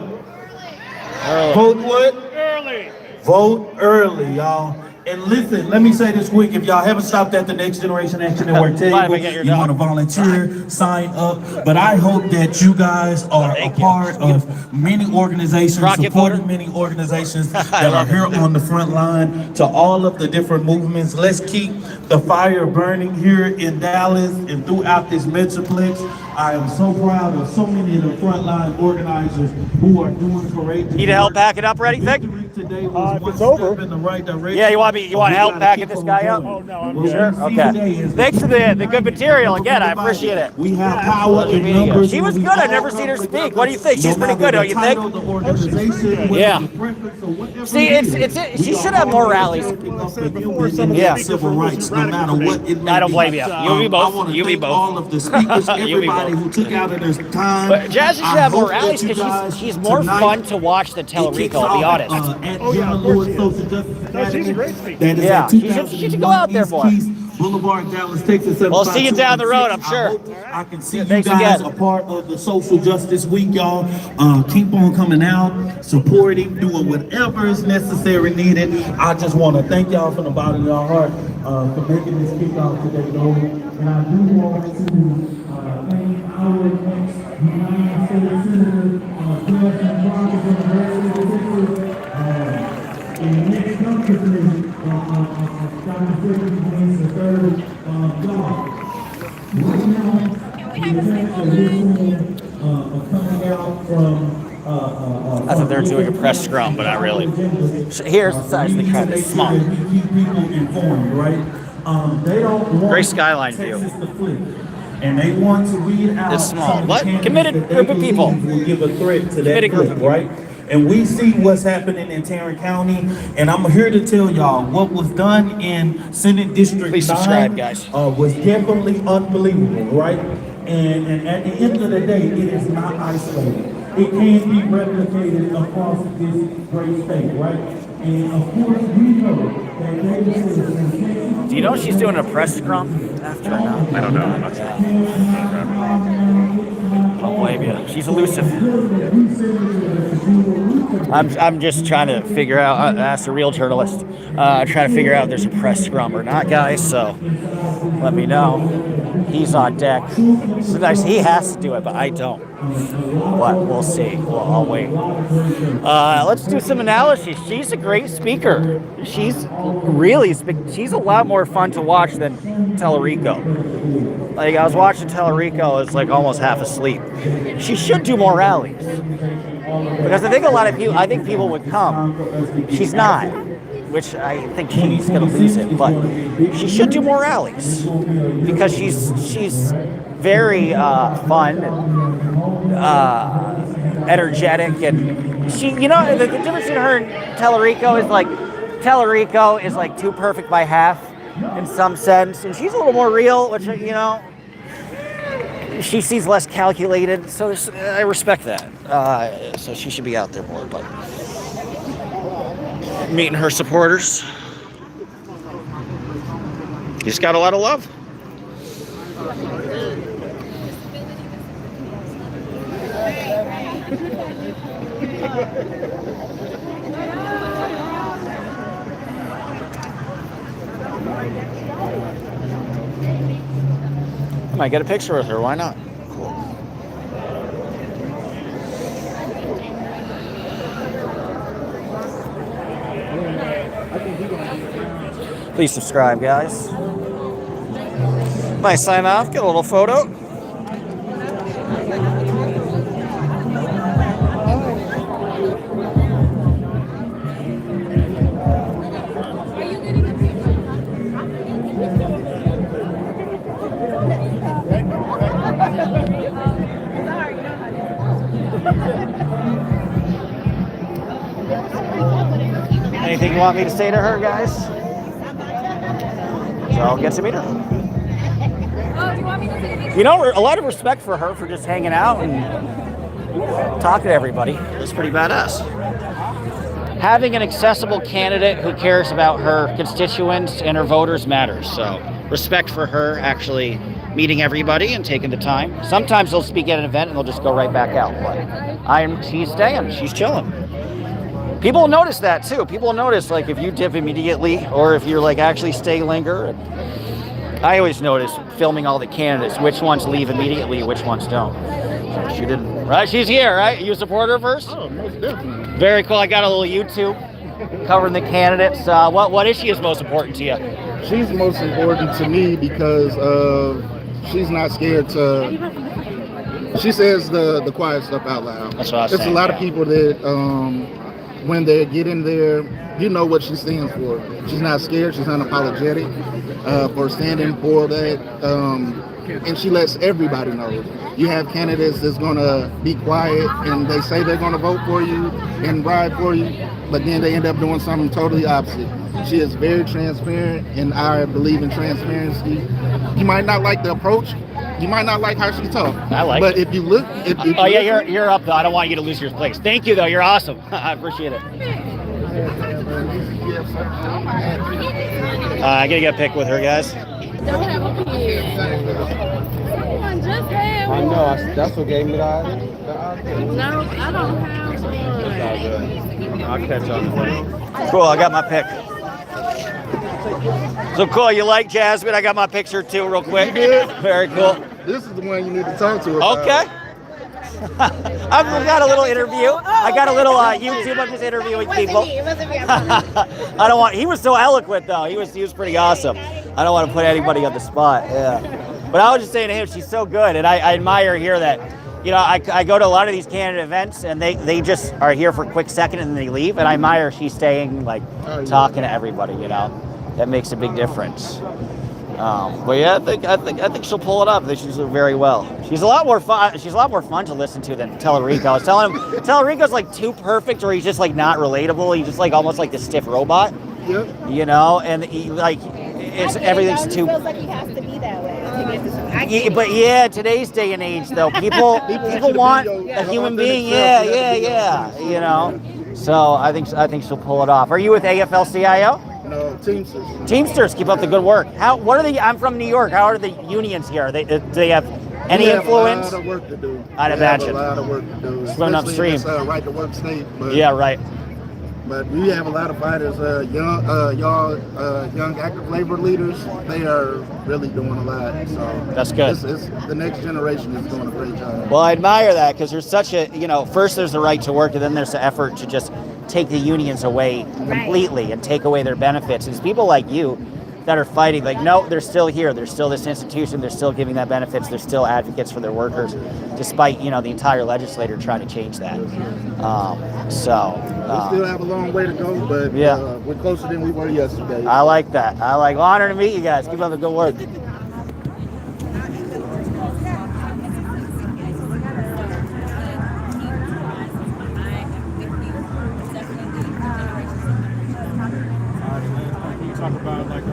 Early.
Vote what?
Early.
Vote early, y'all. And listen, let me say this quick. If y'all haven't stopped at the Next Generation Action Network table, you want to volunteer, sign up. But I hope that you guys are a part of many organizations, supporting many organizations that are here on the front line, to all of the different movements. Let's keep the fire burning here in Dallas and throughout this Metroplex. I am so proud of so many of the frontline organizers who are doing courageous.
Need help packing up or anything?
Today was one step in the right direction.
Yeah, you want help packing this guy up?
Oh, no,
I'm sure. Okay. Thanks for the good material again. I appreciate it.
We have power in numbers.
She was good. I've never seen her speak. What do you think? She's pretty good, don't you think? Yeah. See, she should have more rallies. Yeah.
Civil rights, no matter what it may be.
I don't blame you. You be both. You be both.
All of the speakers, everybody who took out of their time.
But Jazz should have more rallies because she's more fun to watch than Tellerico, I'll be honest.
At General Lewis Social Justice Academy. That is
Yeah,
at
she should go out there more.
East Boulevard, Dallas, Texas.
We'll see you down the road, I'm sure.
I can see you guys a part of the Social Justice Week, y'all. Keep on coming out, supporting, doing whatever is necessary, needed. I just want to thank y'all from the bottom of your heart for making this kickoff today, though. And I do want to thank our next United States Senator, Jasmine Crockett from the University of Texas. And the next countryman, Dr. Frederick Haynes III, God. Right now, the events are listening, coming out from.
I thought they were doing a press scrum, but not really. Here's the size of the crowd. It's small.
Keep people informed, right? They don't want
Great skyline view.
Texas to flip. And they want to weed out.
It's small. What? Committed group of people.
Will give a threat to that group, right? And we see what's happening in Tarrant County, and I'm here to tell y'all what was done in Senate District 9
guys.
Was definitely unbelievable, right? And at the end of the day, it is not isolated. It can be replicated across this great state, right? And of course, we know that they
Do you know she's doing a press scrum after or not?
I don't know. I'm not sure.
I don't blame you. She's elusive. I'm just trying to figure out, ask a real journalist, trying to figure out if there's a press scrum or not, guys, so let me know. He's on deck. Sometimes he has to do it, but I don't. But we'll see. Well, I'll wait. Let's do some analysis. She's a great speaker. She's a lot more fun to watch than Tellerico. Like, I was watching Tellerico, I was like almost half asleep. She should do more rallies. Because I think people would come. She's not. which I think she's going to lose it, but she should do more rallies because she's very fun, energetic, and she, you know, the difference in her and Tellerico is like too perfect by half in some sense, and she's a little more real, which, you know, she seems less calculated, so I respect that. So she should be out there more, but meeting her supporters. He's got a lot of love. I might get a picture with her, why not? Please subscribe, guys. Might sign off, get a little photo. Anything you want me to say to her, guys? So I'll get to meet her. You know, a lot of respect for her for just hanging out and talking to everybody. It's pretty badass. Having an accessible candidate who cares about her constituents and her voters matters. So respect for her actually meeting everybody and taking the time. Sometimes they'll speak at an event and they'll just go right back out. But she's staying, she's chilling. People will notice that too. People will notice, like, if you dip immediately or if you're like actually stay linger. I always notice filming all the candidates, which ones leave immediately, which ones don't. So she didn't, right? She's here, right? You support her first?
Oh, most definitely.
Very cool. I got a little YouTube covering the candidates. What issue is most important to you?
She's most important to me because she's not scared to. She says the quiet stuff out loud.
That's what I was
There's
saying,
a lot of people that when they get in there, you know what she stands for. She's not scared. She's unapologetic for standing for that, and she lets everybody know. You have candidates that's going to be quiet and they say they're going to vote for you and ride for you, but then they end up doing something totally opposite. She is very transparent, and I believe in transparency. You might not like the approach. You might not like how she talks.
I like
but
it.
If you look,
You're up though. I don't want you to lose your place. Thank you though. You're awesome. I appreciate it. I gotta get a pic with her, guys.
Don't have a kid. Someone just had one.
I know. That's what gave me the idea.
No, I don't have one.
I'll catch on.
Cool. I got my pic. So cool. You like Jasmine? I got my picture too, real quick. Very cool.
This is the one you need to talk to her about.
Okay. I've got a little interview. I got a little YouTube. I'm just interviewing people. I don't want. He was so eloquent though. He was pretty awesome. I don't want to put anybody on the spot. Yeah. But I was just saying to him, she's so good, and I admire here that, you know, I go to a lot of these candidate events, and they just are here for a quick second and then they leave, and I admire she's staying, like, talking to everybody. You know, that makes a big difference. But yeah, I think she'll pull it up. I think she's doing very well. She's a lot more fun. She's a lot more fun to listen to than Tellerico. I was telling him Tellerico's like too perfect, or he's just like not relatable. He's just like almost like the stiff robot.
Yep.
You know, and he like everything's too.
Feels like he has to be that way.
Yeah, but yeah, today's day and age though, people want a human being. Yeah. You know, so I think she'll pull it off. Are you with AFL-CIO?
No, Teamsters.
Teamsters, keep up the good work. I'm from New York. How are the unions here? Do they have any influence?
We have a lot of work to do.
I'd imagine.
We have a lot of work to do.
Swim upstream.
Especially in this right to work state. But,
yeah, right.
But we have a lot of fighters, young active labor leaders. They are really doing a lot. So
that's good.
The next generation is doing a great job.
Well, I admire that because there's such a, first there's the right to work, and then there's the effort to just take the unions away completely and take away their benefits. It's people like you that are fighting. Like, no, they're still here. They're still this institution. They're still giving them benefits. They're still advocates for their workers, despite, you know, the entire legislature trying to change that.
We still have a long way to go, but
yeah,
we're closer than we were yesterday.
I like that. I like, honor to meet you guys. Keep up the good work.
Talk about like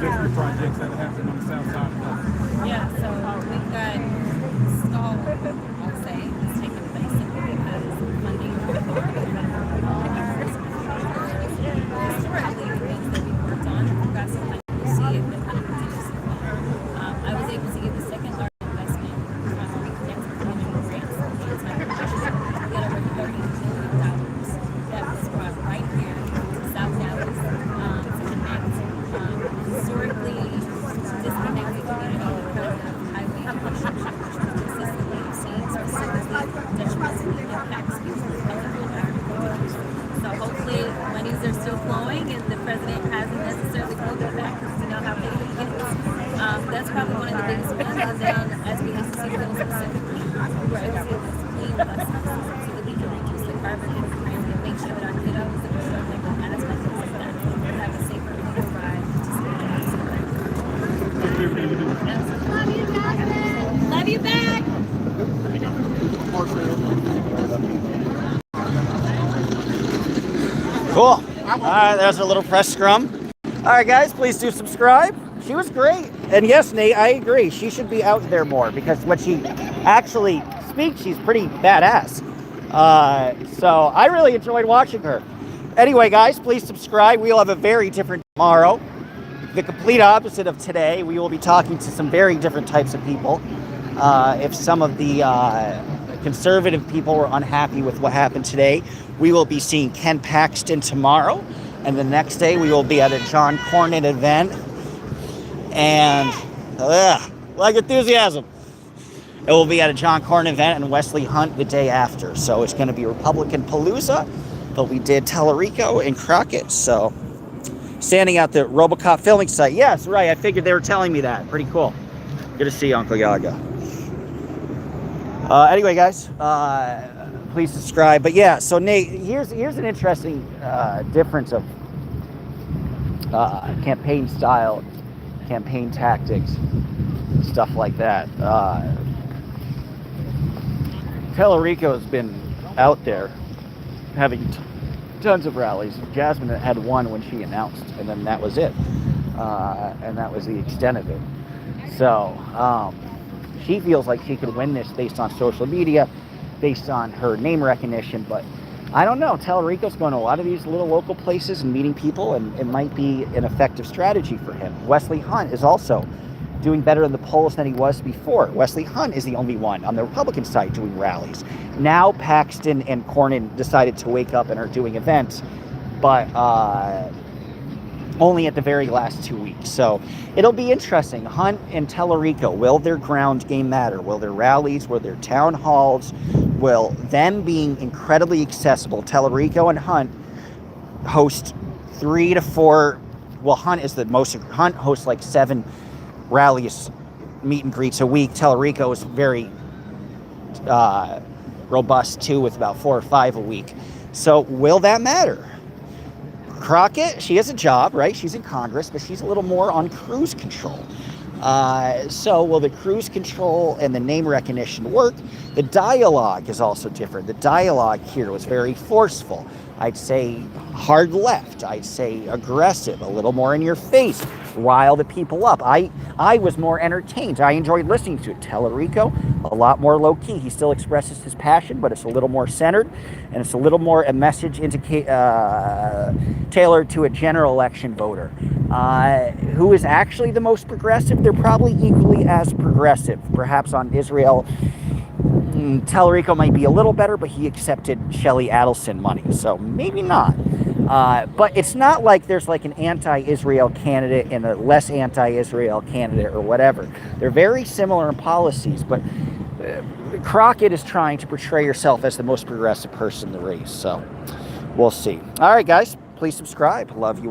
different projects that happen on the south side.
Yeah, so we've got stall, I'll say, is taking place simply because funding historically the things that we've worked on, we've got some money to see if it kind of continues to flow. I was able to get the second largest investment from Reconnect Community Grants in the entire nation. We got over $30 million that was brought right here to South Dallas to connect historically disconnected community because of highway infrastructure, which we consistently have seen specifically detrimentally impacts people of color in our communities. So hopefully monies are still flowing and the president hasn't necessarily pulled it back because we know how big it gets. That's probably one of the biggest ones. And then as we get to see bills specifically, we're able to clean buses so that we can reduce the carbon footprint and make sure that our kiddos that are struggling with asthma and things like that will have a safer ride to school. Love you back.
Cool. All right, there's a little press scrum. All right, guys, please do subscribe. She was great. And yes, Nate, I agree. She should be out there more because when she actually speaks, she's pretty badass. So I really enjoyed watching her. Anyway, guys, please subscribe. We'll have a very different tomorrow. The complete opposite of today. We will be talking to some very different types of people. If some of the conservative people were unhappy with what happened today, we will be seeing Ken Paxton tomorrow. And the next day, we will be at a John Cornyn event. And, like enthusiasm. It will be at a John Cornyn event and Wesley Hunt the day after. So it's going to be Republican Palooza. But we did Tellerico and Crockett. So standing at the RoboCop filming site. Yes, right. I figured they were telling me that. Pretty cool. Good to see you, Uncle Yaga. Anyway, guys, please subscribe. But yeah, so Nate, here's an interesting difference of campaign style, campaign tactics, stuff like that. Tellerico has been out there having tons of rallies. Jasmine had one when she announced, and then that was it. And that was the extent of it. So she feels like she could win this based on social media, based on her name recognition, but I don't know. Tellerico's going to a lot of these little local places and meeting people, and it might be an effective strategy for him. Wesley Hunt is also doing better in the polls than he was before. Wesley Hunt is the only one on the Republican side doing rallies. Now Paxton and Cornyn decided to wake up and are doing events, but only at the very last 2 weeks. So it'll be interesting. Hunt and Tellerico, will their ground game matter? Will their rallies, will their town halls, will them being incredibly accessible? Tellerico and Hunt host 3 to 4, well, Hunt hosts like 7 rallies, meet and greets a week. Tellerico is very robust too, with about 4 or 5 a week. So will that matter? Crockett, she has a job, right? She's in Congress, but she's a little more on cruise control. So will the cruise control and the name recognition work? The dialogue is also different. The dialogue here was very forceful. I'd say hard left. I'd say aggressive, a little more in your face, rile the people up. I was more entertained. I enjoyed listening to it. Tellerico, a lot more low key. He still expresses his passion, but it's a little more centered, and it's a little more a message tailored to a general election voter. Who is actually the most progressive? They're probably equally as progressive. Perhaps on Israel, Tellerico might be a little better, but he accepted Shelley Adelson money, so maybe not. But it's not like there's like an anti-Israel candidate and a less anti-Israel candidate or whatever. They're very similar in policies, but Crockett is trying to portray herself as the most progressive person in the race, so we'll see. All right, guys, please subscribe. Love you all.